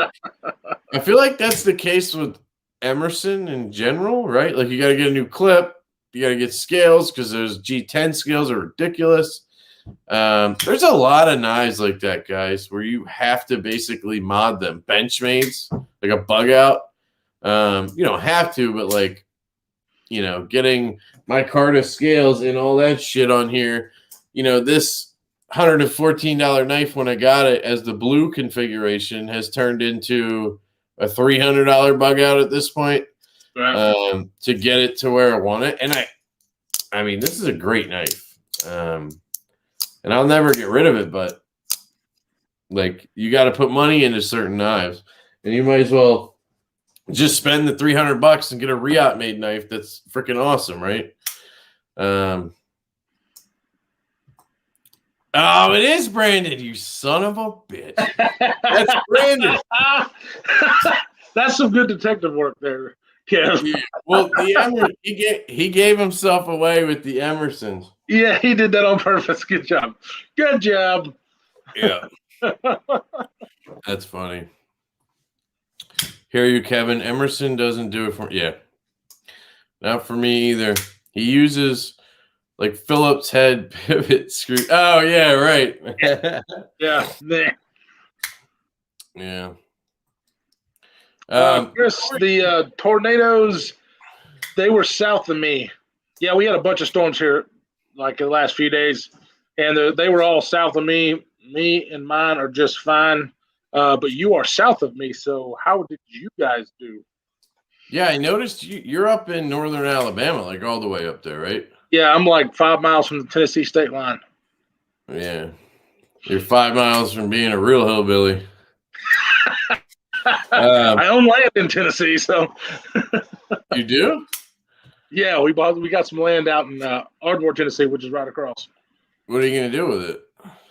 [SPEAKER 2] I feel like that's the case with Emerson in general, right? Like you got to get a new clip. You got to get scales because those G10 scales are ridiculous. There's a lot of knives like that, guys, where you have to basically mod them. Benchmades, like a bug out. You don't have to, but like, getting my Carta scales and all that shit on here. This $114 knife, when I got it as the blue configuration, has turned into a $300 bug out at this point. Right. To get it to where I want it. And I mean, this is a great knife. And I'll never get rid of it, but like, you got to put money into certain knives, and you might as well just spend the $300 and get a Riot made knife that's freaking awesome, right? Oh, it is Brandon, you son of a bitch. That's Brandon.
[SPEAKER 1] That's some good detective work there. Yeah.
[SPEAKER 2] Well, he gave himself away with the Emersons.
[SPEAKER 1] Yeah, he did that on purpose. Good job. Good job.
[SPEAKER 2] Yeah. That's funny. Hear you, Kevin. Emerson doesn't do it for me. Yeah. Not for me either. He uses like Phillips head pivot screw. Oh, yeah, right.
[SPEAKER 1] Yeah.
[SPEAKER 2] Yeah.
[SPEAKER 1] Chris, the tornadoes, they were south of me. Yeah, we had a bunch of storms here like the last few days, and they were all south of me. Me and mine are just fine, but you are south of me, so how did you guys do?
[SPEAKER 2] Yeah, I noticed you're up in northern Alabama, like all the way up there, right?
[SPEAKER 1] Yeah, I'm like 5 miles from the Tennessee state line.
[SPEAKER 2] Yeah. You're 5 miles from being a real hillbilly.
[SPEAKER 1] I own land in Tennessee, so.
[SPEAKER 2] You do?
[SPEAKER 1] Yeah, we got some land out in Ardmore, Tennessee, which is right across.
[SPEAKER 2] What are you going to do with it?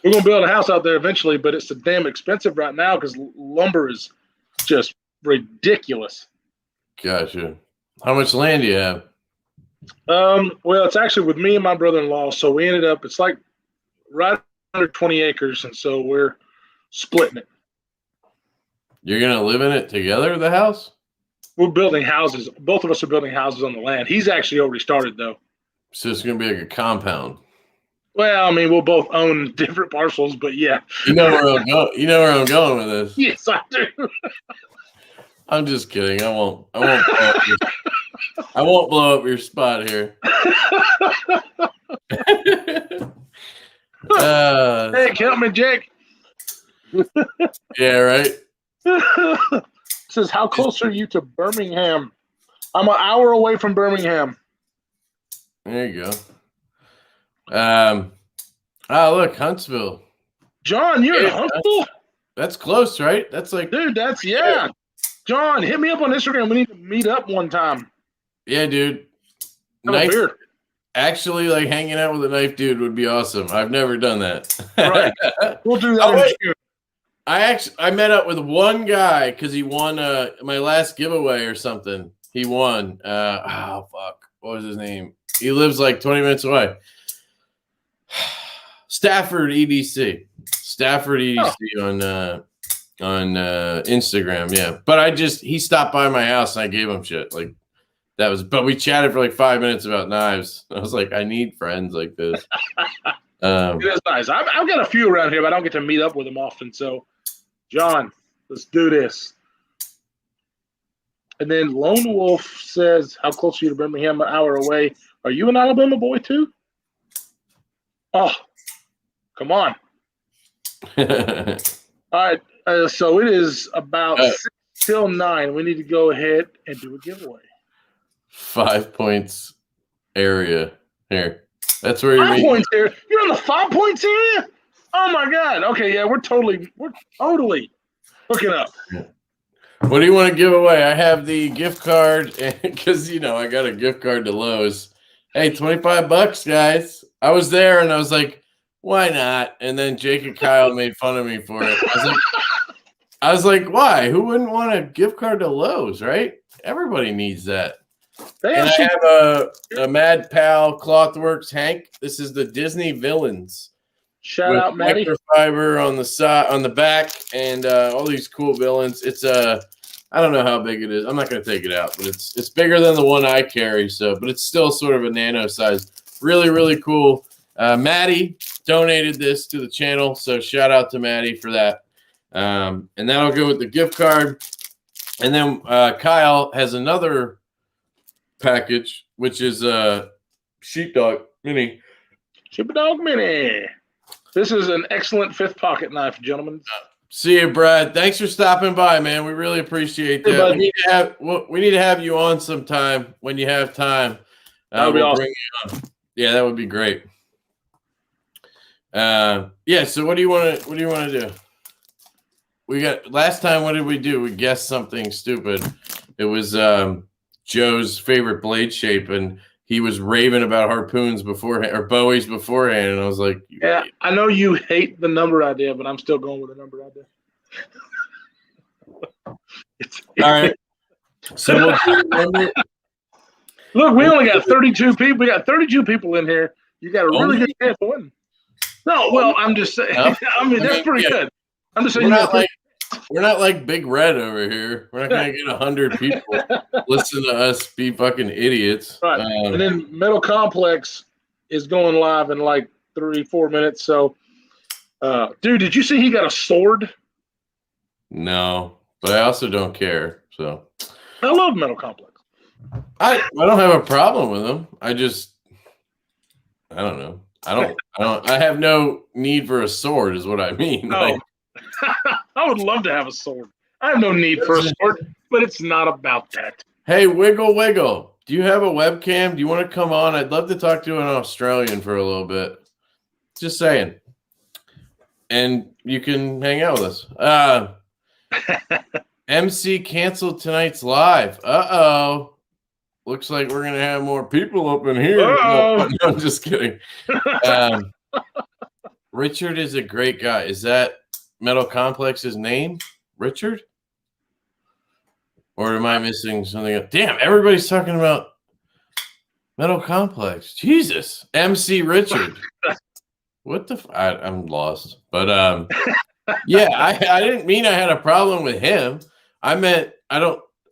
[SPEAKER 1] We're going to build a house out there eventually, but it's damn expensive right now because lumber is just ridiculous.
[SPEAKER 2] Gotcha. How much land do you have?
[SPEAKER 1] Well, it's actually with me and my brother-in-law, so we ended up, it's like right under 20 acres, and so we're splitting it.
[SPEAKER 2] You're going to live in it together, the house?
[SPEAKER 1] We're building houses. Both of us are building houses on the land. He's actually already started, though.
[SPEAKER 2] So it's going to be like a compound.
[SPEAKER 1] Well, I mean, we'll both own different parcels, but yeah.
[SPEAKER 2] You know where I'm going with this.
[SPEAKER 1] Yes, I do.
[SPEAKER 2] I'm just kidding. I won't blow up your spot here.
[SPEAKER 1] Hey, count me, Jake.
[SPEAKER 2] Yeah, right.
[SPEAKER 1] Says, how close are you to Birmingham? I'm an hour away from Birmingham.
[SPEAKER 2] There you go. Look, Huntsville.
[SPEAKER 1] John, you're in Huntsville?
[SPEAKER 2] That's close, right? That's like,
[SPEAKER 1] dude, yeah. John, hit me up on Instagram. We need to meet up one time.
[SPEAKER 2] Yeah, dude.
[SPEAKER 1] Knife,
[SPEAKER 2] actually, like hanging out with a knife dude would be awesome. I've never done that.
[SPEAKER 1] Right. We'll do that.
[SPEAKER 2] I met up with one guy because he won my last giveaway or something. He won. Oh fuck, what was his name? He lives like 20 minutes away. Stafford EDC. Stafford EDC on Instagram. Yeah, but he stopped by my house and I gave him shit. Like that was. But we chatted for like 5 minutes about knives. I was like, I need friends like this.
[SPEAKER 1] It is nice. I've got a few around here, but I don't get to meet up with them often. So, John, let's do this. And then Lone Wolf says, how close are you to Birmingham? An hour away. Are you an Alabama boy too? Oh, come on. All right. So it is about 6 till 9. We need to go ahead and do a giveaway. 5
[SPEAKER 2] points area here. That's where you're
[SPEAKER 1] 5 points area. You're in the 5 points area? Oh my God. Okay, yeah, we're totally hooking up.
[SPEAKER 2] What do you want to give away? I have the gift card because I got a gift card to Lowe's. Hey, $25, guys. I was there and I was like, why not? And then Jake and Kyle made fun of me for it. I was like, why? Who wouldn't want a gift card to Lowe's, right? Everybody needs that. And I have a Mad Pal Clothworks Hank. This is the Disney villains.
[SPEAKER 1] Shout out, Maddie.
[SPEAKER 2] Microfiber on the side, on the back, and all these cool villains. It's I don't know how big it is. I'm not going to take it out, but it's bigger than the one I carry. But it's still sort of a nano size. Really, really cool. Maddie donated this to the channel, so shout out to Maddie for that. And that'll go with the gift card. And then Kyle has another package, which is Sheepdog Mini.
[SPEAKER 1] Sheepdog Mini. This is an excellent fifth pocket knife, gentlemen.
[SPEAKER 2] See you, Brad. Thanks for stopping by, man. We really appreciate that.
[SPEAKER 1] Hey,
[SPEAKER 2] we need to have you on sometime when you have time.
[SPEAKER 1] That would be awesome.
[SPEAKER 2] Bring you on. Yeah, that would be great. Yeah. So what do you want to do? We got last time. What did we do? We guessed something stupid. It was Joe's favorite blade shape, and he was raving about harpoons beforehand or Bowies beforehand, and I was like,
[SPEAKER 1] "Yeah, I know you hate the number idea, but I'm still going with the number idea."
[SPEAKER 2] All right. So we'll do number.
[SPEAKER 1] Look, we only got 32 people. We got 32 people in here. You got a really good chance of winning. No, well, I'm just saying. I mean, that's pretty good. I'm just saying.
[SPEAKER 2] We're not like Big Red over here. We're not going to get 100 people listen to us be fucking idiots.
[SPEAKER 1] Right. And then Metal Complex is going live in like 3-4 minutes. So, dude, did you see he got a sword?
[SPEAKER 2] No, but I also don't care. So
[SPEAKER 1] I love Metal Complex.
[SPEAKER 2] I don't have a problem with him. I don't know. I have no need for a sword is what I mean.
[SPEAKER 1] No.
[SPEAKER 2] Like,
[SPEAKER 1] I would love to have a sword. I have no need for a sword, but it's not about that.
[SPEAKER 2] Hey, Wiggle, do you have a webcam? Do you want to come on? I'd love to talk to an Australian for a little bit. Just saying. And you can hang out with us. MC canceled tonight's live. Uh-oh. Looks like we're going to have more people up in here. No, I'm just kidding. Richard is a great guy. Is that Metal Complex's name? Richard? Or am I missing something? Damn, everybody's talking about Metal Complex. Jesus. MC Richard. What the I'm lost. But yeah, I didn't mean I had a problem with him. I meant I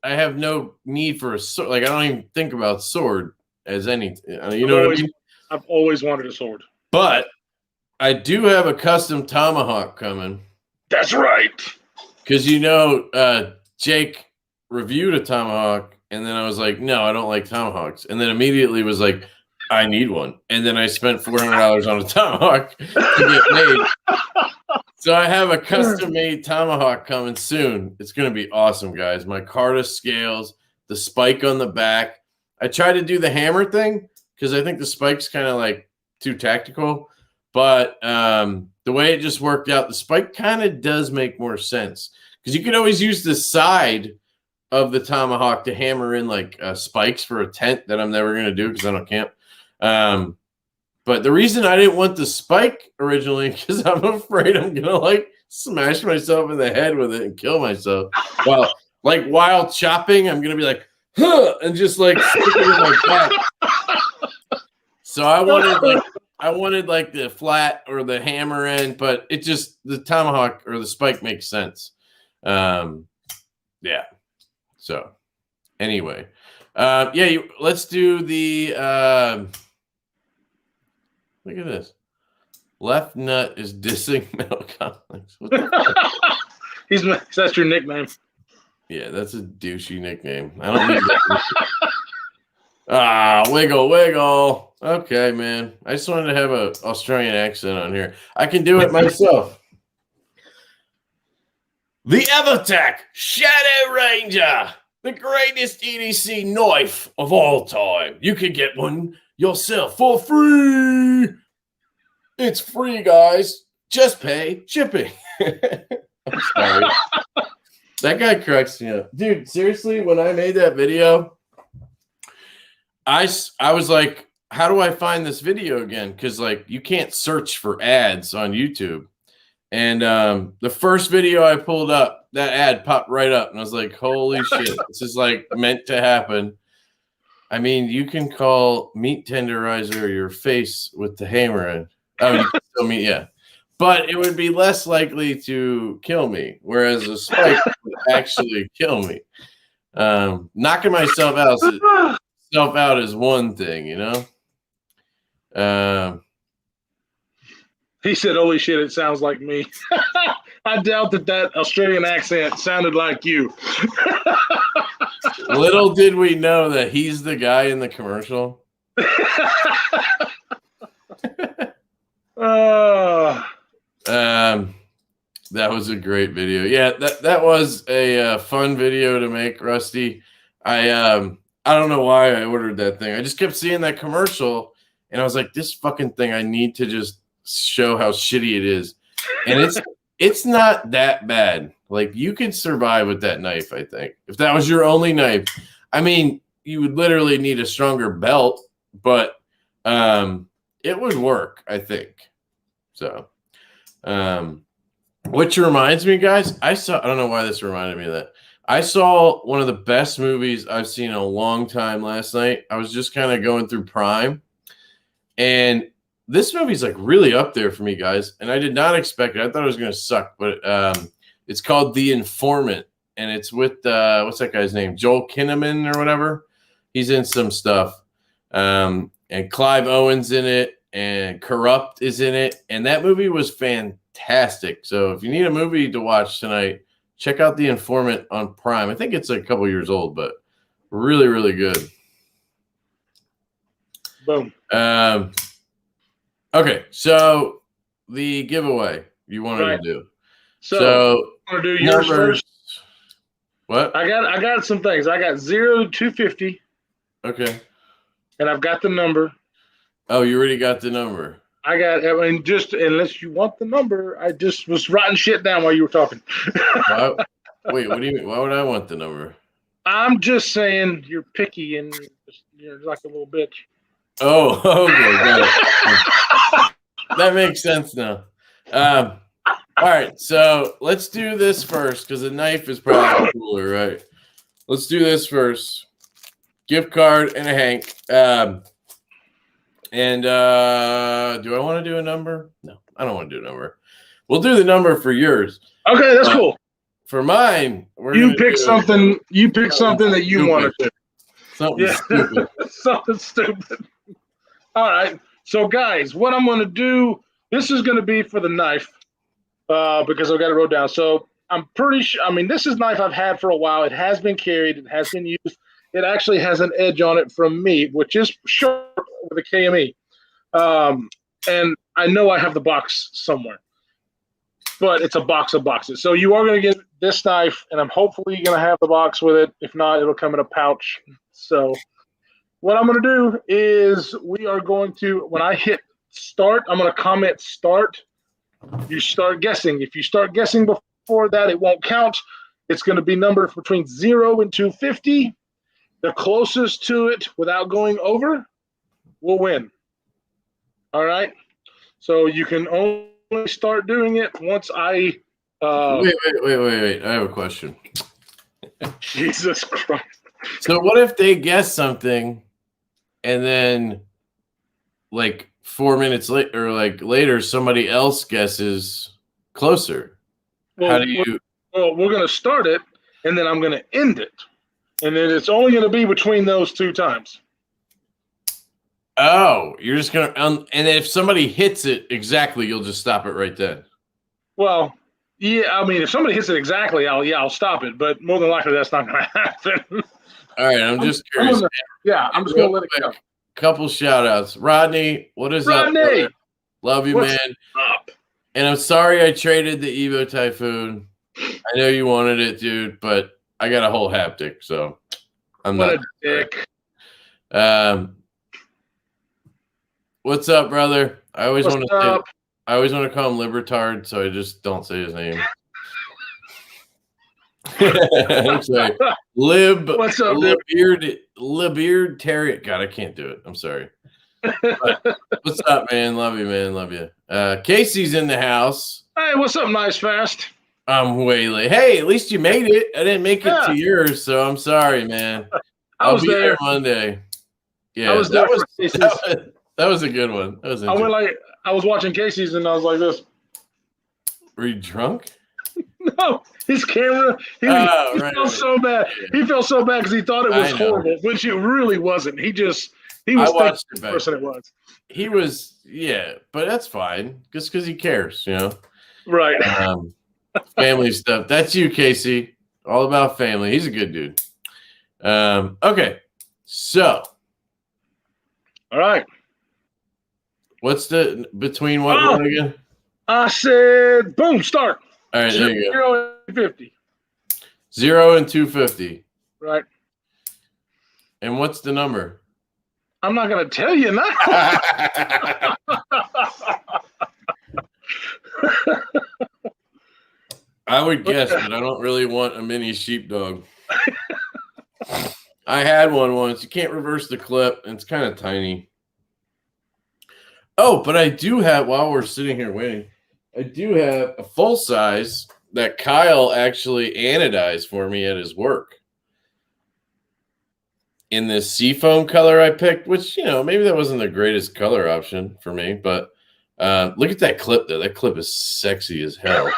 [SPEAKER 2] have no need for a sword. Like I don't even think about sword as anything. You know what I mean?
[SPEAKER 1] I've always wanted a sword.
[SPEAKER 2] But I do have a custom tomahawk coming.
[SPEAKER 1] That's right.
[SPEAKER 2] Because Jake reviewed a tomahawk, and then I was like, no, I don't like tomahawks. And then immediately was like, I need one. And then I spent $400 on a tomahawk to get made. So I have a custom-made tomahawk coming soon. It's going to be awesome, guys. My Carta scales, the spike on the back. I tried to do the hammer thing because I think the spike's kind of like too tactical. But the way it just worked out, the spike kind of does make more sense because you can always use the side of the tomahawk to hammer in like spikes for a tent that I'm never going to do because I don't camp. But the reason I didn't want the spike originally because I'm afraid I'm going to like smash myself in the head with it and kill myself. While chopping, I'm going to be like, huh, and just like stick it in my back. So I wanted like the flat or the hammer end, but it just the tomahawk or the spike makes sense. Yeah. So anyway, let's do the look at this. Left nut is dissing Metal Complex. What the
[SPEAKER 1] That's your nickname.
[SPEAKER 2] Yeah, that's a douchey nickname. I don't need that. Wiggle. Okay, man. I just wanted to have an Australian accent on here. I can do it myself. The Evertech Shadow Ranger, the greatest EDC knife of all time. You can get one yourself for free. It's free, guys. Just pay shipping. I'm sorry. That guy cracks me up. Dude, seriously, when I made that video, I was like, how do I find this video again? Because, like, you can't search for ads on YouTube. And the first video I pulled up, that ad popped right up. And I was like, holy shit, this is, like, meant to happen. I mean, you can call meat tenderizer your face with the hammer in. Oh, you can still meat, yeah. But it would be less likely to kill me, whereas a spike would actually kill me. Knocking myself out is one thing, you know?
[SPEAKER 1] He said, "Holy shit, it sounds like me." I doubt that Australian accent sounded like you.
[SPEAKER 2] Little did we know that he's the guy in the commercial. That was a great video. Yeah, that was a fun video to make, Rusty. I don't know why I ordered that thing. I just kept seeing that commercial, and I was like, this fucking thing, I need to just show how shitty it is. And it's not that bad. Like, you could survive with that knife, I think. If that was your only knife. I mean, you would literally need a stronger belt, but it would work, I think. So, which reminds me, guys, I don't know why this reminded me of that. I saw one of the best movies I've seen in a long time last night. I was just kind of going through Prime, and this movie's like really up there for me, guys. And I did not expect it. I thought it was going to suck, but it's called The Informant, and it's with what's that guy's name? Joel Kinnaman or whatever. He's in some stuff, and Clive Owen's in it, and Corrupt is in it, and that movie was fantastic. So if you need a movie to watch tonight, check out The Informant on Prime. I think it's a couple years old, but really, really good.
[SPEAKER 1] Boom.
[SPEAKER 2] Okay, so the giveaway you wanted to do.
[SPEAKER 1] So I'm gonna do yours first.
[SPEAKER 2] What?
[SPEAKER 1] I got some things. I got 0 to 250.
[SPEAKER 2] Okay.
[SPEAKER 1] And I've got the number.
[SPEAKER 2] Oh, you already got the number.
[SPEAKER 1] Just unless you want the number, I just was writing shit down while you were talking.
[SPEAKER 2] Wait, what do you mean? Why would I want the number?
[SPEAKER 1] I'm just saying you're picky and you're like a little bitch.
[SPEAKER 2] Oh, okay. Got it. That makes sense now. All right, so let's do this first because the knife is probably cooler, right? Let's do this first. Gift card and a Hank. And do I want to do a number? No, I don't want to do a number. We'll do the number for yours.
[SPEAKER 1] Okay, that's cool.
[SPEAKER 2] For mine,
[SPEAKER 1] you pick something. You pick something that you want to do.
[SPEAKER 2] Something stupid.
[SPEAKER 1] Something stupid. All right. So, guys, what I'm going to do. This is going to be for the knife because I've got it wrote down. So I'm pretty sure. I mean, this is a knife I've had for a while. It has been carried. It has been used. It actually has an edge on it from me, which is sharp with a KME. And I know I have the box somewhere, but it's a box of boxes. So you are going to get this knife, and I'm hopefully going to have the box with it. If not, it'll come in a pouch. So what I'm going to do is we are going to, when I hit start, I'm going to comment start. You start guessing. If you start guessing before that, it won't count. It's going to be numbered between 0 and 250. The closest to it without going over will win. All right? So you can only start doing it once I...
[SPEAKER 2] Wait. I have a question.
[SPEAKER 1] Jesus Christ.
[SPEAKER 2] So what if they guess something and then like 4 minutes later or like later somebody else guesses closer?
[SPEAKER 1] Well,
[SPEAKER 2] how do you...
[SPEAKER 1] Well, we're going to start it, and then I'm going to end it. And then it's only going to be between those two times.
[SPEAKER 2] Oh, you're just going to... and if somebody hits it exactly, you'll just stop it right then.
[SPEAKER 1] Well, yeah, I mean, if somebody hits it exactly, I'll stop it. But more than likely, that's not going to happen.
[SPEAKER 2] All right, I'm just curious.
[SPEAKER 1] I'm just going to let it go.
[SPEAKER 2] Couple shout-outs. Rodney, what is up?
[SPEAKER 1] Rodney!
[SPEAKER 2] Love you,
[SPEAKER 1] What's
[SPEAKER 2] man.
[SPEAKER 1] Up?
[SPEAKER 2] And I'm sorry I traded the Evo Typhoon. I know you wanted it, dude, but I got a whole haptic, so I'm
[SPEAKER 1] what
[SPEAKER 2] not.
[SPEAKER 1] A dick.
[SPEAKER 2] What's up, brother? I always want
[SPEAKER 1] up?
[SPEAKER 2] to call him Libertard, so I just don't say his name. I'm sorry.
[SPEAKER 1] What's up,
[SPEAKER 2] Lebeard Terrier. God, I can't do it. I'm sorry. What's up, man? Love you, man. Love you. Casey's in the house.
[SPEAKER 1] Hey, what's up, Nice Fast?
[SPEAKER 2] I'm way late. Hey, at least you made it. I didn't make it to yours, so I'm sorry, man. I'll be there Monday. Yeah,
[SPEAKER 1] I was there.
[SPEAKER 2] That was a good one. That was.
[SPEAKER 1] I was watching Casey's and I was like this.
[SPEAKER 2] Were you drunk?
[SPEAKER 1] No, his camera. He felt so bad. He felt so bad because he thought it was horrible, which it really wasn't. He He was
[SPEAKER 2] I watched
[SPEAKER 1] the
[SPEAKER 2] it back.
[SPEAKER 1] person it was.
[SPEAKER 2] He was, yeah, but that's fine. Just because he cares, you know.
[SPEAKER 1] Right.
[SPEAKER 2] Family stuff. That's you, Casey. All about family. He's a good dude. Okay, so.
[SPEAKER 1] All right.
[SPEAKER 2] What's the between what again?
[SPEAKER 1] I said, boom, start.
[SPEAKER 2] All right, there you go.
[SPEAKER 1] 0 and 50.
[SPEAKER 2] 0 and 250.
[SPEAKER 1] Right.
[SPEAKER 2] And what's the number?
[SPEAKER 1] I'm not going to tell you now.
[SPEAKER 2] I would guess, but I don't really want a mini sheepdog. I had one once. You can't reverse the clip. It's kind of tiny. Oh, but I do have, while we're sitting here waiting, I do have a full size that Kyle actually anodized for me at his work. In this seafoam color I picked, which, you know, maybe that wasn't the greatest color option for me, but look at that clip, though. That clip is sexy as hell.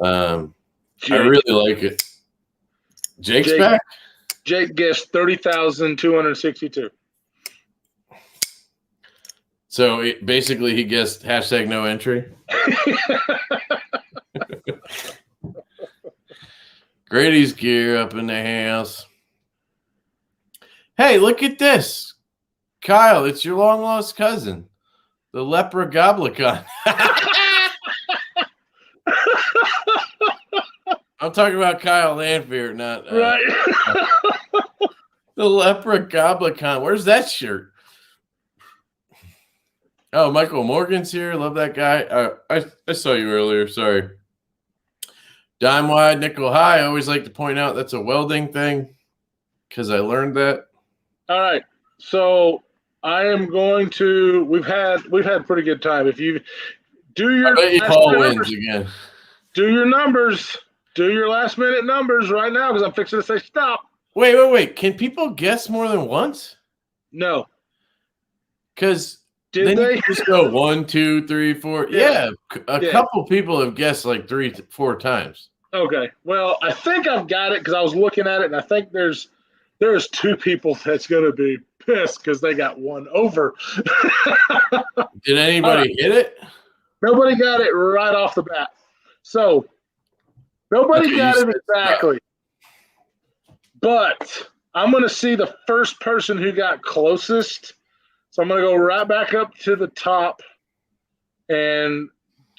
[SPEAKER 2] I really like it. Jake's back?
[SPEAKER 1] Jake guessed 30,262.
[SPEAKER 2] So basically he guessed hashtag no entry. Grady's gear up in the house. Hey, look at this. Kyle, it's your long lost cousin, the Lepra Goblicon. I'm talking about Kyle Lanfear, not
[SPEAKER 1] right.
[SPEAKER 2] The Lepra Goblicon. Where's that shirt? Oh, Michael Morgan's here. Love that guy. I saw you earlier. Sorry. Dime wide, nickel high. I always like to point out that's a welding thing because I learned that.
[SPEAKER 1] All right. So I am going to. We've had pretty good time. If you do your,
[SPEAKER 2] I bet you Paul wins again.
[SPEAKER 1] Do your numbers. Do your last minute numbers right now because I'm fixing to say stop.
[SPEAKER 2] Wait. Can people guess more than once?
[SPEAKER 1] No.
[SPEAKER 2] Because
[SPEAKER 1] did they
[SPEAKER 2] you just go 1, 2, 3, 4? Yeah, a couple people have guessed like 3 to 4 times.
[SPEAKER 1] Okay. Well, I think I've got it because I was looking at it and I think there's 2 people that's going to be pissed because they got one over.
[SPEAKER 2] Did anybody hit it?
[SPEAKER 1] Nobody got it right off the bat. So nobody got it exactly. But I'm going to see the first person who got closest. So I'm going to go right back up to the top. And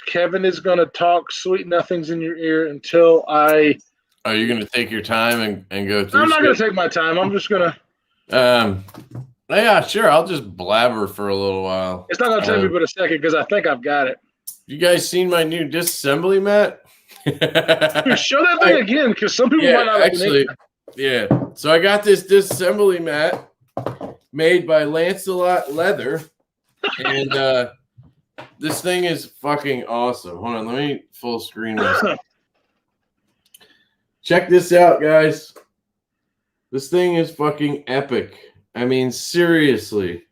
[SPEAKER 1] Kevin is going to talk sweet nothings in your ear until I.
[SPEAKER 2] Are you going to take your time and go through?
[SPEAKER 1] I'm not going to take my time. I'm just going
[SPEAKER 2] to. Yeah, sure. I'll just blabber for a little while.
[SPEAKER 1] It's not going to take me but a second because I think I've got it.
[SPEAKER 2] You guys seen my new disassembly mat?
[SPEAKER 1] Dude, show that thing again because some people might not
[SPEAKER 2] actually. Yeah. So I got this disassembly mat made by Lancelot leather, and this thing is fucking awesome. Hold on, let me full screen this. Check this out, guys. This thing is fucking epic. I mean, seriously.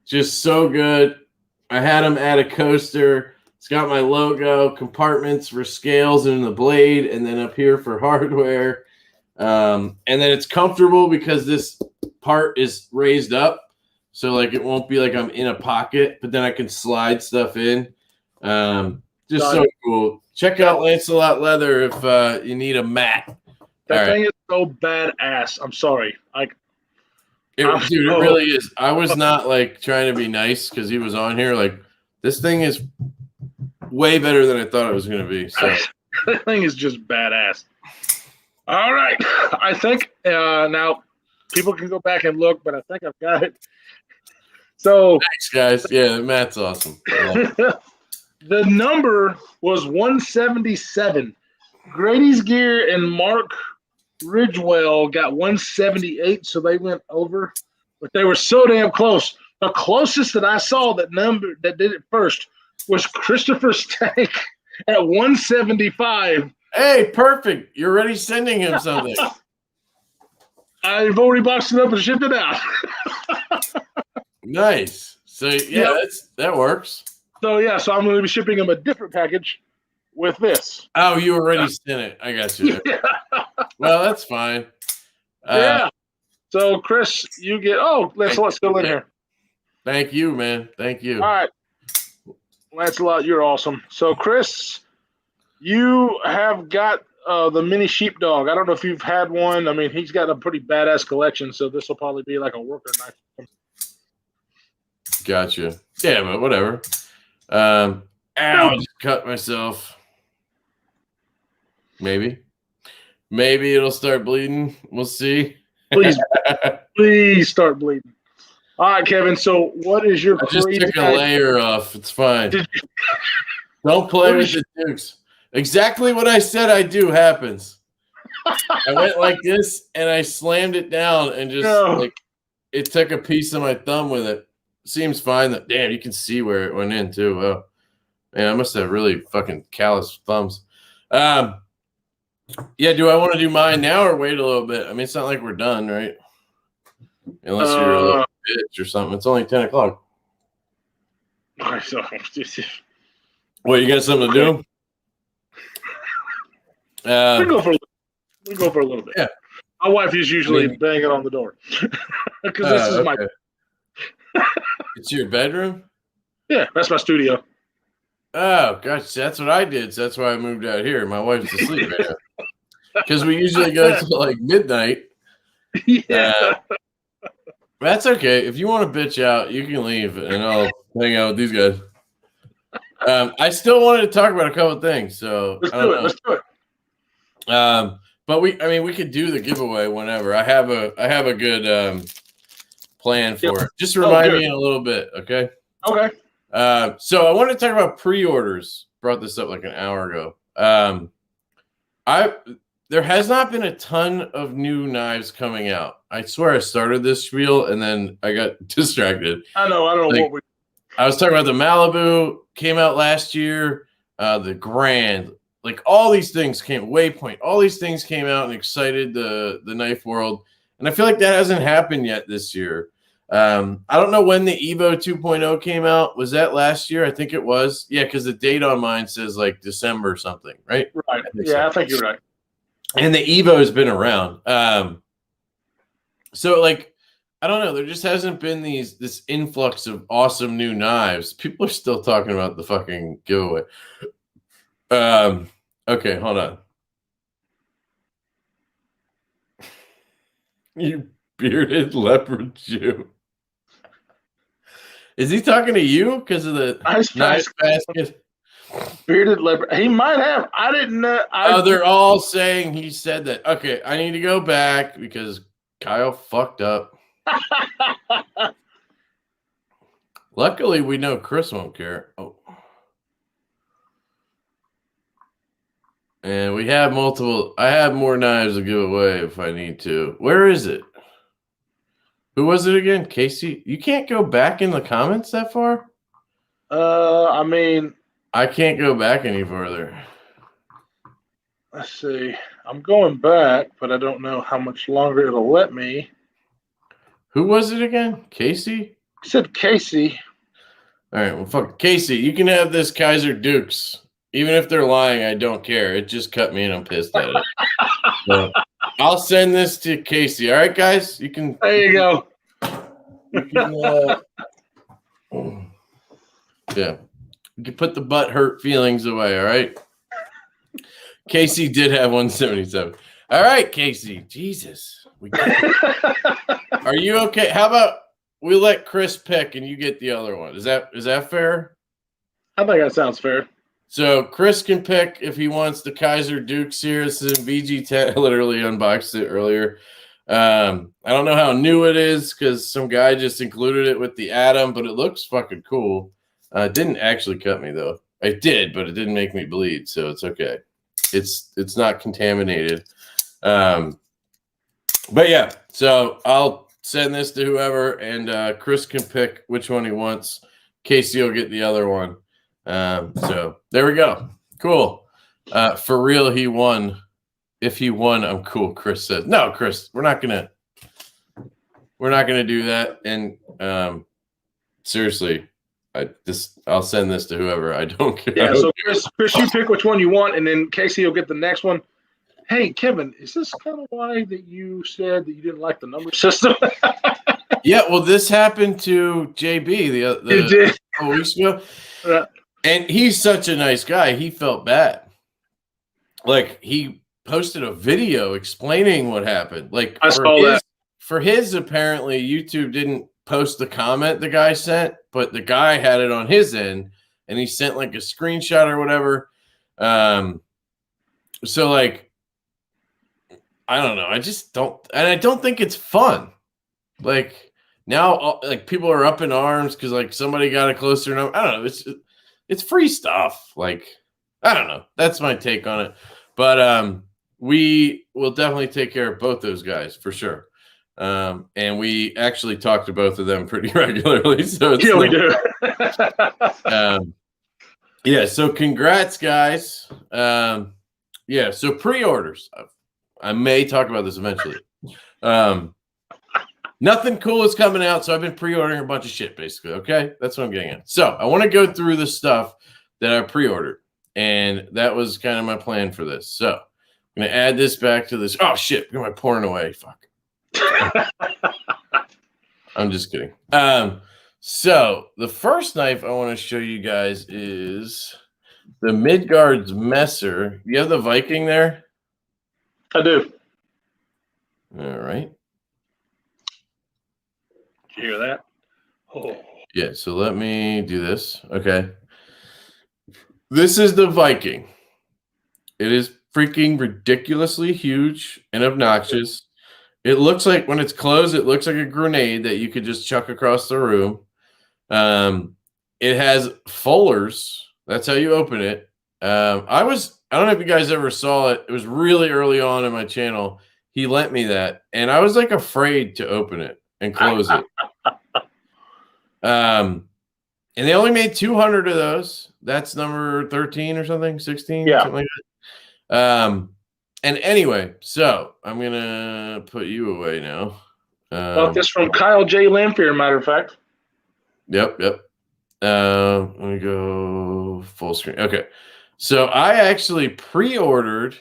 [SPEAKER 2] Just so good. I had them add a coaster. It's got my logo, compartments for scales in the blade, and then up here for hardware. And then it's comfortable because this part is raised up. So, like, it won't be like I'm in a pocket, but then I can slide stuff in. Just so cool. Check out Lancelot Leather if you need a mat.
[SPEAKER 1] That thing is so badass. I'm sorry.
[SPEAKER 2] It really is. I was not, like, trying to be nice because he was on here. Like, this thing is way better than I thought it was going to be. So
[SPEAKER 1] that thing is just badass. All right. I think now people can go back and look, but I think I've got it. So
[SPEAKER 2] thanks, guys. Yeah, Matt's awesome. Yeah.
[SPEAKER 1] The number was 177. Grady's Gear and Mark Ridgewell got 178, so they went over, but they were so damn close. The closest that I saw that did it first was Christopher Stank at 175.
[SPEAKER 2] Hey, perfect. You're already sending him something.
[SPEAKER 1] I've already boxed it up and shipped it out.
[SPEAKER 2] Nice. So, yeah, that works.
[SPEAKER 1] So I'm going to be shipping him a different package with this.
[SPEAKER 2] Oh, you already sent it. I got you. Yeah. Well, that's fine.
[SPEAKER 1] So So, Chris, you get. Oh, Lancelot's still in here.
[SPEAKER 2] Thank you, man. Thank you.
[SPEAKER 1] All right, Lancelot, you're awesome. So, Chris, you have got the mini sheepdog. I don't know if you've had one. I mean, he's got a pretty badass collection, so this will probably be like a worker knife.
[SPEAKER 2] Gotcha. Yeah, but whatever. Ow, I just cut myself. Maybe it'll start bleeding. We'll see.
[SPEAKER 1] Please start bleeding. All right, Kevin. So, what is your
[SPEAKER 2] I just took a layer off. It's fine. Don't play with the Dukes. Exactly what I said I do happens. I went like this and I slammed it down and just like it took a piece of my thumb with it. Seems fine. That damn, you can see where it went in too. Well, man, I must have really fucking callous thumbs. Yeah, do I want to do mine now or wait a little bit? I mean, it's not like we're done, right? Unless you're a little bitch or something. It's only 10 o'clock. What, you got something to do?
[SPEAKER 1] We go for a little bit.
[SPEAKER 2] Yeah.
[SPEAKER 1] My wife is usually banging on the door. Because this is my...
[SPEAKER 2] It's your bedroom?
[SPEAKER 1] Yeah, that's my studio.
[SPEAKER 2] Oh, gosh, that's what I did. So that's why I moved out here. My wife's asleep right now. Because we usually go to like midnight.
[SPEAKER 1] Yeah.
[SPEAKER 2] That's okay. If you want to bitch out, you can leave and I'll hang out with these guys. I still wanted to talk about a couple of things. So
[SPEAKER 1] Let's do it.
[SPEAKER 2] But we could do the giveaway whenever. I have a good plan for it. Just remind me in a little bit, okay?
[SPEAKER 1] Okay.
[SPEAKER 2] So I wanted to talk about pre-orders. Brought this up like an hour ago. There has not been a ton of new knives coming out. I swear I started this spiel and then I got distracted.
[SPEAKER 1] I know what
[SPEAKER 2] I was talking about the Malibu came out last year, the Grand, like all these things came, Waypoint, all these things came out and excited the knife world. And I feel like that hasn't happened yet this year. I don't know when the Evo 2.0 came out. Was that last year? I think it was. Yeah, because the date on mine says like December or something, right?
[SPEAKER 1] Right. I think you're right.
[SPEAKER 2] And the Evo has been around. So like, I don't know. There just hasn't been this influx of awesome new knives. People are still talking about the fucking giveaway. Okay, hold on. You bearded leopard Jew. Is he talking to you because of the nice basket?
[SPEAKER 1] Bearded leopard. He might have. I didn't know.
[SPEAKER 2] They're all saying he said that. Okay, I need to go back because Kyle fucked up. Luckily, we know Chris won't care. Oh. And we have multiple. I have more knives to give away if I need to. Where is it? Who was it again? Casey? You can't go back in the comments that far?
[SPEAKER 1] I mean,
[SPEAKER 2] I can't go back any further.
[SPEAKER 1] Let's see. I'm going back, but I don't know how much longer it'll let me.
[SPEAKER 2] Who was it again? Casey?
[SPEAKER 1] I said Casey.
[SPEAKER 2] All right, well, fuck Casey. You can have this Kaiser Dukes. Even if they're lying, I don't care. It just cut me and I'm pissed at it. So, I'll send this to Casey. All right, guys? You can.
[SPEAKER 1] There you go.
[SPEAKER 2] You can, yeah. You can put the butt hurt feelings away, all right? Casey did have 177. All right, Casey. Jesus. Are you okay? How about we let Chris pick and you get the other one? Is that fair?
[SPEAKER 1] I think that sounds fair.
[SPEAKER 2] So Chris can pick if he wants the Kaiser Dukes here. This is in VG10. I literally unboxed it earlier. I don't know how new it is because some guy just included it with the Atom, but it looks fucking cool. It didn't actually cut me though. It did, but it didn't make me bleed, so it's okay. It's not contaminated. But yeah, so I'll send this to whoever, and Chris can pick which one he wants. Casey will get the other one. So there we go. Cool. For real, he won. If he won, I'm cool. Chris says, no, Chris, we're not gonna do that. And seriously, I'll send this to whoever. I don't care.
[SPEAKER 1] Yeah. So Chris, you pick which one you want, and then Casey will get the next one. Hey, Kevin, is this kind of why that you said that you didn't like the number system?
[SPEAKER 2] Yeah, well, this happened to JB
[SPEAKER 1] You did.
[SPEAKER 2] couple weeks ago,
[SPEAKER 1] Right.
[SPEAKER 2] and he's such a nice guy. He felt bad. Like, he posted a video explaining what happened. Like,
[SPEAKER 1] I saw that.
[SPEAKER 2] For his, apparently, YouTube didn't post the comment the guy sent, but the guy had it on his end, and he sent like a screenshot or whatever. So like, I don't know. I just don't, and I don't think it's fun. Like now, like people are up in arms because like somebody got a closer number. I don't know. It's free stuff. Like I don't know. That's my take on it. But we will definitely take care of both those guys for sure. And we actually talk to both of them pretty regularly. So it's
[SPEAKER 1] we do.
[SPEAKER 2] Yeah. So congrats, guys. Yeah. So pre-orders. I may talk about this eventually. Nothing cool is coming out, so I've been pre-ordering a bunch of shit, basically. Okay, that's what I'm getting at. So I want to go through the stuff that I pre-ordered, and that was kind of my plan for this. So I'm gonna add this back to this. Oh shit! Am I pouring away? Fuck. I'm just kidding. So the first knife I want to show you guys is the Midgard's Messer. You have the Viking there?
[SPEAKER 1] I do.
[SPEAKER 2] All right.
[SPEAKER 1] Did you hear that? Oh.
[SPEAKER 2] Yeah, so let me do this. Okay. This is the Viking. It is freaking ridiculously huge and obnoxious. It looks like, when it's closed, it looks like a grenade that you could just chuck across the room. It has fullers. That's how you open it. I don't know if you guys ever saw it. It was really early on in my channel. He lent me that, and I was like afraid to open it and close it. And they only made 200 of those. That's number 13 or something, 16,
[SPEAKER 1] yeah,
[SPEAKER 2] something like that. And anyway, so I'm gonna put you away now.
[SPEAKER 1] Bought this from Kyle J. Lamphere, matter of fact.
[SPEAKER 2] Yep. Let me go full screen. Okay, so I actually pre-ordered.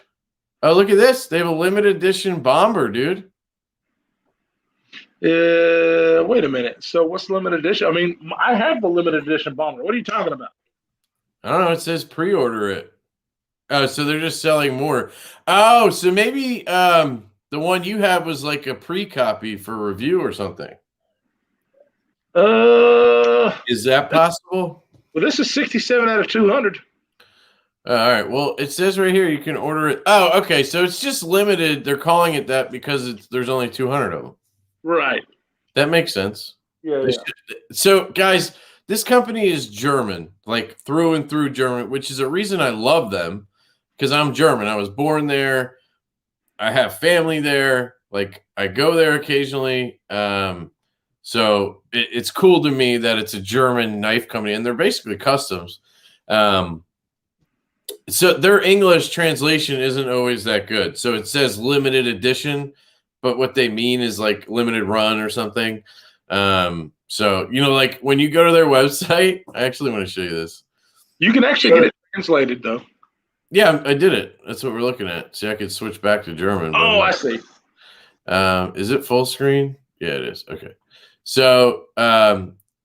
[SPEAKER 2] Oh, look at this! They have a limited edition bomber, dude.
[SPEAKER 1] Wait a minute. So what's limited edition? I mean, I have the limited edition bomber. What are you talking about?
[SPEAKER 2] I don't know. It says pre-order it. Oh, so they're just selling more. Oh, so maybe the one you have was like a pre-copy for review or something. Is that possible?
[SPEAKER 1] Well, this is 67 out of 200.
[SPEAKER 2] All right. Well, it says right here you can order it. Oh, okay. So it's just limited. They're calling it that because there's only 200 of them.
[SPEAKER 1] Right.
[SPEAKER 2] That makes sense.
[SPEAKER 1] Yeah.
[SPEAKER 2] So, guys, this company is German, like through and through German, which is a reason I love them, because I'm German. I was born there. I have family there. Like, I go there occasionally. So it's cool to me that it's a German knife company, and they're basically customs. So their English translation isn't always that good. So it says limited edition, but what they mean is like limited run or something. So, like when you go to their website, I actually want to show you this.
[SPEAKER 1] You can actually get it translated, though.
[SPEAKER 2] Yeah, I did it. That's what we're looking at. See, I could switch back to German.
[SPEAKER 1] Oh, I see.
[SPEAKER 2] Is it full screen? Yeah, it is. Okay. So,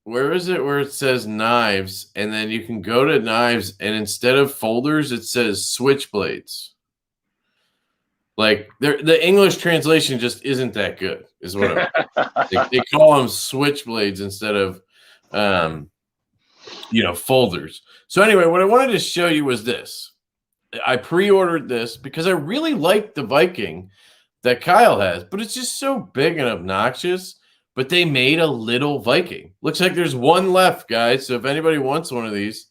[SPEAKER 2] where is it where it says knives? And then you can go to knives, and instead of folders, it says switchblades. Like the English translation just isn't that good, is what they call them switchblades instead of, folders. So anyway, what I wanted to show you was this. I pre-ordered this because I really like the Viking that Kyle has, but it's just so big and obnoxious. But they made a little Viking. Looks like there's one left, guys. So if anybody wants one of these,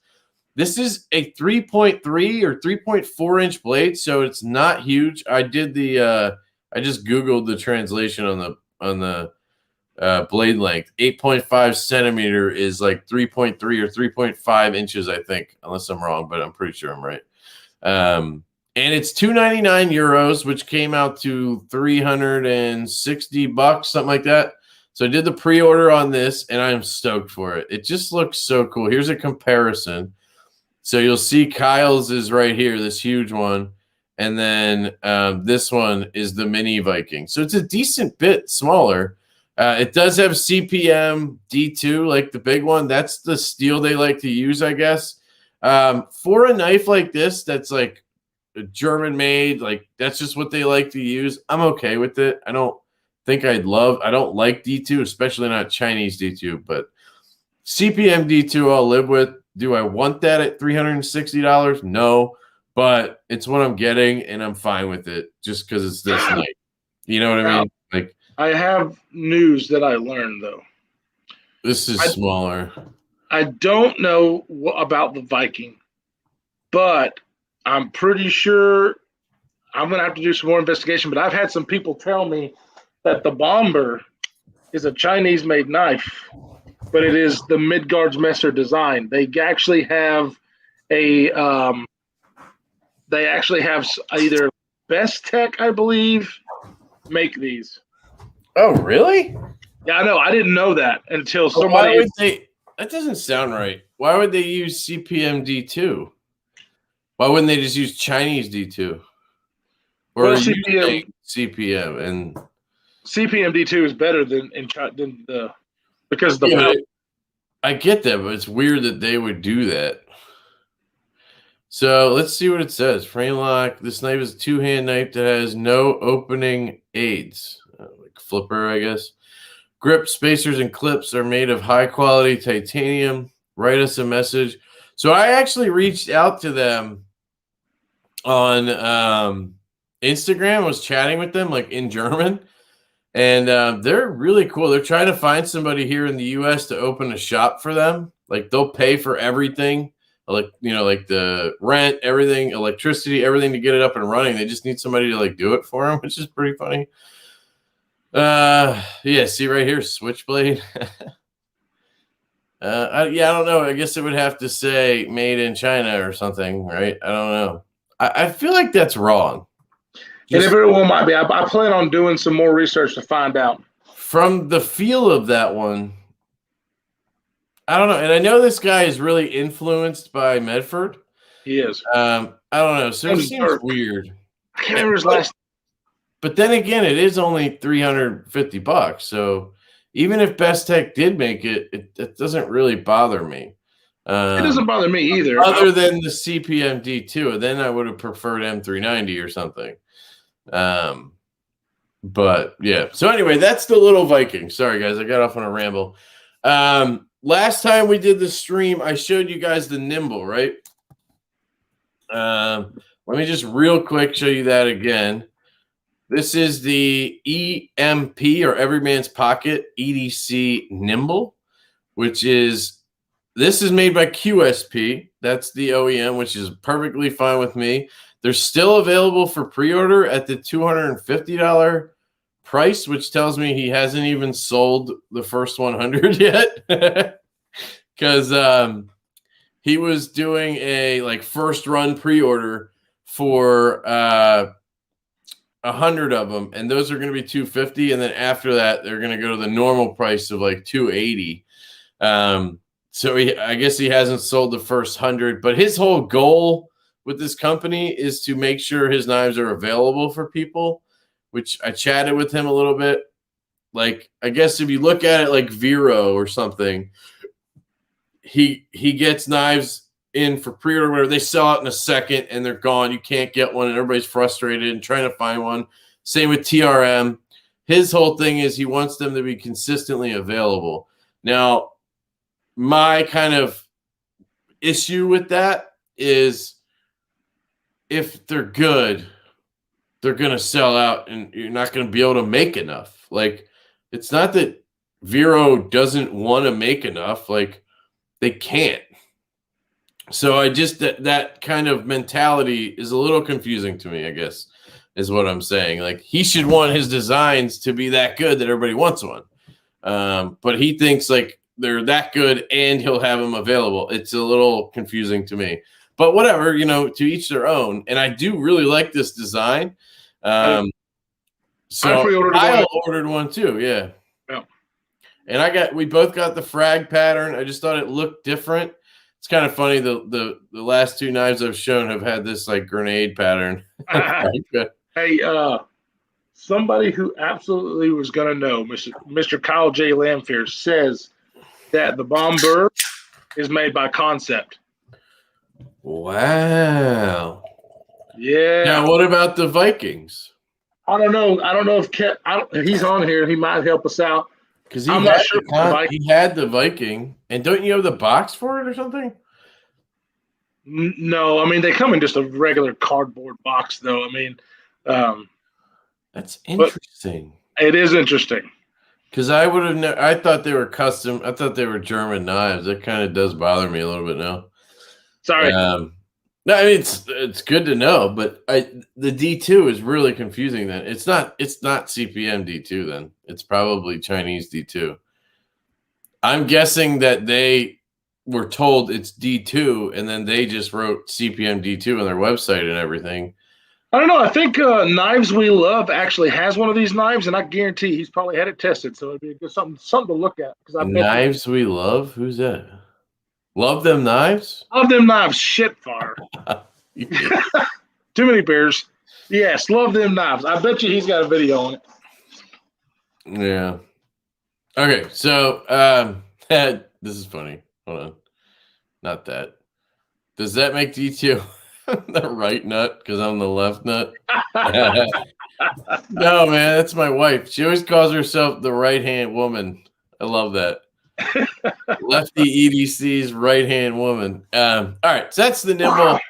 [SPEAKER 2] this is a 3.3 or 3.4 inch blade, so it's not huge. I did I just Googled the translation on the blade length. 8.5 centimeter is like 3.3 or 3.5 inches, I think, unless I'm wrong, but I'm pretty sure I'm right. And it's 299 euros, which came out to 360 bucks, something like that. So I did the pre-order on this, and I'm stoked for it. It just looks so cool. Here's a comparison. So you'll see Kyle's is right here, this huge one. And then this one is the Mini Viking. So it's a decent bit smaller. It does have CPM D2, like the big one. That's the steel they like to use, I guess. For a knife like this, that's like German made, like that's just what they like to use. I'm okay with it. I don't like D2, especially not Chinese D2, but CPM D2 I'll live with. Do I want that at $360? No, but it's what I'm getting, and I'm fine with it just because it's this knife. You know what I mean? Like,
[SPEAKER 1] I have news that I learned, though.
[SPEAKER 2] This is smaller.
[SPEAKER 1] I don't know about the Viking, but I'm pretty sure I'm going to have to do some more investigation. But I've had some people tell me that the Bomber is a Chinese-made knife, but it is the Midgard's Messer design. They actually have either Best Tech, I believe, make these.
[SPEAKER 2] Oh, really?
[SPEAKER 1] Yeah, I know. I didn't know that until
[SPEAKER 2] somebody.
[SPEAKER 1] Why
[SPEAKER 2] would they? That doesn't sound right. Why would they use CPM D2? Why wouldn't they just use Chinese D2? Or CPM and
[SPEAKER 1] CPM D2 is better than because of the power.
[SPEAKER 2] I get that, but it's weird that they would do that. So let's see what it says. Frame lock. This knife is a two-hand knife that has no opening aids. Like flipper, I guess. Grip spacers and clips are made of high-quality titanium. Write us a message. So I actually reached out to them on Instagram. I was chatting with them like in German. And they're really cool. They're trying to find somebody here in the U.S. to open a shop for them. Like they'll pay for everything, like the rent, everything, electricity, everything to get it up and running. They just need somebody to like do it for them, which is pretty funny. Yeah, see right here, Switchblade. I don't know. I guess it would have to say made in China or something, right? I don't know. I feel like that's wrong.
[SPEAKER 1] And it very well might be. I plan on doing some more research to find out.
[SPEAKER 2] From the feel of that one, I don't know. And I know this guy is really influenced by Medford.
[SPEAKER 1] He is.
[SPEAKER 2] I don't know. So it seems weird.
[SPEAKER 1] I can't remember his last.
[SPEAKER 2] But then again, it is only $350. So even if Best Tech did make it, it doesn't really bother me.
[SPEAKER 1] It doesn't bother me either.
[SPEAKER 2] Other than the CPM D2, then I would have preferred M390 or something. But yeah. So anyway, that's the little Viking. Sorry guys, I got off on a ramble. Last time we did the stream, I showed you guys the Nimble, right? Let me just real quick show you that again. This is the EMP or Everyman's Pocket EDC Nimble, which is made by QSP. That's the OEM, which is perfectly fine with me. They're still available for pre-order at the $250 price, which tells me he hasn't even sold the first 100 yet. Because he was doing a like first run pre-order for 100 of them, and those are going to be $250, and then after that they're going to go to the normal price of like $280. So I guess he hasn't sold the first 100, but his whole goal with this company is to make sure his knives are available for people, which I chatted with him a little bit. Like, I guess if you look at it like Vero or something, he gets knives in for pre-order, whatever. They sell it in a second and they're gone. You can't get one, and everybody's frustrated and trying to find one. Same with TRM. His whole thing is he wants them to be consistently available. Now, my kind of issue with that is if they're good, they're going to sell out and you're not going to be able to make enough. Like, it's not that Vero doesn't want to make enough. Like, they can't. So I just, that kind of mentality is a little confusing to me, I guess, is what I'm saying. Like, he should want his designs to be that good that everybody wants one. But he thinks like they're that good and he'll have them available. It's a little confusing to me. But whatever, to each their own. And I do really like this design. So I ordered one too, yeah. And we both got the frag pattern. I just thought it looked different. It's kind of funny. The last two knives I've shown have had this like grenade pattern.
[SPEAKER 1] Hey, somebody who absolutely was going to know, Mr. Kyle J. Lamphere, says that the bomber is made by Concept.
[SPEAKER 2] Wow.
[SPEAKER 1] Yeah.
[SPEAKER 2] Now, what about the Vikings?
[SPEAKER 1] I don't know. I don't know if he's on here. He might help us out.
[SPEAKER 2] Because
[SPEAKER 1] I'm not sure.
[SPEAKER 2] He had the Viking, and don't you have the box for it or something?
[SPEAKER 1] No, I mean they come in just a regular cardboard box, though. I mean,
[SPEAKER 2] that's interesting.
[SPEAKER 1] It is interesting
[SPEAKER 2] because I would have. I thought they were custom. I thought they were German knives. That kind of does bother me a little bit now.
[SPEAKER 1] Sorry.
[SPEAKER 2] No, I mean it's good to know, but the D2 is really confusing. Then it's not CPM D2. Then it's probably Chinese D2. I'm guessing that they were told it's D2, and then they just wrote CPM D2 on their website and everything.
[SPEAKER 1] I don't know. I think Knives We Love actually has one of these knives, and I guarantee he's probably had it tested. So it'd be good, something to look at.
[SPEAKER 2] Knives We Love? Who's that? Love Them Knives?
[SPEAKER 1] Love Them Knives. Shit fire. Too many beers. Yes, Love Them Knives. I bet you he's got a video on it.
[SPEAKER 2] Yeah. Okay, so this is funny. Hold on. Not that. Does that make D2 the right nut because I'm the left nut? No, man, that's my wife. She always calls herself the right-hand woman. I love that. Lefty EDC's right-hand woman. All right, so that's the nimble.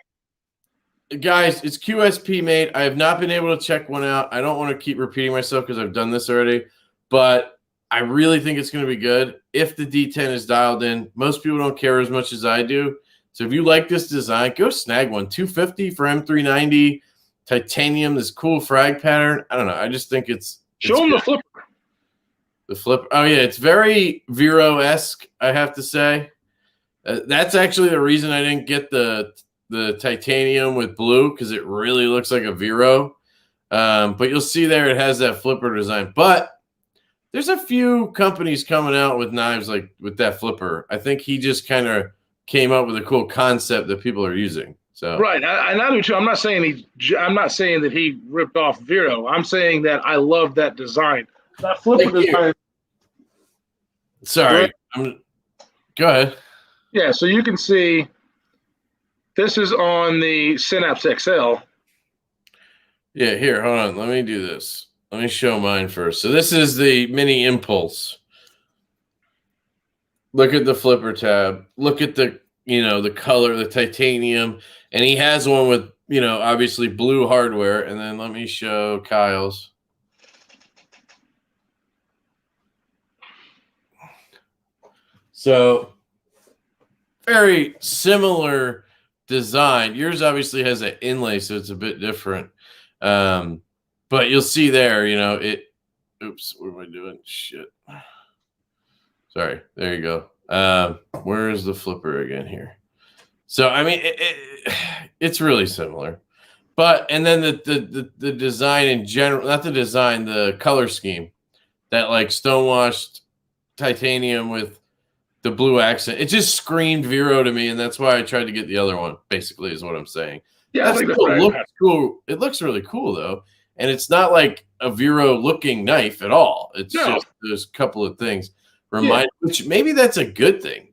[SPEAKER 2] Guys, it's QSP made. I have not been able to check one out. I don't want to keep repeating myself because I've done this already, but I really think it's going to be good if the D10 is dialed in. Most people don't care as much as I do. So if you like this design, go snag one. $250 for M390, titanium, this cool frag pattern. I don't know. I just think it's
[SPEAKER 1] Show them the flipper.
[SPEAKER 2] The flipper. Oh, yeah. It's very Vero-esque, I have to say. That's actually the reason I didn't get the titanium with blue because it really looks like a Vero. But you'll see there it has that flipper design. But there's a few companies coming out with knives like with that flipper. I think he just kind of came up with a cool concept that people are using. So
[SPEAKER 1] right, I do too. I'm not saying that he ripped off Vero. I'm saying that I love that design. That flipper design.
[SPEAKER 2] Sorry, go ahead.
[SPEAKER 1] Yeah, so you can see this is on the Synapse XL.
[SPEAKER 2] Yeah, here, hold on. Let me do this. Let me show mine first. So this is the Mini Impulse. Look at the flipper tab. Look at the, the color, the titanium. And he has one with, obviously blue hardware. And then let me show Kyle's. So very similar design. Yours obviously has an inlay, so it's a bit different. But you'll see there, oops, what am I doing? Shit. Sorry. There you go. Where is the flipper again here? So, I mean, it's really similar. And then the design in general, not the design, the color scheme, that like stonewashed titanium with the blue accent. It just screamed Vero to me, and that's why I tried to get the other one, basically, is what I'm saying.
[SPEAKER 1] Yeah,
[SPEAKER 2] I think it looks cool. It looks really cool, though. And it's not like a Vero-looking knife at all. It's just there's a couple of things. Which maybe that's a good thing,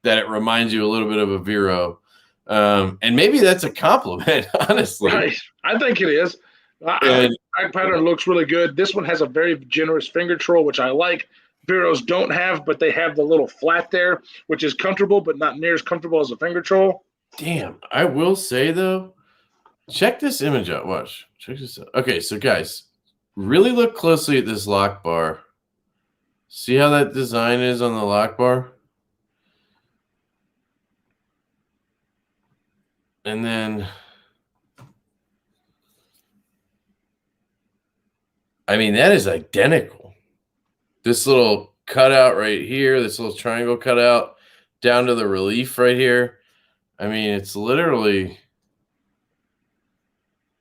[SPEAKER 2] that it reminds you a little bit of a Vero. And maybe that's a compliment, honestly.
[SPEAKER 1] Right. I think it is. The pattern looks really good. This one has a very generous finger troll, which I like. Veros don't have, but they have the little flat there, which is comfortable, but not near as comfortable as a finger troll.
[SPEAKER 2] Damn. I will say, though, check this image out. Watch. Check this out. Okay, so guys, really look closely at this lock bar. See how that design is on the lock bar? And then, I mean, that is identical. This little cutout right here, this little triangle cutout down to the relief right here. I mean, it's literally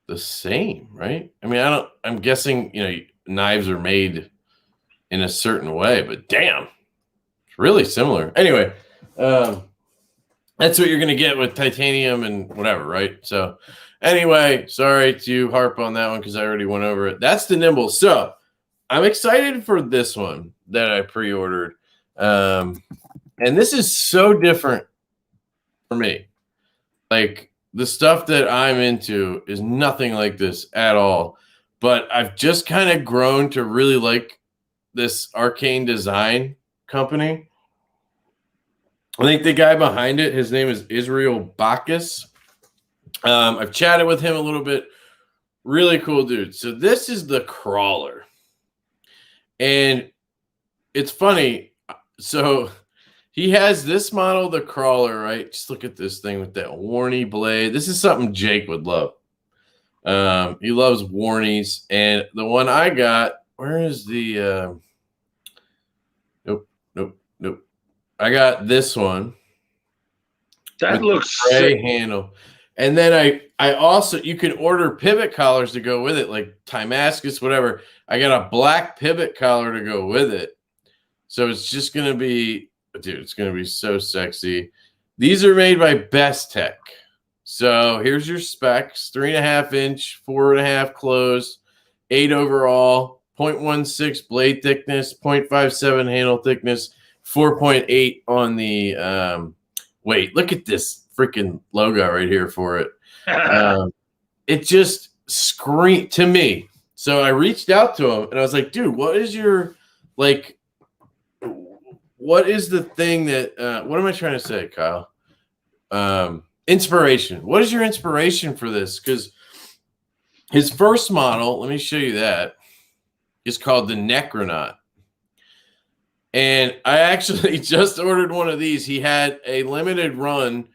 [SPEAKER 2] the same, right? I mean, I'm guessing, knives are made in a certain way, but damn, it's really similar. Anyway, That's what you're going to get with titanium and whatever, right? So anyway, sorry to harp on that one because I already went over it. That's the Nimble. So I'm excited for this one that I pre-ordered. And this is so different for me. Like the stuff that I'm into is nothing like this at all. But I've just kind of grown to really like this Arcane design company. I think the guy behind it, his name is Israel Bacchus. I've chatted with him a little bit. Really cool dude. So this is the crawler. And it's funny. So he has this model, the crawler, right? Just look at this thing with that warny blade. This is something Jake would love. He loves warnies. And the one I got, where is the Nope. I got this one.
[SPEAKER 1] That looks
[SPEAKER 2] gray
[SPEAKER 1] sick.
[SPEAKER 2] handle. And then I also, you can order pivot collars to go with it, like Timascus, whatever. I got a black pivot collar to go with it. So it's just going to be, dude, it's going to be so sexy. These are made by Best Tech. So here's your specs: 3.5 inch, 4.5 closed, 8 overall, 0.16 blade thickness, 0.57 handle thickness, 4.8 on the wait, look at this freaking logo right here for it. It just screamed to me. So I reached out to him and I was like, dude, what is your, like, what is the thing that what am I trying to say, Kyle? Inspiration. What is your inspiration for this? Because his first model, let me show you that, is called the Necronaut. And I actually just ordered one of these. He had a limited run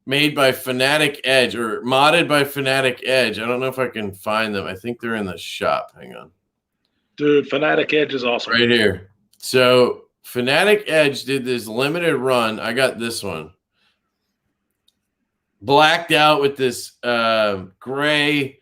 [SPEAKER 2] made by Fanatic Edge, or modded by Fanatic Edge. I don't know if I can find them. I think they're in the shop. Hang on.
[SPEAKER 1] Dude, Fanatic Edge is awesome.
[SPEAKER 2] Right here. So Fanatic Edge did this limited run. I got this one. Blacked out with this gray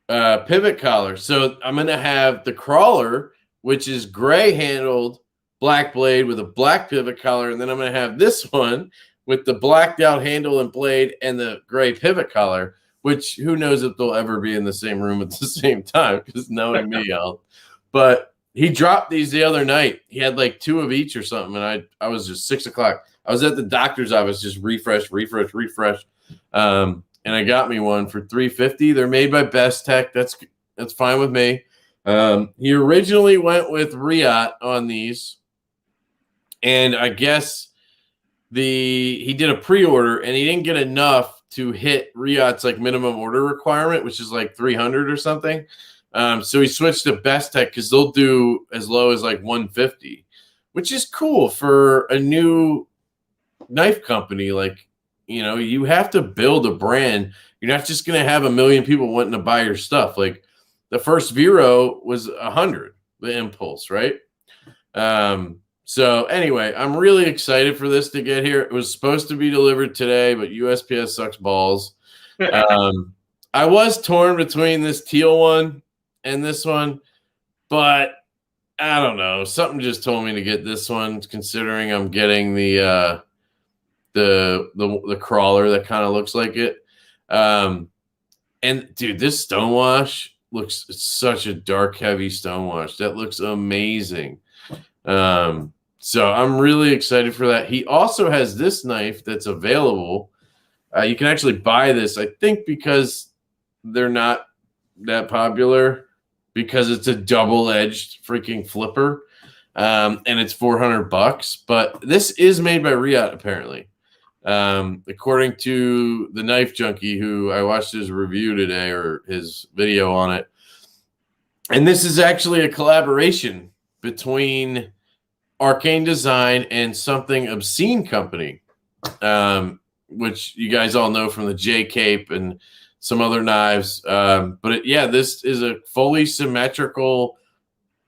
[SPEAKER 2] pivot collar. So I'm going to have the crawler, which is gray handled, black blade with a black pivot collar, and then I'm going to have this one with the blacked out handle and blade and the gray pivot collar, which who knows if they'll ever be in the same room at the same time, because knowing me, but he dropped these the other night. He had like 2 of each or something, and I was just 6 o'clock. I was at the doctor's office, just refresh. And I got me one for $350. They're made by Best Tech. That's fine with me. He originally went with Riot on these, and I guess he did a pre-order and he didn't get enough to hit Riot's like minimum order requirement, which is like 300 or something. So he switched to Best Tech because they'll do as low as like 150, which is cool for a new knife company. Like, you know, you have to build a brand. You're not just going to have a million people wanting to buy your stuff. Like the first Vero was 100, the Impulse, right? So anyway, I'm really excited for this to get here. It was supposed to be delivered today, but USPS sucks balls. I was torn between this teal one and this one, but I don't know. Something just told me to get this one, considering I'm getting the crawler that kind of looks like it. And dude, this stonewash looks such a dark, heavy stonewash. That looks amazing. So I'm really excited for that. He also has this knife that's available. You can actually buy this, I think, because they're not that popular, because it's a double-edged freaking flipper, and it's $400. But this is made by Riot, apparently, according to the Knife Junkie, who I watched his review today, or his video on it. And this is actually a collaboration between Arcane Design and Something Obscene Company, which you guys all know from the J Cape and some other knives. But this is a fully symmetrical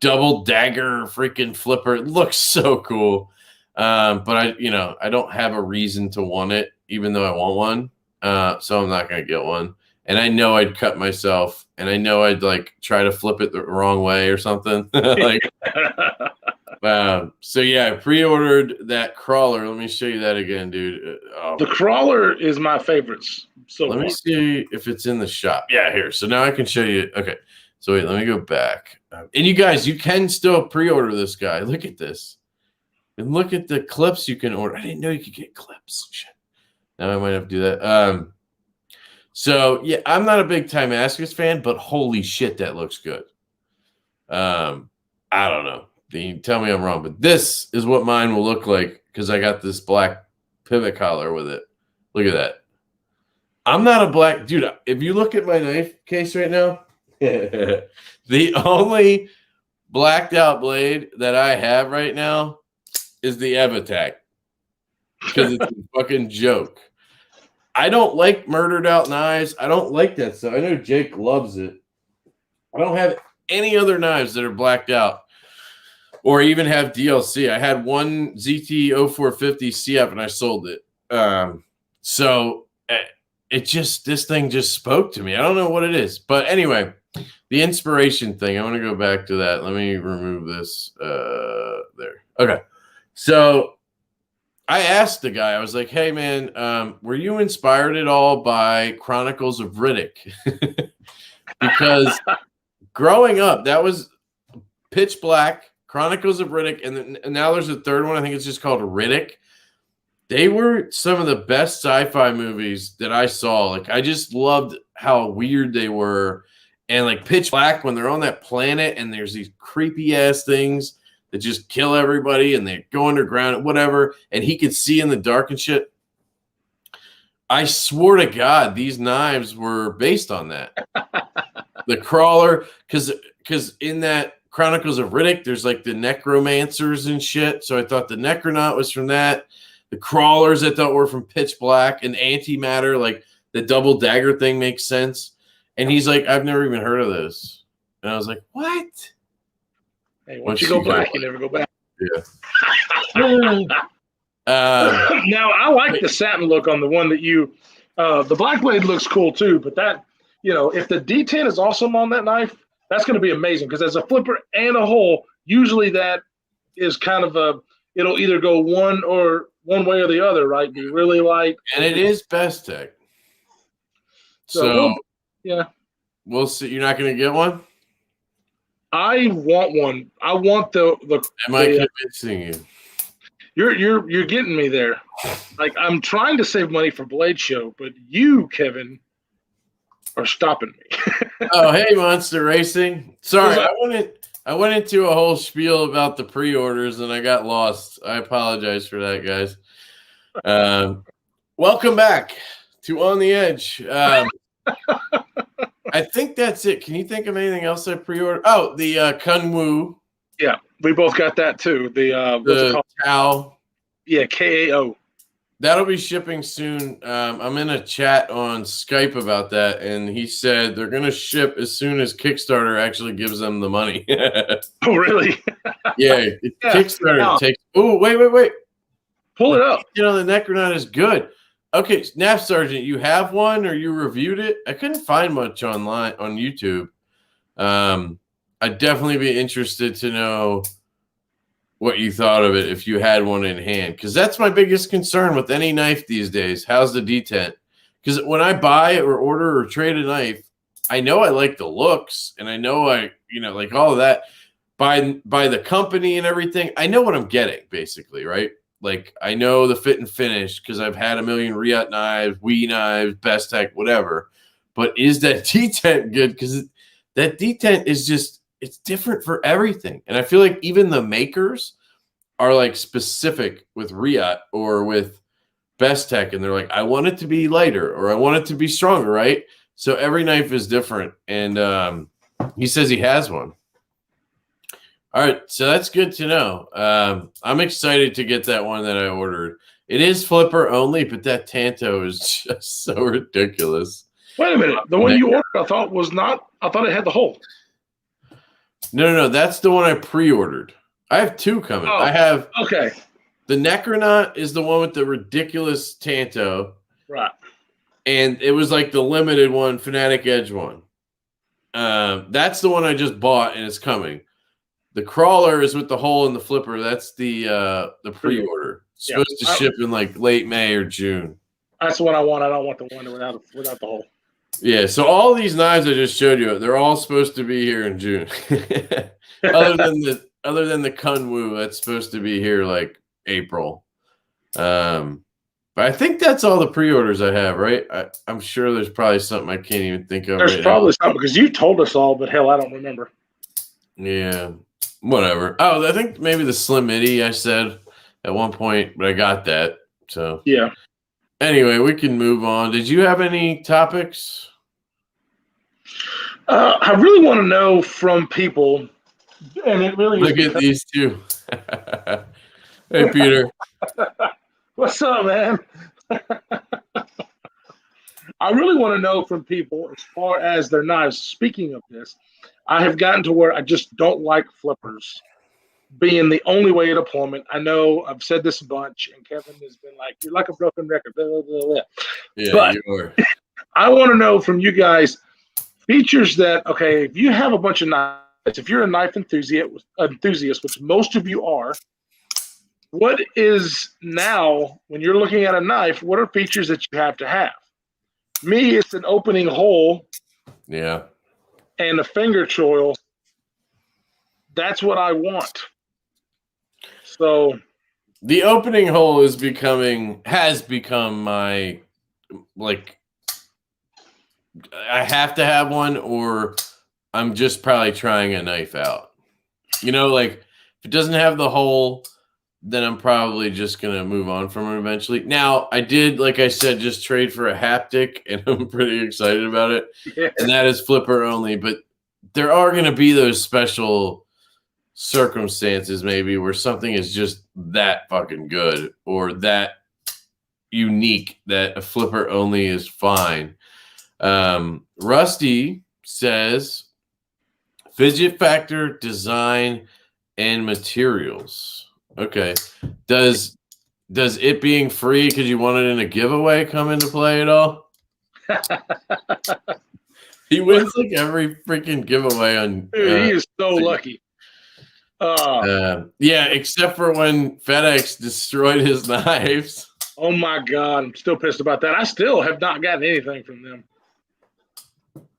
[SPEAKER 2] double dagger freaking flipper. It looks so cool. But I don't have a reason to want it, even though I want one. So I'm not going to get one. And I know I'd cut myself, and I know I'd like try to flip it the wrong way or something. Like, So yeah, I pre-ordered that crawler. Let me show you that again, dude.
[SPEAKER 1] The crawler is my favorites. So
[SPEAKER 2] let me see if it's in the shop. Yeah, here. So now I can show you. Okay. So wait, let me go back. And you guys, you can still pre-order this guy. Look at this. And look at the clips you can order. I didn't know you could get clips. Shit. Now I might have to do that. So yeah, I'm not a big Time Maskers fan, but holy shit, that looks good. I don't know. You tell me I'm wrong, but this is what mine will look like because I got this black pivot collar with it. Look at that. I'm not a black dude. If you look at my knife case right now, the only blacked out blade that I have right now is the Evatak because it's a fucking joke. I don't like murdered out knives. I don't like that stuff. I know Jake loves it. I don't have any other knives that are blacked out or even have DLC. I had one ZT-0450 CF and I sold it. So this thing just spoke to me. I don't know what it is. But anyway, the inspiration thing, I want to go back to that. Let me remove this. There. Okay. So I asked the guy, I was like, hey, man, were you inspired at all by Chronicles of Riddick? Because growing up, that was Pitch Black, Chronicles of Riddick, and now there's a third one. I think it's just called Riddick. They were some of the best sci-fi movies that I saw. Like, I just loved how weird they were. And like Pitch Black, when they're on that planet and there's these creepy ass things that just kill everybody and they go underground, whatever, and he could see in the dark and shit. I swear to God, these knives were based on that. The crawler, because in that Chronicles of Riddick, there's like the necromancers and shit. So I thought the Necronaut was from that. The crawlers I thought were from Pitch Black, and antimatter, like the double dagger thing makes sense. And he's like, I've never even heard of this. And I was like, what?
[SPEAKER 1] Hey, once you go black, you never go back.
[SPEAKER 2] Yeah.
[SPEAKER 1] Now, I like the satin look on the one that you, the black blade looks cool too, but that, if the D10 is awesome on that knife, that's going to be amazing because as a flipper and a hole, usually that is kind of it'll either go one way or the other, right? Be really light.
[SPEAKER 2] And it is Best Tech.
[SPEAKER 1] So yeah.
[SPEAKER 2] We'll see. You're not going to get one?
[SPEAKER 1] I want one. I want the
[SPEAKER 2] Am I convincing you?
[SPEAKER 1] You're getting me there. Like, I'm trying to save money for Blade Show, but you, Kevin, are stopping me.
[SPEAKER 2] Oh, hey, Monster Racing. Sorry, I went into a whole spiel about the pre-orders and I got lost. I apologize for that, guys. Welcome back to On the Edge. I think that's it. Can you think of anything else I pre-ordered? Oh, the Kunwu.
[SPEAKER 1] Yeah, we both got that too. What's it called?
[SPEAKER 2] Tao.
[SPEAKER 1] Yeah, KAO.
[SPEAKER 2] That'll be shipping soon. I'm in a chat on Skype about that, and he said they're going to ship as soon as Kickstarter actually gives them the money.
[SPEAKER 1] Oh, really?
[SPEAKER 2] Yeah, Kickstarter takes. Oh, wait.
[SPEAKER 1] Pull it up.
[SPEAKER 2] The Necronaut is good. Okay, Nav Sergeant, you have one or you reviewed it? I couldn't find much online on YouTube. I'd definitely be interested to know what you thought of it if you had one in hand, because that's my biggest concern with any knife these days. How's the detent? Because when I buy or order or trade a knife, I know I like the looks and I know like all of that by the company and everything. I know what I'm getting basically, right? Like, I know the fit and finish because I've had a million Riot knives, Wii knives, Best Tech, whatever. But is that detent good? Because that detent is just, it's different for everything. And I feel like even the makers are like specific with Riot or with Best Tech. And they're like, I want it to be lighter or I want it to be stronger, right? So every knife is different. And he says he has one. All right, so that's good to know. I'm excited to get that one that I ordered. It is flipper only, but that Tanto is just so ridiculous.
[SPEAKER 1] Wait a minute. The one you ordered, I thought was not. I thought it had the hole.
[SPEAKER 2] No. That's the one I pre-ordered. I have two coming.
[SPEAKER 1] Oh,
[SPEAKER 2] I have
[SPEAKER 1] the
[SPEAKER 2] Necronaut is the one with the ridiculous Tanto.
[SPEAKER 1] Right.
[SPEAKER 2] And it was like the limited one, Fanatic Edge one. That's the one I just bought, and it's coming. The crawler is with the hole in the flipper. That's the pre-order. It's supposed to ship in like late May or June.
[SPEAKER 1] That's the one I want. I don't want the one without the hole.
[SPEAKER 2] Yeah, so all these knives I just showed you, they're all supposed to be here in June. other than the Kunwu, that's supposed to be here like April. But I think that's all the pre-orders I have, right? I'm sure there's probably something I can't even think of.
[SPEAKER 1] There's probably something because you told us all, but hell, I don't remember.
[SPEAKER 2] Yeah, whatever. Oh, I think maybe the Slim MIDI I said at one point, but I got that. So
[SPEAKER 1] yeah.
[SPEAKER 2] Anyway, we can move on. Did you have any topics?
[SPEAKER 1] I really want to know from people, and it really
[SPEAKER 2] look at these two. Hey, Peter.
[SPEAKER 1] What's up, man? I really want to know from people as far as their knives. Speaking of this, I have gotten to where I just don't like flippers being the only way of deployment. I know I've said this a bunch, and Kevin has been like, "You're like a broken record." Blah, blah, blah, blah.
[SPEAKER 2] Yeah,
[SPEAKER 1] but
[SPEAKER 2] you are.
[SPEAKER 1] I want to know from you guys features that, okay, if you have a bunch of knives, if you're a knife enthusiast, which most of you are, what is now, when you're looking at a knife, what are features that you have to have? Me, it's an opening hole.
[SPEAKER 2] Yeah.
[SPEAKER 1] And a finger choil. That's what I want. So
[SPEAKER 2] the opening hole has become my, like, I have to have one, or I'm just probably trying a knife out. You know, like if it doesn't have the hole, then I'm probably just going to move on from it eventually. Now, I did, like I said, just trade for a haptic, and I'm pretty excited about it. Yeah. And that is flipper only, but there are going to be those special circumstances maybe where something is just that fucking good or that unique that a flipper only is fine. Rusty says fidget factor, design, and materials. Okay. Does it being free because you want it in a giveaway come into play at all? He wins like every freaking giveaway on.
[SPEAKER 1] Dude, he is so lucky.
[SPEAKER 2] Yeah, except for when FedEx destroyed his knives.
[SPEAKER 1] Oh my God, I'm still pissed about that. I still have not gotten anything from them.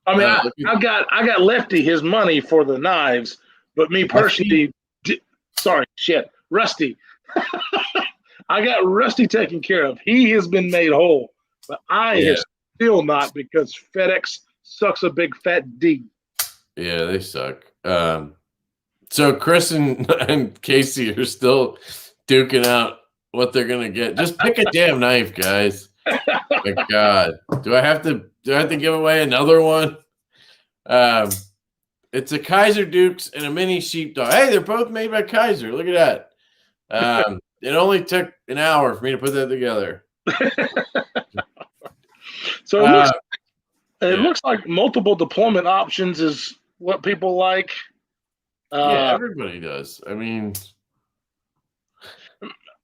[SPEAKER 1] I mean, I got Lefty his money for the knives, but me personally, Rusty. I got Rusty taken care of. He has been made whole, but I have still not, because FedEx sucks a big fat D. Yeah,
[SPEAKER 2] they suck. So Chris and Casey are still duking out what they're gonna get. Just pick a damn knife, guys. My God, do I have to give away another one? It's a Kaiser Dukes and a mini sheepdog. Hey, they're both made by Kaiser. Look at that. It only took an hour for me to put that together.
[SPEAKER 1] So it looks like multiple deployment options is what people like.
[SPEAKER 2] Yeah, everybody does. I mean,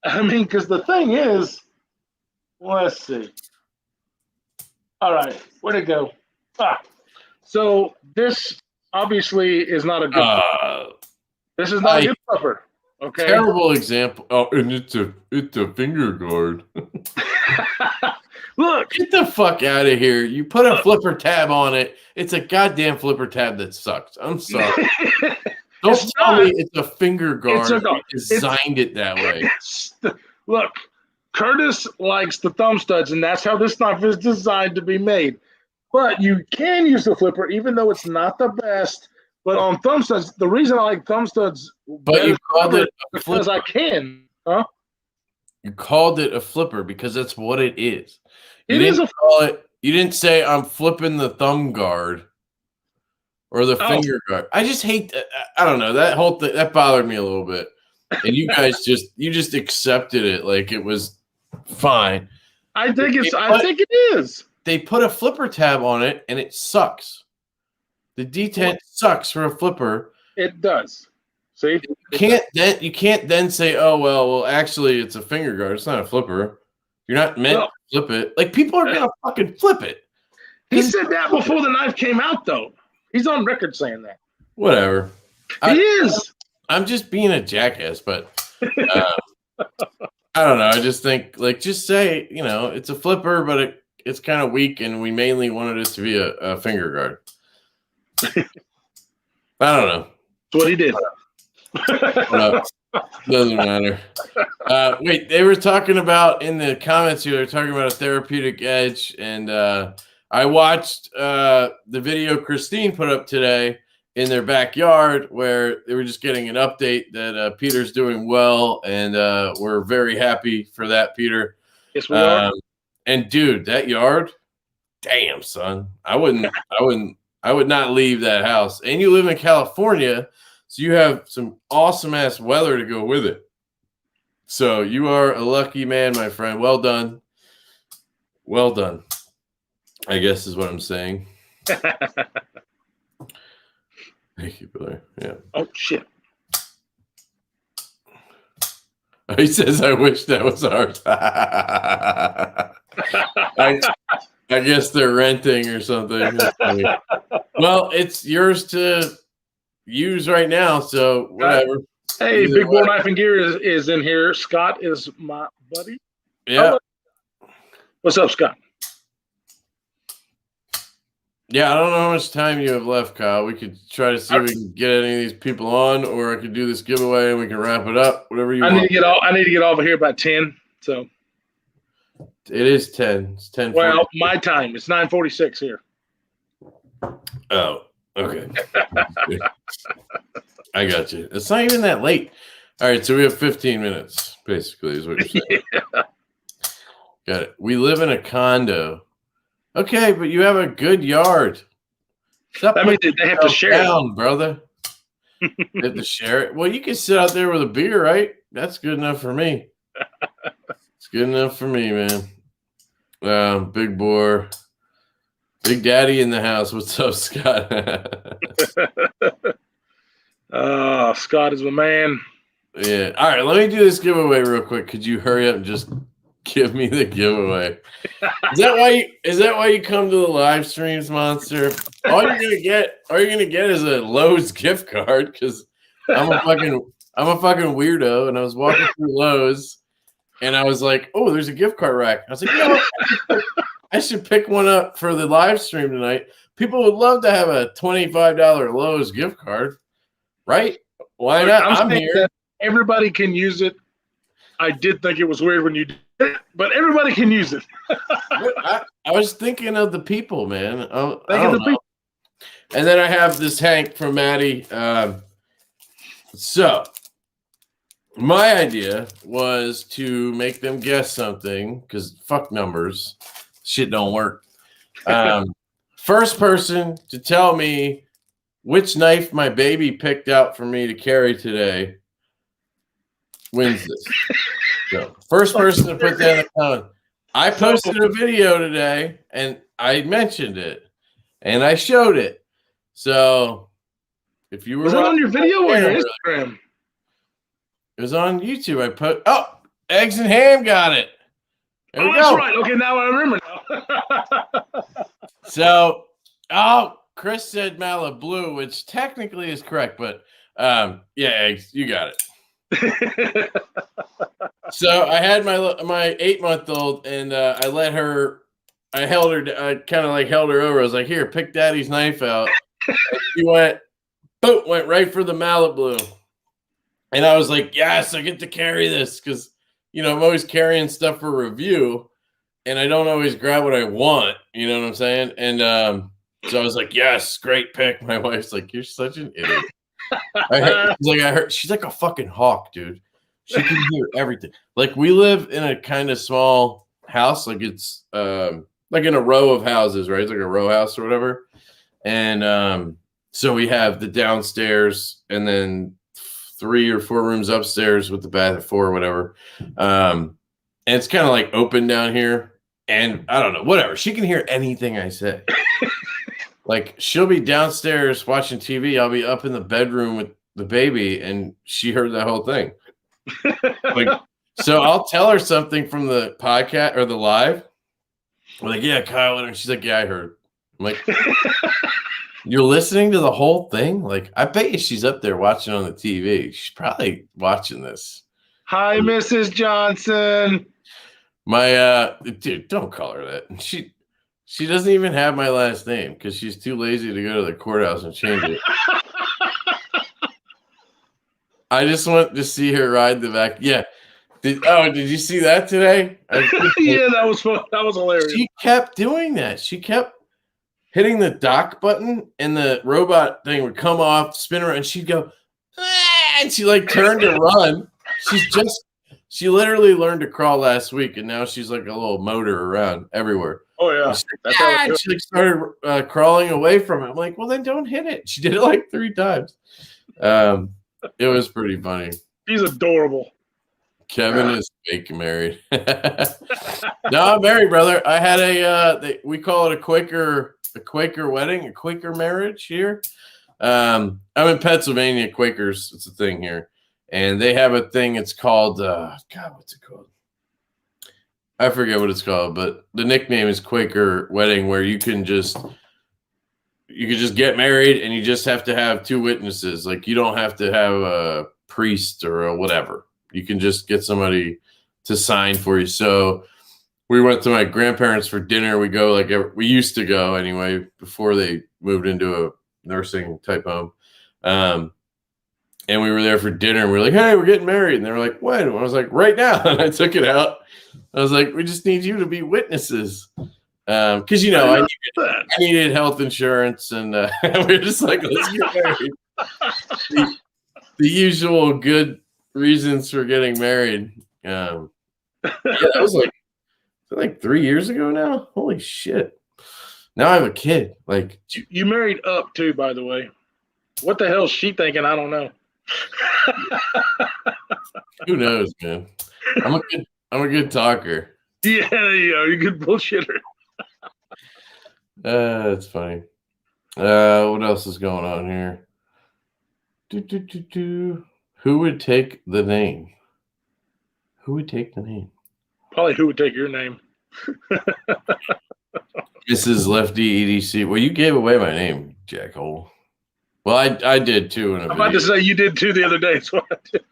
[SPEAKER 1] because the thing is, let's see. All right, where'd it go? So this obviously is not a good. This is not a good flipper. Okay.
[SPEAKER 2] Terrible example. Oh, and it's a finger guard.
[SPEAKER 1] Look,
[SPEAKER 2] get the fuck out of here. You put a flipper tab on it. It's a goddamn flipper tab that sucks. I'm sorry. Don't tell me it's a finger guard. Designed it that way.
[SPEAKER 1] Look, Curtis likes the thumb studs, and that's how this knife is designed to be made. But you can use the flipper, even though it's not the best. But on thumb studs, the reason I like thumb studs,
[SPEAKER 2] but you called it
[SPEAKER 1] because I can, huh?
[SPEAKER 2] You called it a flipper because that's what it is.
[SPEAKER 1] You
[SPEAKER 2] didn't say I'm flipping the thumb guard or the finger guard. I just hate that. I don't know, that whole thing that bothered me a little bit. And you guys just accepted it like it was fine.
[SPEAKER 1] I think it is.
[SPEAKER 2] They put a flipper tab on it and it sucks. The detent sucks for a flipper.
[SPEAKER 1] It does. See?
[SPEAKER 2] You can't then say, oh well, actually it's a finger guard. It's not a flipper. You're not meant to flip it. Like, people are gonna fucking flip it.
[SPEAKER 1] He said that before the knife came out, though. He's on record saying that.
[SPEAKER 2] Whatever.
[SPEAKER 1] He is.
[SPEAKER 2] I'm just being a jackass, but I don't know. I just think, like, just say, it's a flipper, but it's kind of weak, and we mainly wanted it to be a finger guard. I don't know.
[SPEAKER 1] That's what he did.
[SPEAKER 2] Doesn't matter. Wait, they were talking about in the comments here, they're talking about a therapeutic edge, and I watched the video Christine put up today in their backyard where they were just getting an update that Peter's doing well, and we're very happy for that, Peter.
[SPEAKER 1] Yes, we are.
[SPEAKER 2] And dude, that yard, damn, son, I would not leave that house. And you live in California, so you have some awesome ass weather to go with it. So you are a lucky man, my friend. Well done. Well done, I guess is what I'm saying. Thank you, brother. Yeah.
[SPEAKER 1] Oh, shit.
[SPEAKER 2] He says, I wish that was ours. I guess they're renting or something. Well, it's yours to use right now, so whatever.
[SPEAKER 1] Hey, Big Boy Knife and Gear is in here. Scott is my buddy.
[SPEAKER 2] Yeah.
[SPEAKER 1] What's up, Scott?
[SPEAKER 2] Yeah, I don't know how much time you have left, Kyle. We could try to see if we can get any of these people on, or I could do this giveaway and we can wrap it up. Whatever you want. I need
[SPEAKER 1] to get off of here by 10. So
[SPEAKER 2] it is 10. It's 10.
[SPEAKER 1] Well, my time. It's 9:46 here.
[SPEAKER 2] Oh, okay. I got you. It's not even that late. All right, so we have 15 minutes, basically, is what you're saying. Yeah. Got it. We live in a condo. Okay, but you have a good yard.
[SPEAKER 1] That means they have to share
[SPEAKER 2] it, brother. They have to share it. Well, you can sit out there with a beer, right? That's good enough for me. It's good enough for me, man. Big Boar. Big Daddy in the house. What's up, Scott?
[SPEAKER 1] Scott is my man.
[SPEAKER 2] Yeah. All right, let me do this giveaway real quick. Could you hurry up and just give me the giveaway? Is that why you come to the live streams, Monster? All you're gonna get is a Lowe's gift card, because I'm a fucking weirdo, and I was walking through Lowe's and I was like, oh, there's a gift card rack. I was like, I should pick one up for the live stream tonight. People would love to have a $25 Lowe's gift card, right? Why not? I'm here.
[SPEAKER 1] Everybody can use it. I did think it was weird when you did it, but everybody can use it.
[SPEAKER 2] I was thinking of the people, man. People. And then I have this Hank from Maddie. So my idea was to make them guess something, because fuck numbers. Shit don't work. First person to tell me which knife my baby picked out for me to carry today wins this. So, first person to put that in the comment. I posted a video today and I mentioned it and I showed it. So if you were,
[SPEAKER 1] was it on your video or your Instagram?
[SPEAKER 2] It was on YouTube. I put Eggs and Ham got it. There we go.
[SPEAKER 1] That's right. Okay, now I remember now.
[SPEAKER 2] So Chris said Mallet Blue, which technically is correct, but yeah, Eggs, you got it. So I had my 8-month-old, and I held her. I kind of like held her over. I was like, "Here, pick Daddy's knife out." And she went right for the Mallet Blue, and I was like, "Yes, I get to carry this," because I'm always carrying stuff for review, and I don't always grab what I want. You know what I'm saying? And so I was like, "Yes, great pick." My wife's like, "You're such an idiot." I heard she's like a fucking hawk, dude. She can hear everything. Like, we live in a kind of small house, like it's like in a row of houses, right? It's like a row house or whatever. And so we have the downstairs and then 3 or 4 rooms upstairs with the bath at 4 or whatever. And it's kind of like open down here. And I don't know, whatever. She can hear anything I say. Like, she'll be downstairs watching TV. I'll be up in the bedroom with the baby, and she heard that whole thing. Like, so I'll tell her something from the podcast or the live. I'm like, yeah, Kyle. And she's like, yeah, I heard. I'm like, You're listening to the whole thing? Like, I bet you she's up there watching on the TV. She's probably watching this.
[SPEAKER 1] Hi, Mrs. Johnson.
[SPEAKER 2] My dude, don't call her that. She doesn't even have my last name because she's too lazy to go to the courthouse and change it. I just want to see her ride the back. Yeah. Did you see that today?
[SPEAKER 1] Yeah, that was fun. That was hilarious.
[SPEAKER 2] She kept doing that. She kept hitting the dock button, and the robot thing would come off, spin around, and she'd go, ah! And she like turned to run. She literally learned to crawl last week, and now she's like a little motor around everywhere.
[SPEAKER 1] Oh yeah,
[SPEAKER 2] she like started crawling away from it. I'm like, well, then don't hit it. She did it like 3 times. It was pretty funny.
[SPEAKER 1] She's adorable.
[SPEAKER 2] Kevin is fake married. No, I'm married, brother. I had we call it a Quaker wedding, a Quaker marriage here. I'm in Pennsylvania. Quakers, it's a thing here, and they have a thing. It's called what's it called? I forget what it's called, but the nickname is Quaker wedding, where you can just get married, and you just have to have 2 witnesses. Like, you don't have to have a priest or a whatever. You can just get somebody to sign for you. So we went to my grandparents for dinner. We go we used to go anyway before they moved into a nursing type home. And we were there for dinner. And we were like, hey, we're getting married. And they were like, when? And I was like, right now. And I took it out. I was like, we just need you to be witnesses. Because, I needed health insurance. And we were just like, let's get married. The usual good reasons for getting married. Yeah, that was like 3 years ago now. Holy shit! Now I have a kid. Like,
[SPEAKER 1] you married up too, by the way. What the hell is she thinking? I don't know.
[SPEAKER 2] Who knows, man? I'm a good talker.
[SPEAKER 1] Yeah, you're a good bullshitter.
[SPEAKER 2] That's funny. What else is going on here? Who would take the name? Who would take the name?
[SPEAKER 1] Probably who would take your name?
[SPEAKER 2] Mrs. Lefty EDC. Well, you gave away my name, jackhole. Well, I did too.
[SPEAKER 1] I'm about to say you did too the other day. So I did.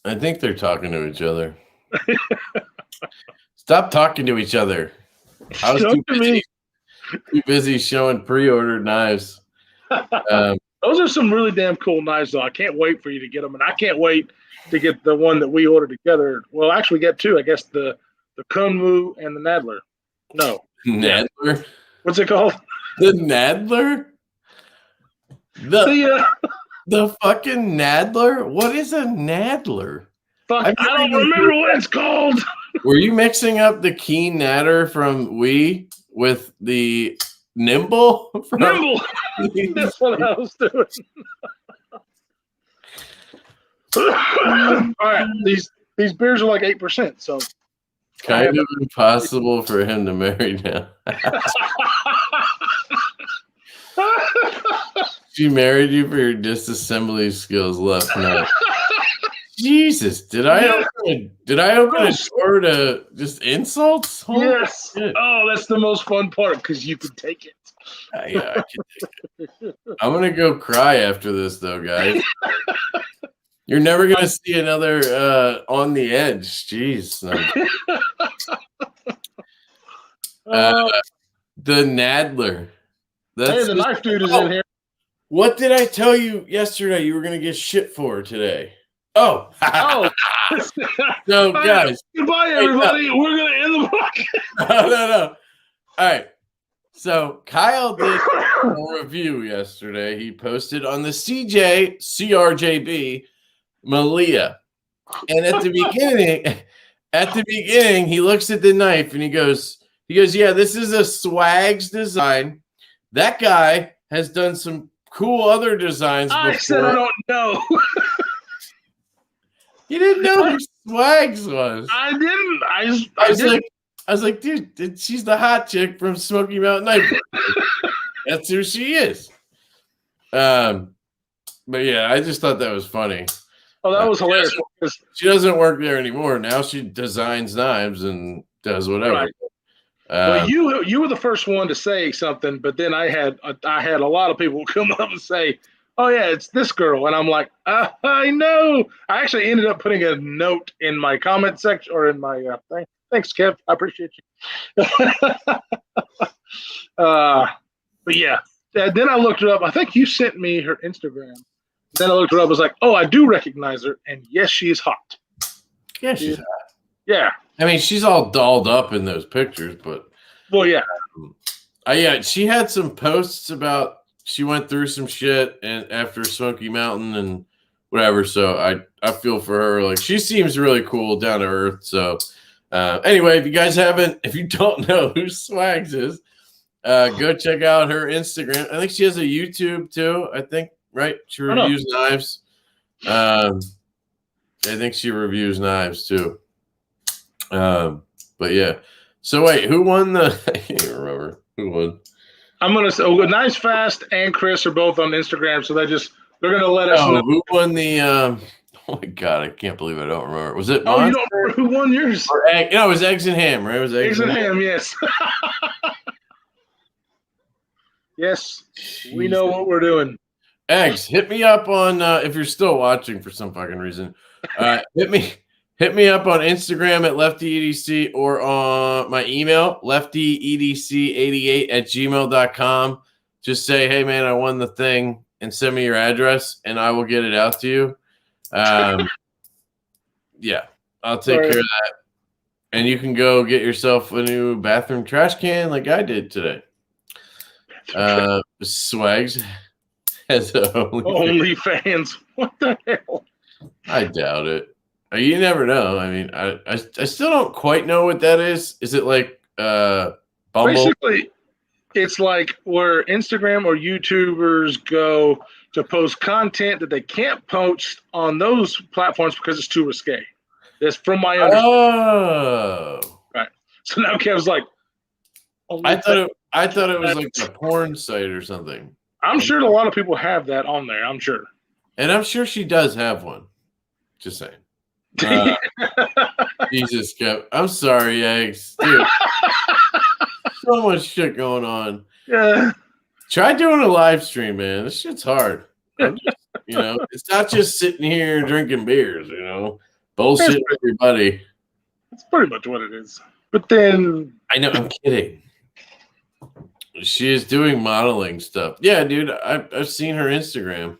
[SPEAKER 2] I think they're talking to each other. Stop talking to each other. I was too busy showing pre-ordered knives.
[SPEAKER 1] Those are some really damn cool knives, though. I can't wait for you to get them, and I can't wait to get the one that we ordered together. Well, actually, we got 2. I guess the Kunmu and the Nadler. No,
[SPEAKER 2] Nadler.
[SPEAKER 1] What's it called?
[SPEAKER 2] The Nadler. The fucking Nadler. What is a Nadler?
[SPEAKER 1] Fuck, I don't remember what it's called.
[SPEAKER 2] Were you mixing up the Keen Natter from Wii with the Nimble?
[SPEAKER 1] Nimble. That's what I was doing. All right, these beers are like 8%, so
[SPEAKER 2] kind of impossible for him to marry now. She married you for your disassembly skills left now. Jesus, did I open a door to just insults? Holy
[SPEAKER 1] yes.
[SPEAKER 2] Shit.
[SPEAKER 1] Oh, that's the most fun part because you can take it.
[SPEAKER 2] Yeah, I can take it. I'm gonna go cry after this, though, guys. You're never gonna see another On the Edge. Jeez. The Nadler.
[SPEAKER 1] Hey, the knife dude is in here.
[SPEAKER 2] What did I tell you yesterday you were gonna get shit for today? Oh. So, guys.
[SPEAKER 1] Goodbye, everybody. Hey, we're going to end the podcast.
[SPEAKER 2] No. All right. So, Kyle did a review yesterday. He posted on the CRJB Malia. And at the beginning, he looks at the knife and he goes, yeah, this is a Swags design. That guy has done some cool other designs before.
[SPEAKER 1] I said I don't know.
[SPEAKER 2] You didn't know who Swags was.
[SPEAKER 1] I didn't.
[SPEAKER 2] I was like, dude, she's the hot chick from Smoky Mountain Night. That's who she is. But yeah, I just thought that was funny.
[SPEAKER 1] Oh, that was hilarious.
[SPEAKER 2] She doesn't work there anymore. Now she designs knives and does whatever.
[SPEAKER 1] Well, you were the first one to say something, but then I had a lot of people come up and say, "Oh yeah, it's this girl," and I'm like, I know. I actually ended up putting a note in my comment section or in my thing. Thanks, Kev. I appreciate you. But yeah, then I looked her up. I think you sent me her Instagram. Then I looked her up. I was like, "Oh, I do recognize her, and yes, she is hot."
[SPEAKER 2] Yeah, she's hot.
[SPEAKER 1] Yeah.
[SPEAKER 2] I mean, she's all dolled up in those pictures, but
[SPEAKER 1] well, yeah.
[SPEAKER 2] Yeah, she had some posts about she went through some shit and after Smoky Mountain and whatever. So I feel for her. Like she seems really cool, down to earth. So anyway, if you don't know who Swags is, go check out her Instagram. I think she has a YouTube too. I think right. She reviews knives. I think she reviews knives too. But yeah. So wait, who won the? I can't even remember who won. I'm
[SPEAKER 1] gonna say Nice Fast and Chris are both on Instagram, so they're gonna let us know
[SPEAKER 2] who won the. Oh my god, I can't believe I don't remember. Was it?
[SPEAKER 1] Monster? You don't remember who won yours?
[SPEAKER 2] No, it was Eggs and Ham, right? It was
[SPEAKER 1] Eggs and Ham. Yes. Yes, jeez. We know what we're doing.
[SPEAKER 2] Eggs, hit me up on if you're still watching for some fucking reason. Hit me up on Instagram at LeftyEDC or on my email, LeftyEDC88@gmail.com. Just say, hey, man, I won the thing, and send me your address, and I will get it out to you. Yeah, I'll take care of that. And you can go get yourself a new bathroom trash can like I did today. Swags has
[SPEAKER 1] OnlyFans. What the hell?
[SPEAKER 2] I doubt it. You never know. I mean, I still don't quite know what that is. Is it like Bumble?
[SPEAKER 1] Basically, it's like where Instagram or YouTubers go to post content that they can't post on those platforms because it's too risque. That's from my understanding.
[SPEAKER 2] Oh,
[SPEAKER 1] right. So now Kev's like,
[SPEAKER 2] I thought it was like a porn site or something.
[SPEAKER 1] I'm sure a lot of people have that on there. I'm sure,
[SPEAKER 2] and I'm sure she does have one. Just saying. Jesus, Kev. I'm sorry, Eggs. Dude. So much shit going on.
[SPEAKER 1] Yeah.
[SPEAKER 2] Try doing a live stream, man. This shit's hard. It's not just sitting here drinking beers, bullshit everybody.
[SPEAKER 1] That's pretty much what it is. But then
[SPEAKER 2] I know, I'm kidding. She is doing modeling stuff. Yeah, dude, I've seen her Instagram.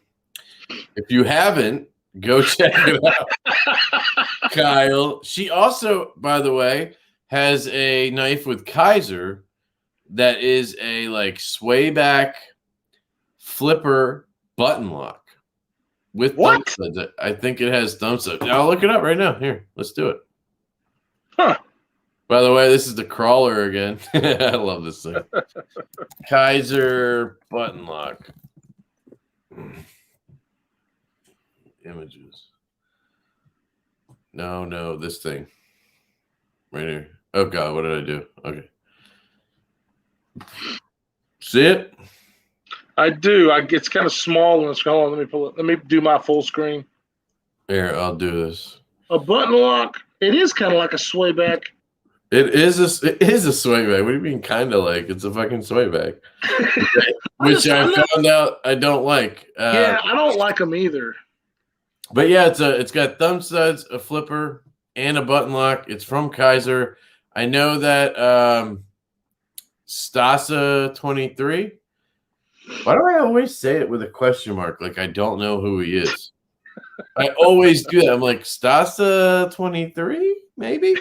[SPEAKER 2] If you haven't, go check it out. Kyle. She also, by the way, has a knife with Kaiser that is a like sway back flipper button lock with
[SPEAKER 1] what?
[SPEAKER 2] Thumb studs. I think it has thumb studs. I'll look it up right now. Here, let's do it.
[SPEAKER 1] Huh.
[SPEAKER 2] By the way, this is the crawler again. I love this thing. Kaiser button lock. Images. No, this thing. Right here. Oh, God, what did I do? Okay. See it?
[SPEAKER 1] I do. It's kind of small and it's hold on, let me pull it. Let me do my full screen.
[SPEAKER 2] Here, I'll do this.
[SPEAKER 1] A button lock. It is kind of like a sway back.
[SPEAKER 2] It is a sway back. What do you mean kind of like? It's a fucking sway back. Which I found out I don't like.
[SPEAKER 1] Yeah, I don't like them either.
[SPEAKER 2] But yeah, it's got thumb studs, a flipper, and a button lock. It's from Kaiser. I know that Stasa 23. Why do I always say it with a question mark? Like I don't know who he is. I always do that. I'm like Stasa 23, maybe.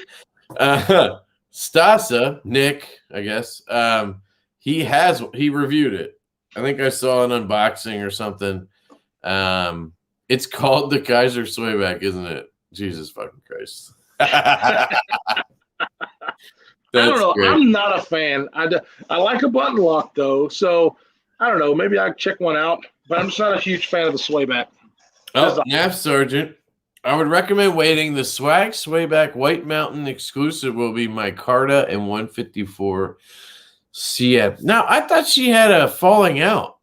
[SPEAKER 2] Stasa Nick, I guess. He reviewed it. I think I saw an unboxing or something. It's called the Kaiser Swayback, isn't it? Jesus fucking Christ.
[SPEAKER 1] I don't know. Great. I'm not a fan. I like a button lock, though. So, I don't know. Maybe I'll check one out. But I'm just not a huge fan of the Swayback.
[SPEAKER 2] Oh, NAF Sergeant. I would recommend waiting. The Swag Swayback White Mountain exclusive will be Micarta and 154 CF. Now, I thought she had a falling out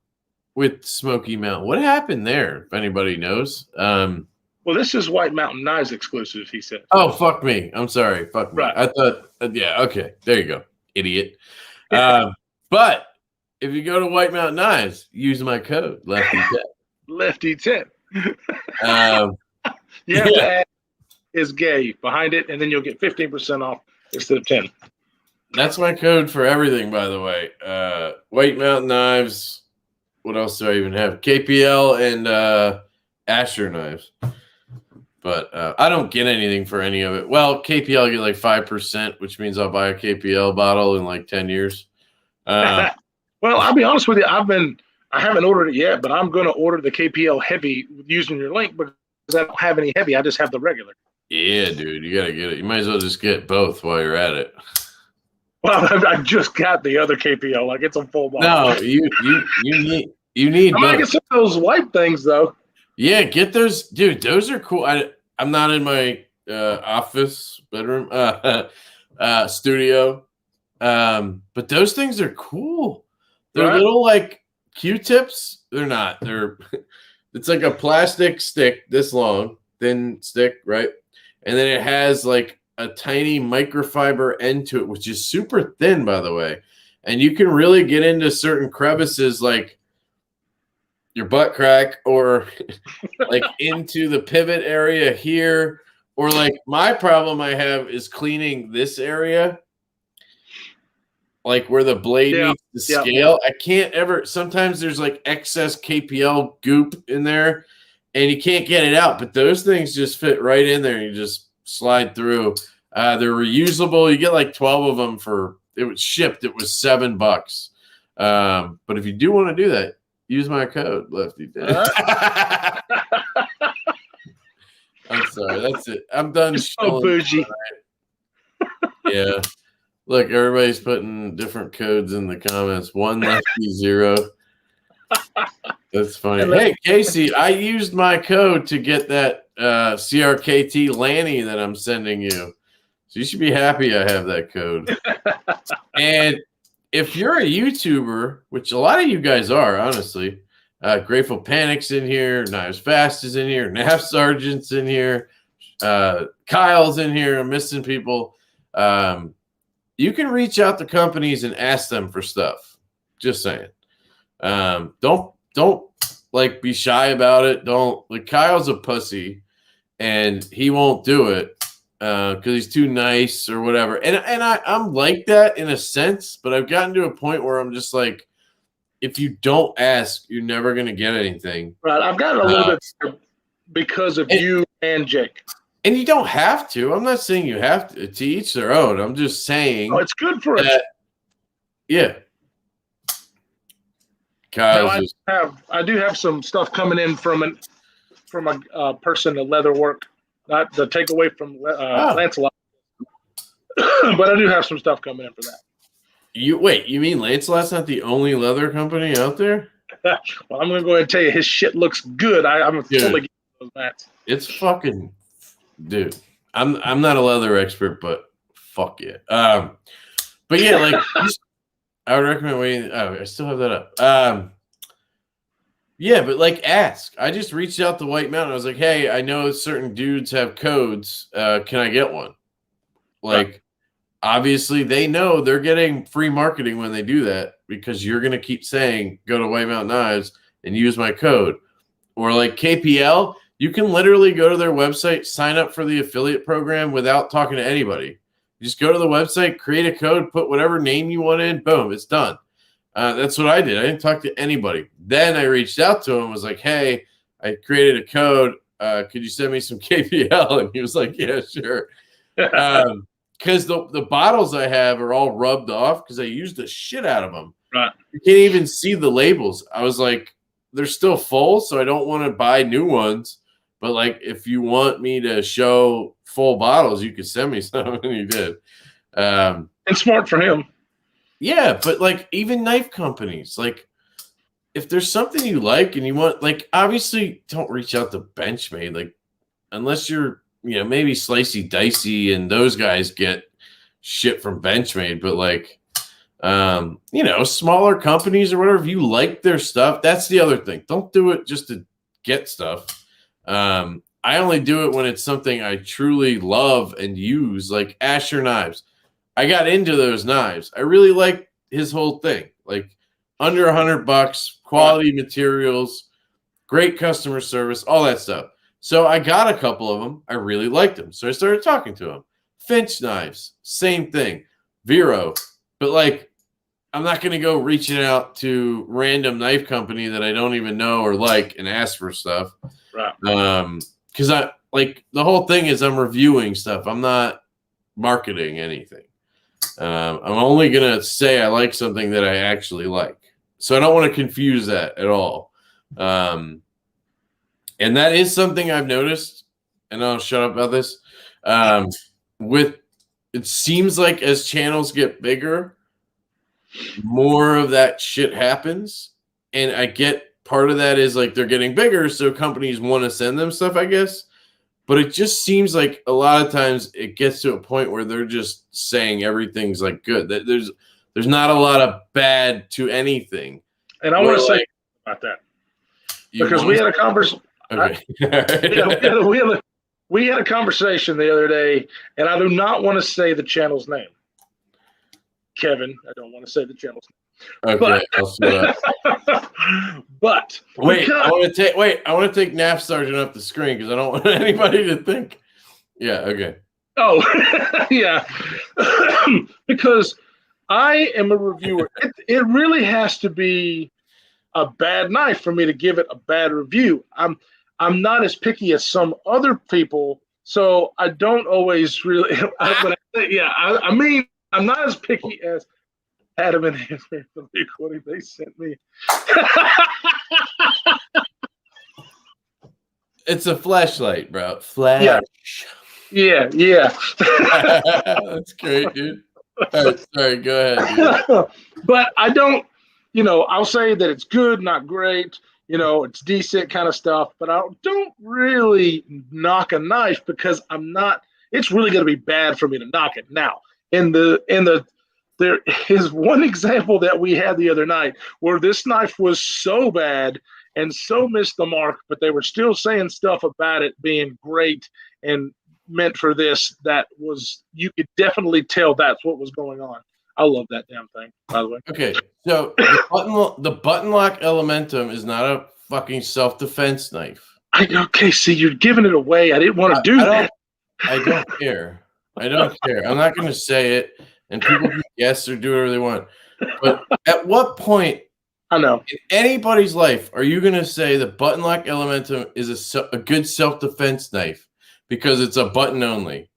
[SPEAKER 2] with Smoky Mountain. What happened there, if anybody knows?
[SPEAKER 1] Well, this is White Mountain Knives exclusive, he said.
[SPEAKER 2] Oh, fuck me. I'm sorry. Fuck me.
[SPEAKER 1] Right.
[SPEAKER 2] I thought, yeah, okay. There you go. idiot. But if you go to White Mountain Knives, use my code Lefty10.
[SPEAKER 1] Lefty10. You have
[SPEAKER 2] Yeah.
[SPEAKER 1] to add is gay behind it, and then you'll get 15% off instead of 10.
[SPEAKER 2] That's my code for everything, by the way. White Mountain Knives. What else do I even have? KPL and Asher knives. But I don't get anything for any of it. Well, KPL I get like 5%, which means I'll buy a KPL bottle in like 10 years.
[SPEAKER 1] Well, I'll be honest with you. I haven't ordered it yet, but I'm going to order the KPL heavy using your link because I don't have any heavy. I just have the regular.
[SPEAKER 2] Yeah, dude, you got to get it. You might as well just get both while you're at it.
[SPEAKER 1] Well, I just got the other KPL. Like, it's a full bottle.
[SPEAKER 2] No, you need
[SPEAKER 1] I might get some of those white things, though.
[SPEAKER 2] Yeah, get those. Dude, those are cool. I'm not in my office, bedroom, studio. But those things are cool. They're little like Q-tips. They're not. It's like a plastic stick this long, thin stick, right? And then it has like a tiny microfiber end to it, which is super thin, by the way. And you can really get into certain crevices like your butt crack or like into the pivot area here. Or like my problem I have is cleaning this area, like where the blade meets the scale. I can't ever. Sometimes there's like excess KPL goop in there, and you can't get it out. But those things just fit right in there. And you just slide through. They're reusable. You get like 12 of them for. It was shipped. It was $7. But if you do want to do that, use my code Lefty. I'm sorry. That's it. I'm done.
[SPEAKER 1] So bougie.
[SPEAKER 2] Yeah. Look, everybody's putting different codes in the comments. 1 Lefty 0. That's funny. Hey, Casey, I used my code to get that CRKT Lanny that I'm sending you. So you should be happy I have that code. And if you're a YouTuber, which a lot of you guys are, honestly, Grateful Panic's in here, Knives Fast is in here, Nav Sergeant's in here, Kyle's in here. I'm missing people. You can reach out to companies and ask them for stuff. Just saying. Don't like be shy about it. Don't like Kyle's a pussy and he won't do it because he's too nice or whatever. And I'm like that in a sense, but I've gotten to a point where I'm just like, if you don't ask, you're never gonna get anything.
[SPEAKER 1] Right. I've gotten a little bit because of you and Jake.
[SPEAKER 2] And you don't have to. I'm not saying you have to each their own. I'm just saying.
[SPEAKER 1] Oh, it's good for us.
[SPEAKER 2] Yeah.
[SPEAKER 1] Now, I do have some stuff coming in from a person in leather work, not the takeaway from Lancelot, but I do have some stuff coming in for that.
[SPEAKER 2] You mean Lancelot's not the only leather company out there?
[SPEAKER 1] Well, I'm gonna go ahead and tell you, his shit looks good. I'm totally getting those mats.
[SPEAKER 2] It's fucking, dude. I'm not a leather expert, but fuck yeah. But yeah, like I would recommend waiting. Oh, I still have that up. Yeah, but like ask. I just reached out to White Mountain. I was like, hey, I know certain dudes have codes. Can I get one? Like, obviously they know they're getting free marketing when they do that because you're gonna keep saying go to White Mountain Knives and use my code. Or like KPL, you can literally go to their website, sign up for the affiliate program without talking to anybody. You just go to the website, create a code, put whatever name you want in, boom, it's done. That's what I did. I didn't talk to anybody. Then I reached out to him, was like, hey, I created a code. Could you send me some KPL? And he was like, yeah, sure. Because the bottles I have are all rubbed off because I used the shit out of them.
[SPEAKER 1] Right.
[SPEAKER 2] You can't even see the labels. I was like, they're still full, so I don't want to buy new ones. But like, if you want me to show full bottles, you could send me some, and he did.
[SPEAKER 1] And smart for him.
[SPEAKER 2] Yeah, but like even knife companies, like if there's something you like and you want, like obviously don't reach out to Benchmade, like unless you're, maybe Slicey Dicey and those guys get shit from Benchmade, but like, smaller companies or whatever, if you like their stuff, that's the other thing. Don't do it just to get stuff. I only do it when it's something I truly love and use, like Asher knives. I got into those knives. I really like his whole thing. Like under $100, quality materials, great customer service, all that stuff. So I got a couple of them. I really liked them. So I started talking to him. Finch knives, same thing. Vero. But like, I'm not going to go reaching out to random knife company that I don't even know or like and ask for stuff.
[SPEAKER 1] Right.
[SPEAKER 2] Because I like the whole thing is I'm reviewing stuff. I'm not marketing anything. I'm only going to say I like something that I actually like. So I don't want to confuse that at all. And that is something I've noticed, and I'll shut up about this. With it seems like as channels get bigger, more of that shit happens. And I get part of that is like they're getting bigger, so companies want to send them stuff, I guess. But it just seems like a lot of times it gets to a point where they're just saying everything's like good. That there's not a lot of bad to anything.
[SPEAKER 1] And I want to say about that because we had a conversation.
[SPEAKER 2] Okay.
[SPEAKER 1] We had a conversation the other day, and I do not want to say the channel's name. Kevin, I don't want to say the channel's name.
[SPEAKER 2] Okay, I'll see that.
[SPEAKER 1] But
[SPEAKER 2] wait, I want to take NAF Sergeant off the screen because I don't want anybody to think. Yeah, okay.
[SPEAKER 1] Oh, yeah. Because I am a reviewer. It really has to be a bad knife for me to give it a bad review. I'm not as picky as some other people, so I don't always really. I mean, I'm not as picky as Adam and Henry for the recording they sent me.
[SPEAKER 2] It's a flashlight, bro. Flash.
[SPEAKER 1] Yeah.
[SPEAKER 2] That's great, dude. All right, sorry, go ahead. Dude.
[SPEAKER 1] But I don't, I'll say that it's good, not great. It's decent kind of stuff, but I don't really knock a knife because it's really going to be bad for me to knock it. Now, there is one example that we had the other night where this knife was so bad and so missed the mark, but they were still saying stuff about it being great and meant for this that was, you could definitely tell that's what was going on. I love that damn thing, by the way.
[SPEAKER 2] Okay, so the button lock Elementum is not a fucking self-defense knife.
[SPEAKER 1] Okay, see, you're giving it away. I didn't want to do that.
[SPEAKER 2] I don't care. I don't care. I'm not going to say it, and people can guess or do whatever they want. But at what point
[SPEAKER 1] I know
[SPEAKER 2] in anybody's life are you going to say the button lock Elementum is a good self-defense knife because it's a button only?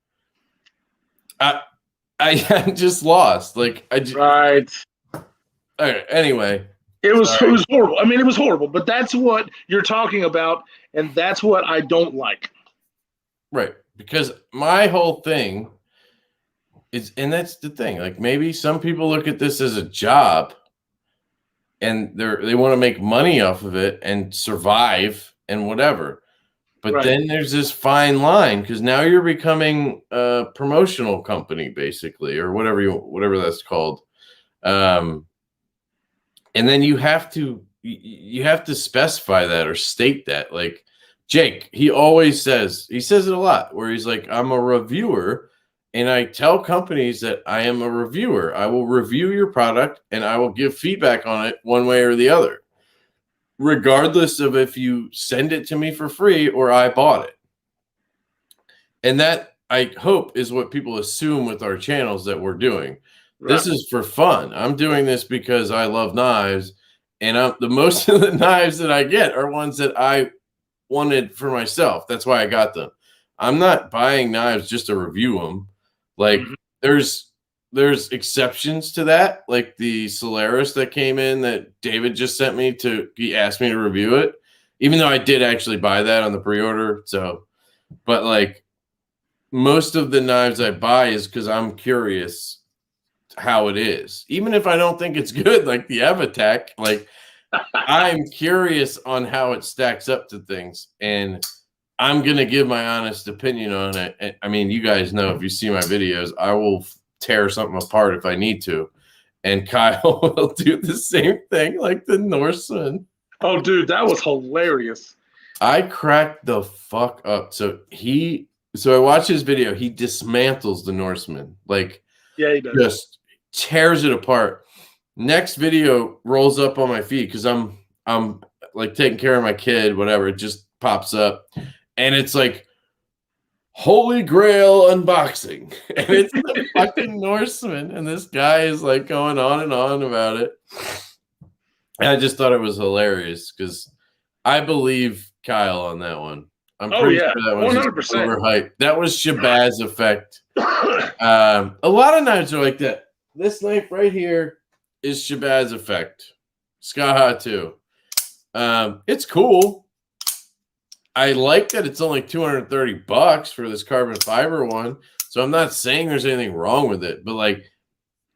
[SPEAKER 2] I'm just lost. Right. All right. Anyway,
[SPEAKER 1] it was horrible. I mean, it was horrible. But that's what you're talking about, and that's what I don't like.
[SPEAKER 2] Right, because my whole thing is, and that's the thing. Like maybe some people look at this as a job, and they want to make money off of it and survive and whatever. But then there's this fine line because now you're becoming a promotional company, basically, or whatever that's called. And then you have to specify that or state that. Like Jake, he says it a lot, where he's like, I'm a reviewer, and I tell companies that I am a reviewer. I will review your product and I will give feedback on it one way or the other, regardless of if you send it to me for free or I bought it. And that, I hope, is what people assume with our channels that we're doing. Right. This is for fun. I'm doing this because I love knives, and the most of the knives that I get are ones that I wanted for myself. That's why I got them. I'm not buying knives just to review them. Like there's exceptions to that, like the Solaris that came in that David just sent me he asked me to review it, even though I did actually buy that on the pre-order. So, but like most of the knives I buy is because I'm curious how it is, even if I don't think it's good, like the Avatech, like I'm curious on how it stacks up to things, and I'm going to give my honest opinion on it. And, I mean, you guys know, if you see my videos, I will tear something apart if I need to. And Kyle will do the same thing like the Norseman.
[SPEAKER 1] Oh, dude, that was hilarious.
[SPEAKER 2] I cracked the fuck up. So I watched his video. He dismantles the Norseman. Like,
[SPEAKER 1] Yeah, he does.
[SPEAKER 2] Just tears it apart. Next video rolls up on my feed because I'm like taking care of my kid, whatever. It just pops up, and it's like Holy Grail unboxing, and it's the fucking Norseman, and this guy is like going on and on about it. And I just thought it was hilarious because I believe Kyle on that one. I'm pretty sure that was 100% overhyped. That was Shabazz effect. A lot of knives are like that. This knife right here is Shabazz effect. Skaha too. It's cool. I like that it's only $230 for this carbon fiber one. So I'm not saying there's anything wrong with it, but like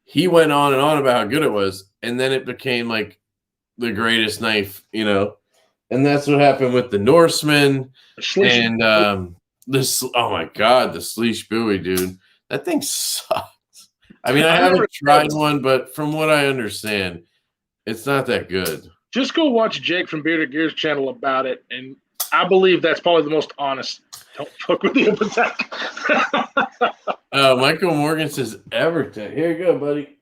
[SPEAKER 2] he went on and on about how good it was, and then it became like the greatest knife, you know. And that's what happened with the Norseman and this. Oh my god, the Sleesh Buoy, dude, that thing sucks. I mean, I haven't tried one, but from what I understand, it's not that good.
[SPEAKER 1] Just go watch Jake from Bearded Gear's channel about it, and I believe that's probably the most honest. Don't fuck with the Evertech.
[SPEAKER 2] Michael Morgan says Evertech. Here you go, buddy.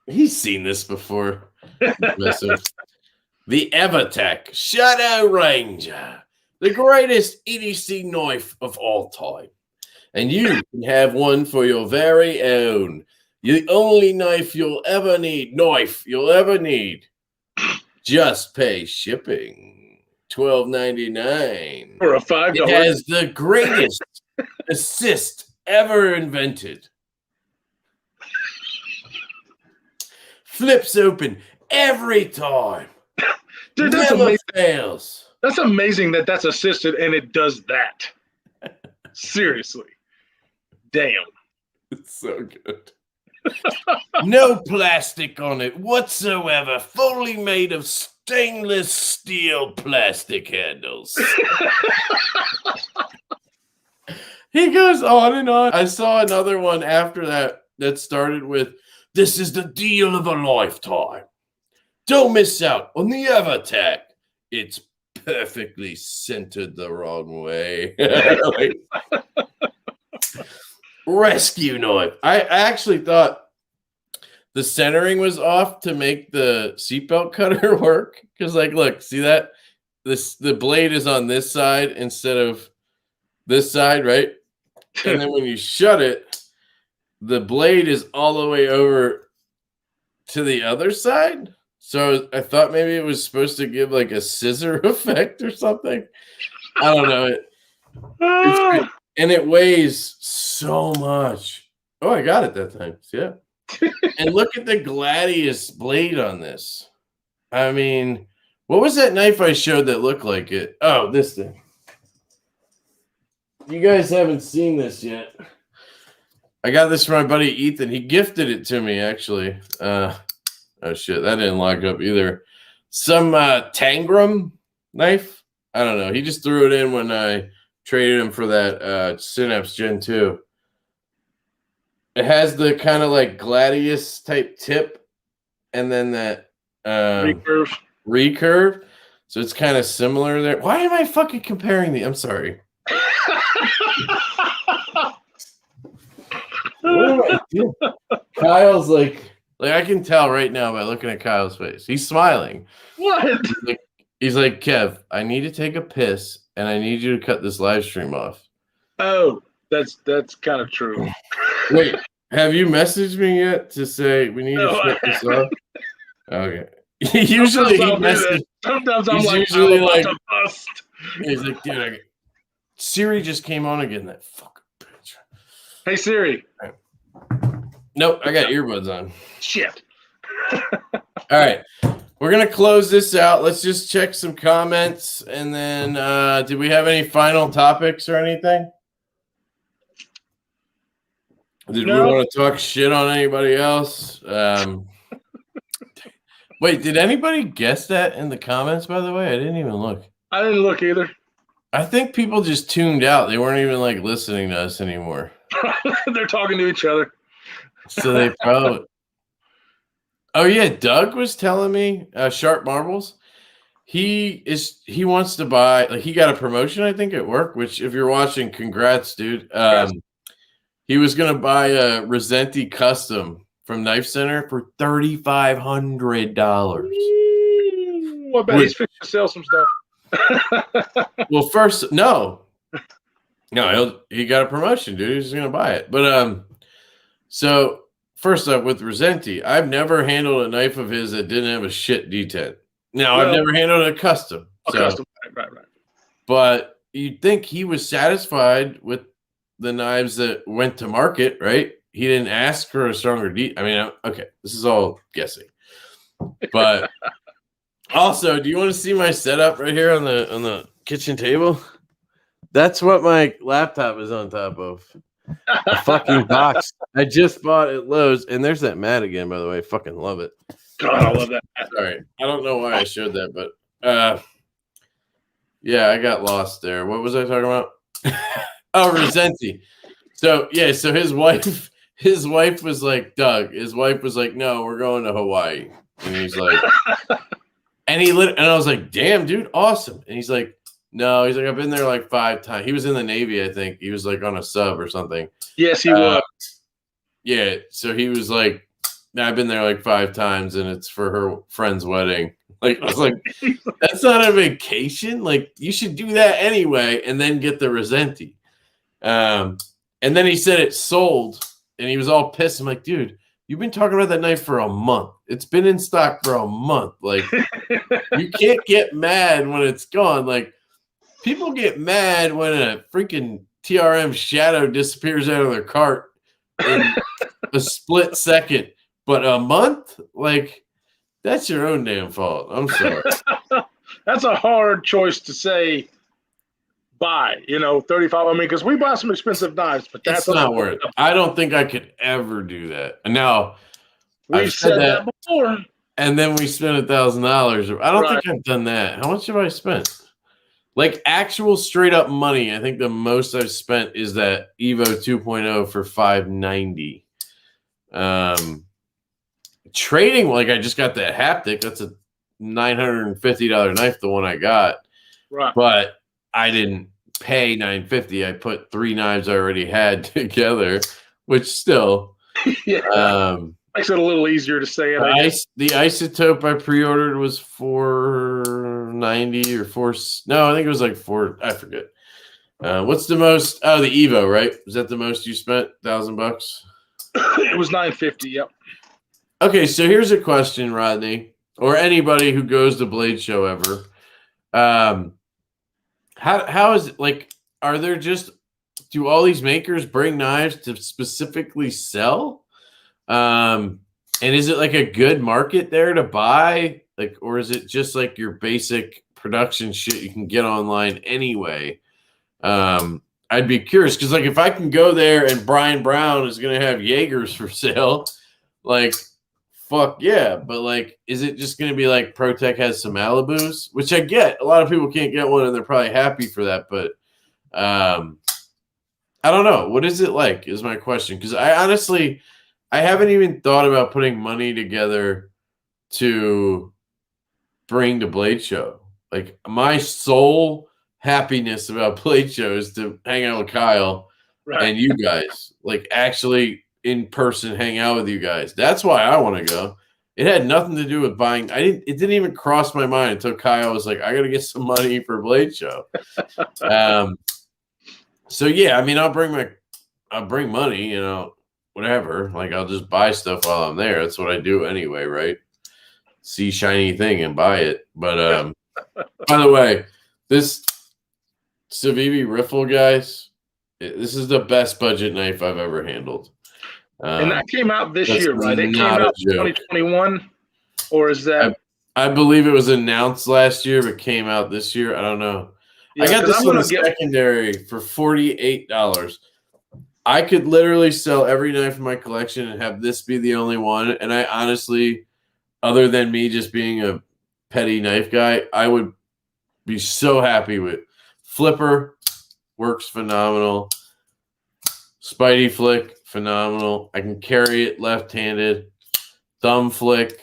[SPEAKER 2] He's seen this before. The Evertech Shadow Ranger, the greatest EDC knife of all time. And you can have one for your very own. The only knife you'll ever need. Just pay shipping. $12.99
[SPEAKER 1] for a $5.
[SPEAKER 2] It has the greatest assist ever invented. Flips open every time.
[SPEAKER 1] Dude, that's
[SPEAKER 2] Never
[SPEAKER 1] amazing.
[SPEAKER 2] Fails.
[SPEAKER 1] That's amazing that that's assisted and it does that. Seriously. Damn.
[SPEAKER 2] It's so good. No plastic on it whatsoever. Fully made of stainless steel plastic handles. He goes on and on. I saw another one after that started with, "This is the deal of a lifetime. Don't miss out on the Evertech. It's perfectly centered the wrong way." Like, rescue knife. I actually thought the centering was off to make the seatbelt cutter work. Because, like, look, see that? The blade is on this side instead of this side, right? And then when you shut it, the blade is all the way over to the other side. So I thought maybe it was supposed to give like a scissor effect or something. I don't know. It's and it weighs so much. Oh, I got it that time. Yeah. And look at the Gladius blade on this. I mean, what was that knife I showed that looked like it? Oh, this thing. You guys haven't seen this yet. I got this from my buddy Ethan. He gifted it to me, actually. Oh, shit. That didn't lock up either. Some Tangram knife. I don't know. He just threw it in when I traded him for that Synapse Gen 2. It has the kind of like Gladius type tip and then that recurve. So it's kind of similar there. Why am I fucking comparing the? I'm sorry. What am I doing? Kyle's like I can tell right now by looking at Kyle's face. He's smiling.
[SPEAKER 1] What?
[SPEAKER 2] He's like, Kev, I need to take a piss and I need you to cut this live stream off.
[SPEAKER 1] Oh, that's kind of true.
[SPEAKER 2] Wait, have you messaged me yet to say we need to shut this off? Okay. Usually he messages.
[SPEAKER 1] Sometimes I'm like,
[SPEAKER 2] usually
[SPEAKER 1] I'm
[SPEAKER 2] like,
[SPEAKER 1] about to bust.
[SPEAKER 2] He's like, dude, Siri just came on again. That fucking bitch.
[SPEAKER 1] Hey Siri.
[SPEAKER 2] Nope, I got earbuds on.
[SPEAKER 1] Shit.
[SPEAKER 2] All right. We're going to close this out. Let's just check some comments. And then, did we have any final topics or anything? Did we want to talk shit on anybody else? Wait, did anybody guess that in the comments, by the way? I didn't even look.
[SPEAKER 1] I didn't look either.
[SPEAKER 2] I think people just tuned out. They weren't even like listening to us anymore.
[SPEAKER 1] They're talking to each other.
[SPEAKER 2] So they probably. Oh yeah, Doug was telling me Sharp Marbles. He wants to buy. Like he got a promotion, I think, at work. Which, if you're watching, congrats, dude. He was gonna buy a Resenti Custom from Knife Center for $3,500.
[SPEAKER 1] I bet he's fixing to sell some stuff.
[SPEAKER 2] Well, first, no, he got a promotion, dude. He's gonna buy it. But so first up with Resenti, I've never handled a knife of his that didn't have a shit detent. Now, I've never handled a custom.
[SPEAKER 1] Custom, right.
[SPEAKER 2] But you'd think he was satisfied with the knives that went to market, right? He didn't ask for a stronger I mean, okay, this is all guessing. But also, do you want to see my setup right here on the kitchen table? That's what my laptop is on top of. A fucking box. I just bought at Lowe's, and there's that mat again, by the way. Fucking love it.
[SPEAKER 1] God, I love that.
[SPEAKER 2] Sorry, I don't know why I showed that, but yeah, I got lost there. What was I talking about? Oh, Resenti. So yeah, so his wife was like, Doug. His wife was like, no, we're going to Hawaii, and he's like, and I was like, damn, dude, awesome. And he's like, no, he's like, I've been there like 5 times. He was in the Navy, I think. He was like on a sub or something.
[SPEAKER 1] Yes, he was.
[SPEAKER 2] Yeah, so he was like, I've been there like 5 times, and it's for her friend's wedding. Like, I was like, that's not a vacation. Like, you should do that anyway, and then get the Resenti. And then he said it sold, and he was all pissed. I'm like, dude, you've been talking about that knife for a month. It's been in stock for a month. Like, you can't get mad when it's gone. Like, people get mad when a freaking TRM Shadow disappears out of their cart in a split second. But a month? Like, that's your own damn fault. I'm sorry.
[SPEAKER 1] That's a hard choice to say buy, 35. I mean, because we buy some expensive knives, but that's
[SPEAKER 2] not worth it. I don't think I could ever do that. And now,
[SPEAKER 1] we've said that before.
[SPEAKER 2] And then we spent $1,000. I don't think I've done that. How much have I spent? Like, actual straight up money, I think the most I've spent is that Evo 2.0 for $590. Trading, like, I just got that haptic. That's a $950 knife, the one I got.
[SPEAKER 1] Right.
[SPEAKER 2] But I didn't pay $950. I put 3 knives I already had together, which still
[SPEAKER 1] makes it a little easier to say it.
[SPEAKER 2] The Isotope I pre-ordered was $490 or no, I think it was like $4. I forget. What's the most? Oh, the Evo, right? Was that the most you spent? $1,000?
[SPEAKER 1] It was $950. Yep.
[SPEAKER 2] Okay, so here's a question, Rodney, or anybody who goes to Blade Show ever. How is it, like, are there do all these makers bring knives to specifically sell? And is it like a good market there to buy? Like, or is it just like your basic production shit you can get online anyway? I'd be curious because, like, if I can go there and Brian Brown is going to have Jaegers for sale, like, fuck yeah. But, like, is it just going to be like ProTech has some Malibus, which I get. A lot of people can't get one and they're probably happy for that. But I don't know. What is it like is my question. Because I haven't even thought about putting money together to bring to Blade Show. Like, my sole happiness about Blade Show is to hang out with Kyle and you guys. Like, actually in person hang out with you guys. That's why I want to go. It had nothing to do with buying. It didn't even cross my mind until Kyle was like, I got to get some money for Blade Show. So yeah, I mean, I'll bring money, whatever. Like, I'll just buy stuff while I'm there. That's what I do anyway, right? See shiny thing and buy it. But by the way, this Civivi Riffle, guys, this is the best budget knife I've ever handled.
[SPEAKER 1] And that came out this year, right? It came out in 2021, or is that?
[SPEAKER 2] I believe it was announced last year, but came out this year. I don't know. Yeah, I got this on the secondary for $48. I could literally sell every knife in my collection and have this be the only one. And I honestly, other than me just being a petty knife guy, I would be so happy with Flipper. Works phenomenal. Spidey Flick, phenomenal. I can carry it left-handed. Thumb Flick.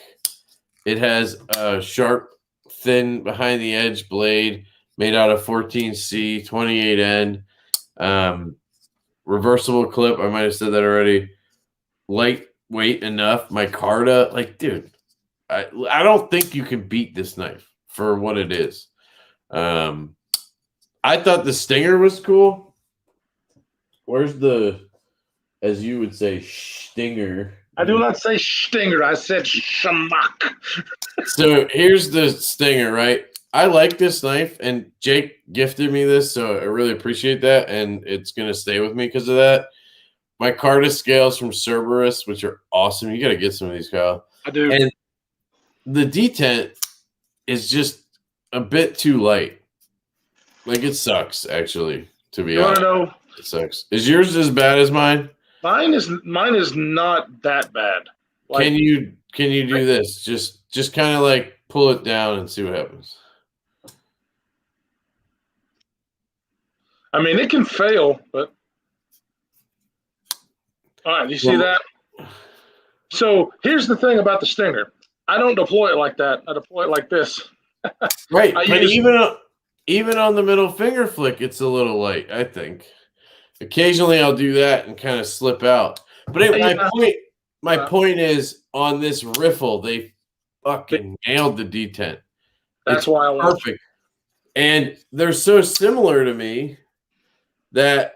[SPEAKER 2] It has a sharp, thin, behind-the-edge blade made out of 14C, 28N. reversible clip. I might have said that already. Lightweight enough. Micarta, like, dude, I don't think you can beat this knife for what it is. I thought the stinger was cool. Where's the, as you would say, stinger?
[SPEAKER 1] I do not say stinger. I said shamak.
[SPEAKER 2] So here's the stinger, right? I like this knife, and Jake gifted me this, so I really appreciate that, and it's going to stay with me because of that. My Micarta scales from Cerberus, which are awesome. You got to get some of these, Kyle.
[SPEAKER 1] I do.
[SPEAKER 2] And the detent is just a bit too light. Like, it sucks, actually, to be honest.
[SPEAKER 1] You want to know?
[SPEAKER 2] It sucks. Is yours as bad as mine?
[SPEAKER 1] Mine is not that bad.
[SPEAKER 2] Like, can you do this? Just kind of like pull it down and see what happens.
[SPEAKER 1] I mean, it can fail, but all right. You see that? So here's the thing about the stinger. I don't deploy it like that. I deploy it like this.
[SPEAKER 2] Right, but even on the middle finger flick, it's a little light. I think occasionally I'll do that and kind of slip out. But my point is, on this riffle, they fucking nailed the detent.
[SPEAKER 1] That's why I love
[SPEAKER 2] perfect. And they're so similar to me that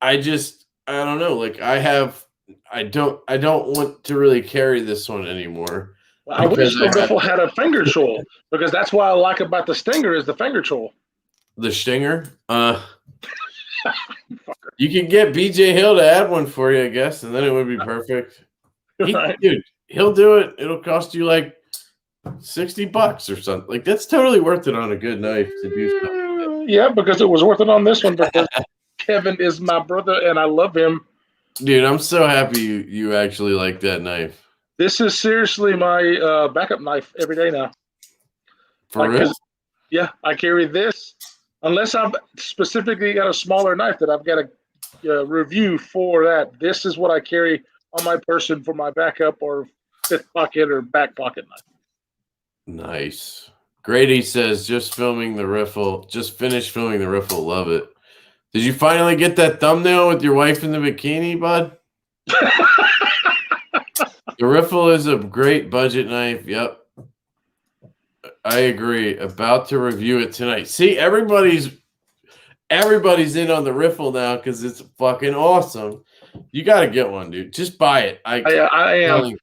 [SPEAKER 2] I don't know. Like, I don't want to really carry this one anymore.
[SPEAKER 1] Well, I wish the riffle had a finger choil, because that's what I like about the stinger is the finger choil.
[SPEAKER 2] The stinger? You can get BJ Hill to add one for you, I guess, and then it would be perfect. Dude, he'll do it. It'll cost you like $60 or something. Like, that's totally worth it on a good knife to do something.
[SPEAKER 1] Yeah, because it was worth it on this one, because Kevin is my brother and I love him.
[SPEAKER 2] Dude, I'm so happy you actually like that knife.
[SPEAKER 1] This is seriously my backup knife every day now.
[SPEAKER 2] For real?
[SPEAKER 1] Yeah, I carry this. Unless I've specifically got a smaller knife that I've got to review for that. This is what I carry on my person for my backup or fifth pocket or back pocket knife.
[SPEAKER 2] Nice. Grady says, just finished filming the riffle. Love it. Did you finally get that thumbnail with your wife in the bikini, bud? The riffle is a great budget knife. Yep. I agree. About to review it tonight. See, everybody's in on the riffle now because it's fucking awesome. You got to get one, dude. Just buy it. I am.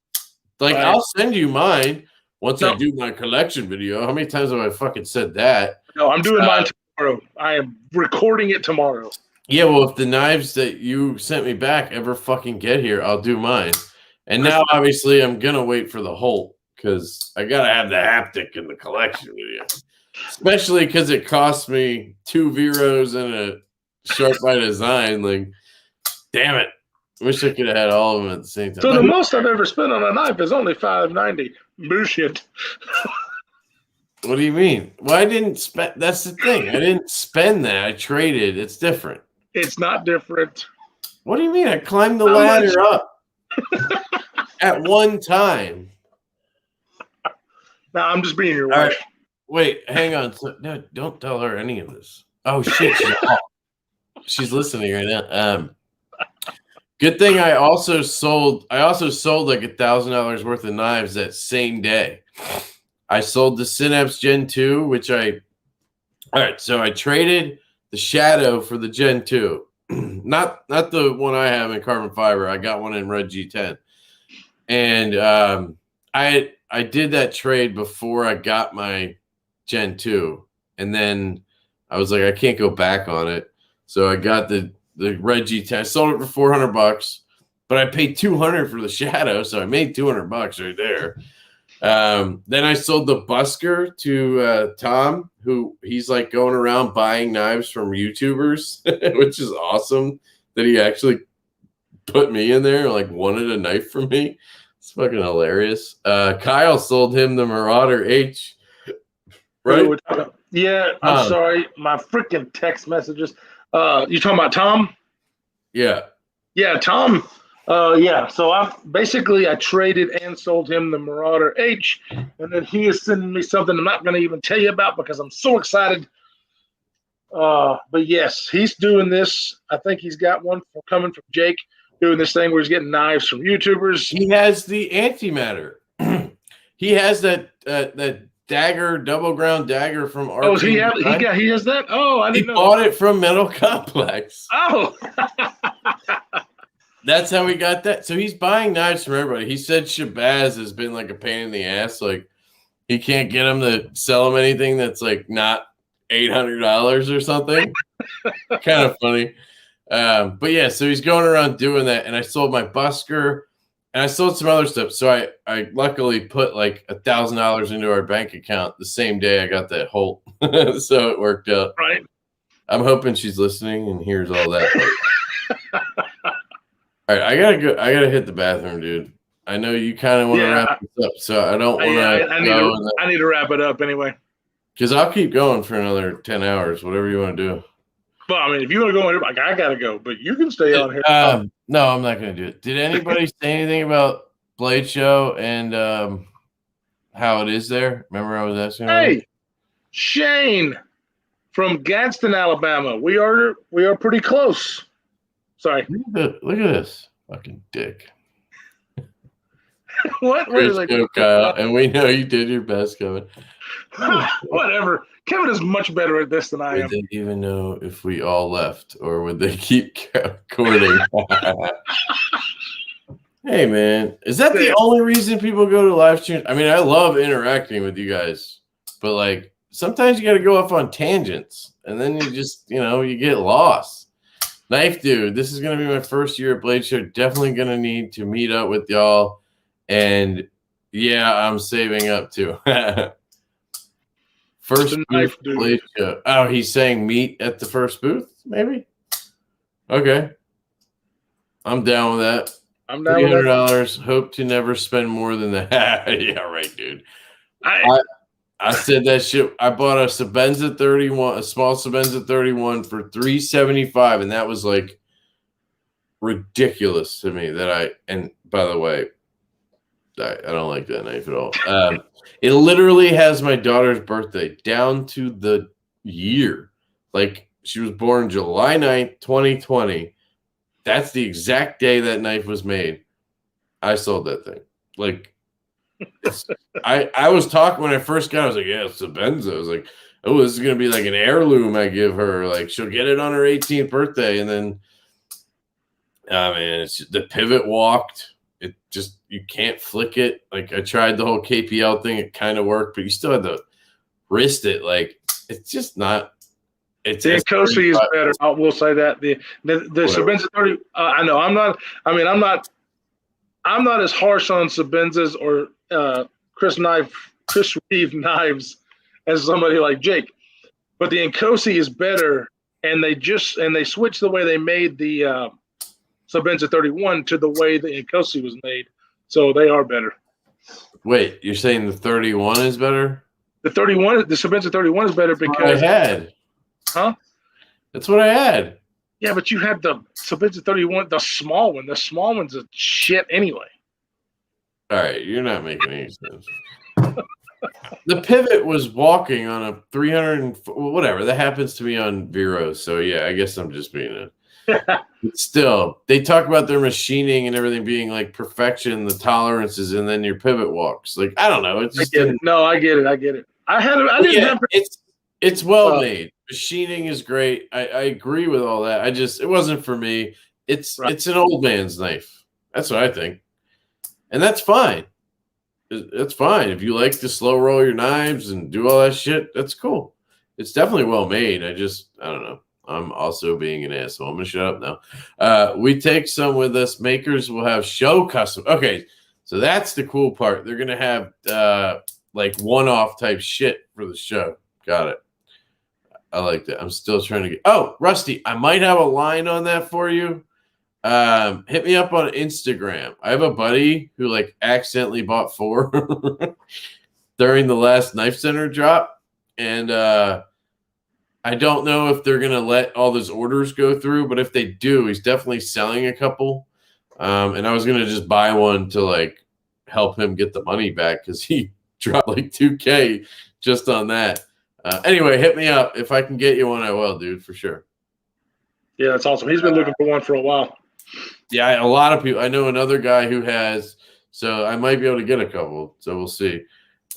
[SPEAKER 2] Like, I'll send you mine once I do my collection video. How many times have I fucking said that?
[SPEAKER 1] No, I'm doing mine tomorrow. I am recording it tomorrow. Yeah,
[SPEAKER 2] well, if the knives that you sent me back ever fucking get here, I'll do mine. And now, obviously, I'm going to wait for the Holt because I got to have the haptic in the collection video. Especially because it cost me 2 Veros and a Sharp by Design. Like, damn it. Wish I could have had all of them at the same time.
[SPEAKER 1] So the most I've ever spent on a knife is only $5.90. Bullshit.
[SPEAKER 2] What do you mean? Well, I didn't spend. That's the thing. I didn't spend that. I traded. It's different.
[SPEAKER 1] It's not different.
[SPEAKER 2] What do you mean? I climbed the ladder up at one time.
[SPEAKER 1] No, I'm just being your wife.
[SPEAKER 2] Right. Wait, hang on. No, don't tell her any of this. Oh shit, she's listening right now. Good thing I also sold like $1,000 worth of knives that same day. I sold the Synapse Gen 2, so I traded the Shadow for the Gen 2. Not the one I have in carbon fiber. I got one in red G10. And I did that trade before I got my Gen 2. And then I was like, I can't go back on it. So I got the red G10. I sold it for $400, but I paid $200 for the Shadow, so I made $200 right there. Then I sold the Busker to Tom, who he's like going around buying knives from YouTubers, which is awesome that he actually put me in there, like wanted a knife from me. It's fucking hilarious. Kyle sold him the Marauder H. Right?
[SPEAKER 1] Yeah, I'm sorry. My freaking text messages. You talking about Tom?
[SPEAKER 2] Yeah.
[SPEAKER 1] Yeah, Tom. Yeah. So I traded and sold him the Marauder H, and then he is sending me something I'm not going to even tell you about because I'm so excited. But yes, he's doing this. I think he's got one coming from Jake doing this thing where he's getting knives from YouTubers.
[SPEAKER 2] He has the antimatter. He has that dagger, double ground dagger from Arcane.
[SPEAKER 1] Oh, he has that? Oh, I didn't know.
[SPEAKER 2] He bought it from Metal Complex.
[SPEAKER 1] Oh.
[SPEAKER 2] That's how he got that. So he's buying knives from everybody. He said Shabazz has been like a pain in the ass. Like he can't get him to sell him anything that's like not $800 or something. Kind of funny. But yeah, so he's going around doing that. And I sold my busker and I sold some other stuff. So I luckily put like $1,000 into our bank account the same day I got that Holt. So it worked out.
[SPEAKER 1] Right.
[SPEAKER 2] I'm hoping she's listening and hears all that. All right, I gotta go. I gotta hit the bathroom, dude. I know you kind of want to wrap this up, so I don't want to.
[SPEAKER 1] I need to wrap it up anyway.
[SPEAKER 2] Because I'll keep going for another 10 hours, whatever you want to do.
[SPEAKER 1] Well, I mean, if you want to go, like I gotta go, but you can stay on here.
[SPEAKER 2] No, I'm not gonna do it. Did anybody say anything about Blade Show and how it is there? Remember, I was asking.
[SPEAKER 1] Hey, Shane from Gadsden, Alabama. We are pretty close. Sorry.
[SPEAKER 2] Look at this fucking dick.
[SPEAKER 1] What is it?
[SPEAKER 2] Kyle, and we know you did your best, Kevin.
[SPEAKER 1] Whatever. Kevin is much better at this than I am.
[SPEAKER 2] Would they even know if we all left, or would they keep recording? Hey, man, is that the only reason people go to live streams? I mean, I love interacting with you guys, but like sometimes you got to go off on tangents, and then you just you get lost. Knife Dude, this is going to be my first year at Blade Show. Definitely going to need to meet up with y'all. And yeah, I'm saving up too. First Knife Dude Blade Show. Oh, he's saying meet at the first booth, maybe? Okay. I'm down with that.
[SPEAKER 1] I'm down with that.
[SPEAKER 2] $300. Hope to never spend more than that. Yeah, right, dude. I said that shit. I bought a Sabenza 31, a small Sabenza 31 for $375, and that was like ridiculous to me. And by the way, I don't like that knife at all. It literally has my daughter's birthday down to the year. Like she was born July 9th, 2020. That's the exact day that knife was made. I sold that thing. Like. I was talking when I first got it, I was like, yeah, it's a Benzo. I was like, oh, this is gonna be like an heirloom I give her. Like she'll get it on her 18th birthday, and then man, it's just, the pivot walked. It just you can't flick it. Like I tried the whole KPL thing, it kind of worked, but you still had to wrist it. Like it's just not. It's
[SPEAKER 1] the Nkosi is better. I will say that the Sabenza 30. I know I'm not. I mean, I'm not as harsh on Sabenzas or Chris Reeve knives as somebody like Jake, but the Nkosi is better, and they switched the way they made the Sabenza 31 to the way the Nkosi was made, so they are better.
[SPEAKER 2] Wait, you're saying the 31 is better?
[SPEAKER 1] The Sabenza 31 is better because
[SPEAKER 2] I had.
[SPEAKER 1] Huh?
[SPEAKER 2] That's what I had.
[SPEAKER 1] Yeah, but you had the Sabenza 31, the small one. The small one's a shit anyway.
[SPEAKER 2] All right, you're not making any sense. The pivot was walking on a 300 whatever. That happens to me on Vero. So yeah, I guess I'm just being but still, they talk about their machining and everything being like perfection, the tolerances, and then your pivot walks. Like I don't know. It's just
[SPEAKER 1] No, I get it. I didn't have
[SPEAKER 2] it's well made. Machining is great. I agree with all that. It wasn't for me. It's an old man's knife. That's what I think. And that's fine. That's fine. If you like to slow roll your knives and do all that shit, that's cool. It's definitely well made. I don't know. I'm also being an asshole. I'm going to shut up now. We take some with us. Makers will have show custom. Okay, so that's the cool part. They're going to have like one-off type shit for the show. Got it. I like that. I'm still trying to get. Oh, Rusty, I might have a line on that for you. Hit me up on Instagram. I have a buddy who like accidentally bought 4 during the last Knife Center drop, and I don't know if they're gonna let all those orders go through, but if they do, he's definitely selling a couple. And I was gonna just buy one to like help him get the money back because he dropped like $2,000 just on that. Anyway, hit me up. If I can get you one, I will, dude, for sure.
[SPEAKER 1] Yeah, that's awesome. He's been looking for one for a while.
[SPEAKER 2] Yeah, a lot of people. I know another guy who has, so I might be able to get a couple. So we'll see.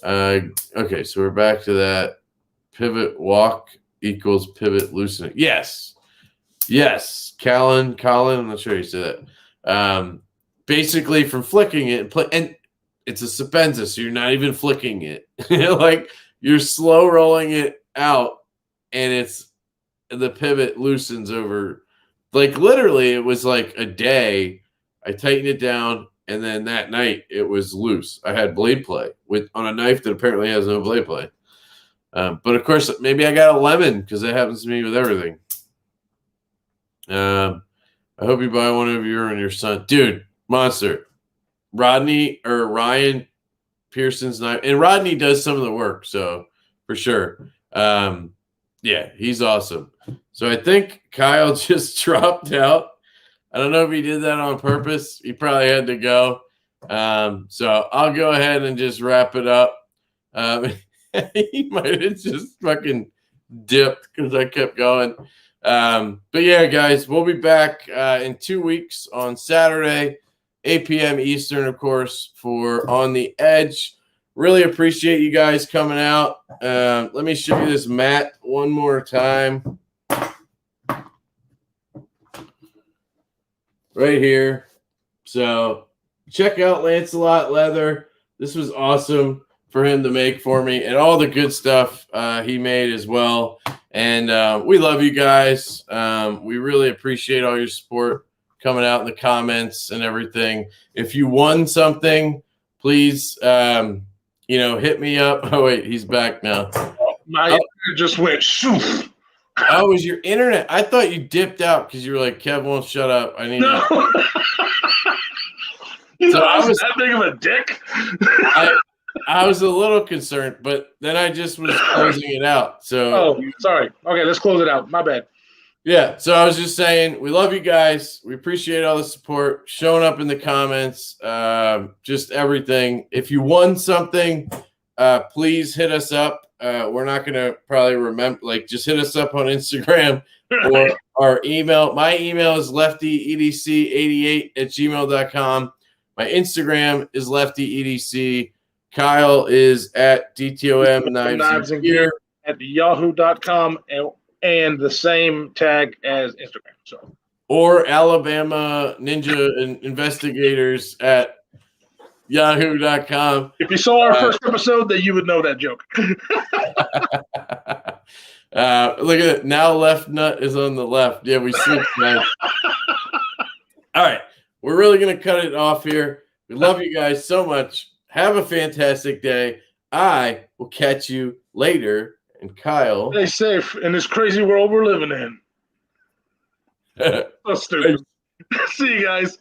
[SPEAKER 2] Okay, so we're back to that. Pivot walk equals pivot loosening. Yes. Colin, I'm not sure you said that. Basically, from flicking it, and it's a Sapenza, so you're not even flicking it. Like, you're slow rolling it out, and it's the pivot loosens over. Like, literally, it was like a day. I tightened it down, and then that night it was loose. I had blade play on a knife that apparently has no blade play. But of course, maybe I got a lemon because that happens to me with everything. I hope you buy one of your and your son, dude. Monster, Ryan Pearson's knife, and Rodney does some of the work, so for sure. Yeah, he's awesome. So I think Kyle just dropped out. I don't know if he did that on purpose. He probably had to go. So I'll go ahead and just wrap it up. He might have just fucking dipped because I kept going. But yeah, guys, we'll be back in 2 weeks on Saturday, 8 p.m. Eastern, of course, for On the Edge. Really appreciate you guys coming out. Let me show you this mat one more time. Right here. So check out Lancelot Leather. This was awesome for him to make for me, and all the good stuff he made as well. And we love you guys. We really appreciate all your support coming out in the comments and everything. If you won something, please, hit me up. Oh, wait, he's back now.
[SPEAKER 1] My internet just went shoof.
[SPEAKER 2] Oh, was your internet? I thought you dipped out because you were like, Kev won't shut up. I need
[SPEAKER 1] No. I was that big of a dick.
[SPEAKER 2] I was a little concerned, but then I just was closing it out. So,
[SPEAKER 1] sorry. Okay, let's close it out. My bad.
[SPEAKER 2] Yeah, so I was just saying, we love you guys. We appreciate all the support, showing up in the comments, just everything. If you won something, please hit us up. We're not going to probably remember, just hit us up on Instagram or our email. My email is leftyedc88@gmail.com. My Instagram is leftyedc. Kyle is at DTOM Knives and Gear
[SPEAKER 1] at yahoo.com and the same tag as Instagram. So,
[SPEAKER 2] or Alabama Ninja Investigators at yahoo.com.
[SPEAKER 1] If you saw our first episode, then you would know that joke.
[SPEAKER 2] Look at it. Now left nut is on the left. Yeah, we see it. All right. We're really going to cut it off here. We love you guys so much. Have a fantastic day. I will catch you later. And Kyle,
[SPEAKER 1] stay safe in this crazy world we're living in. So stupid. See you guys.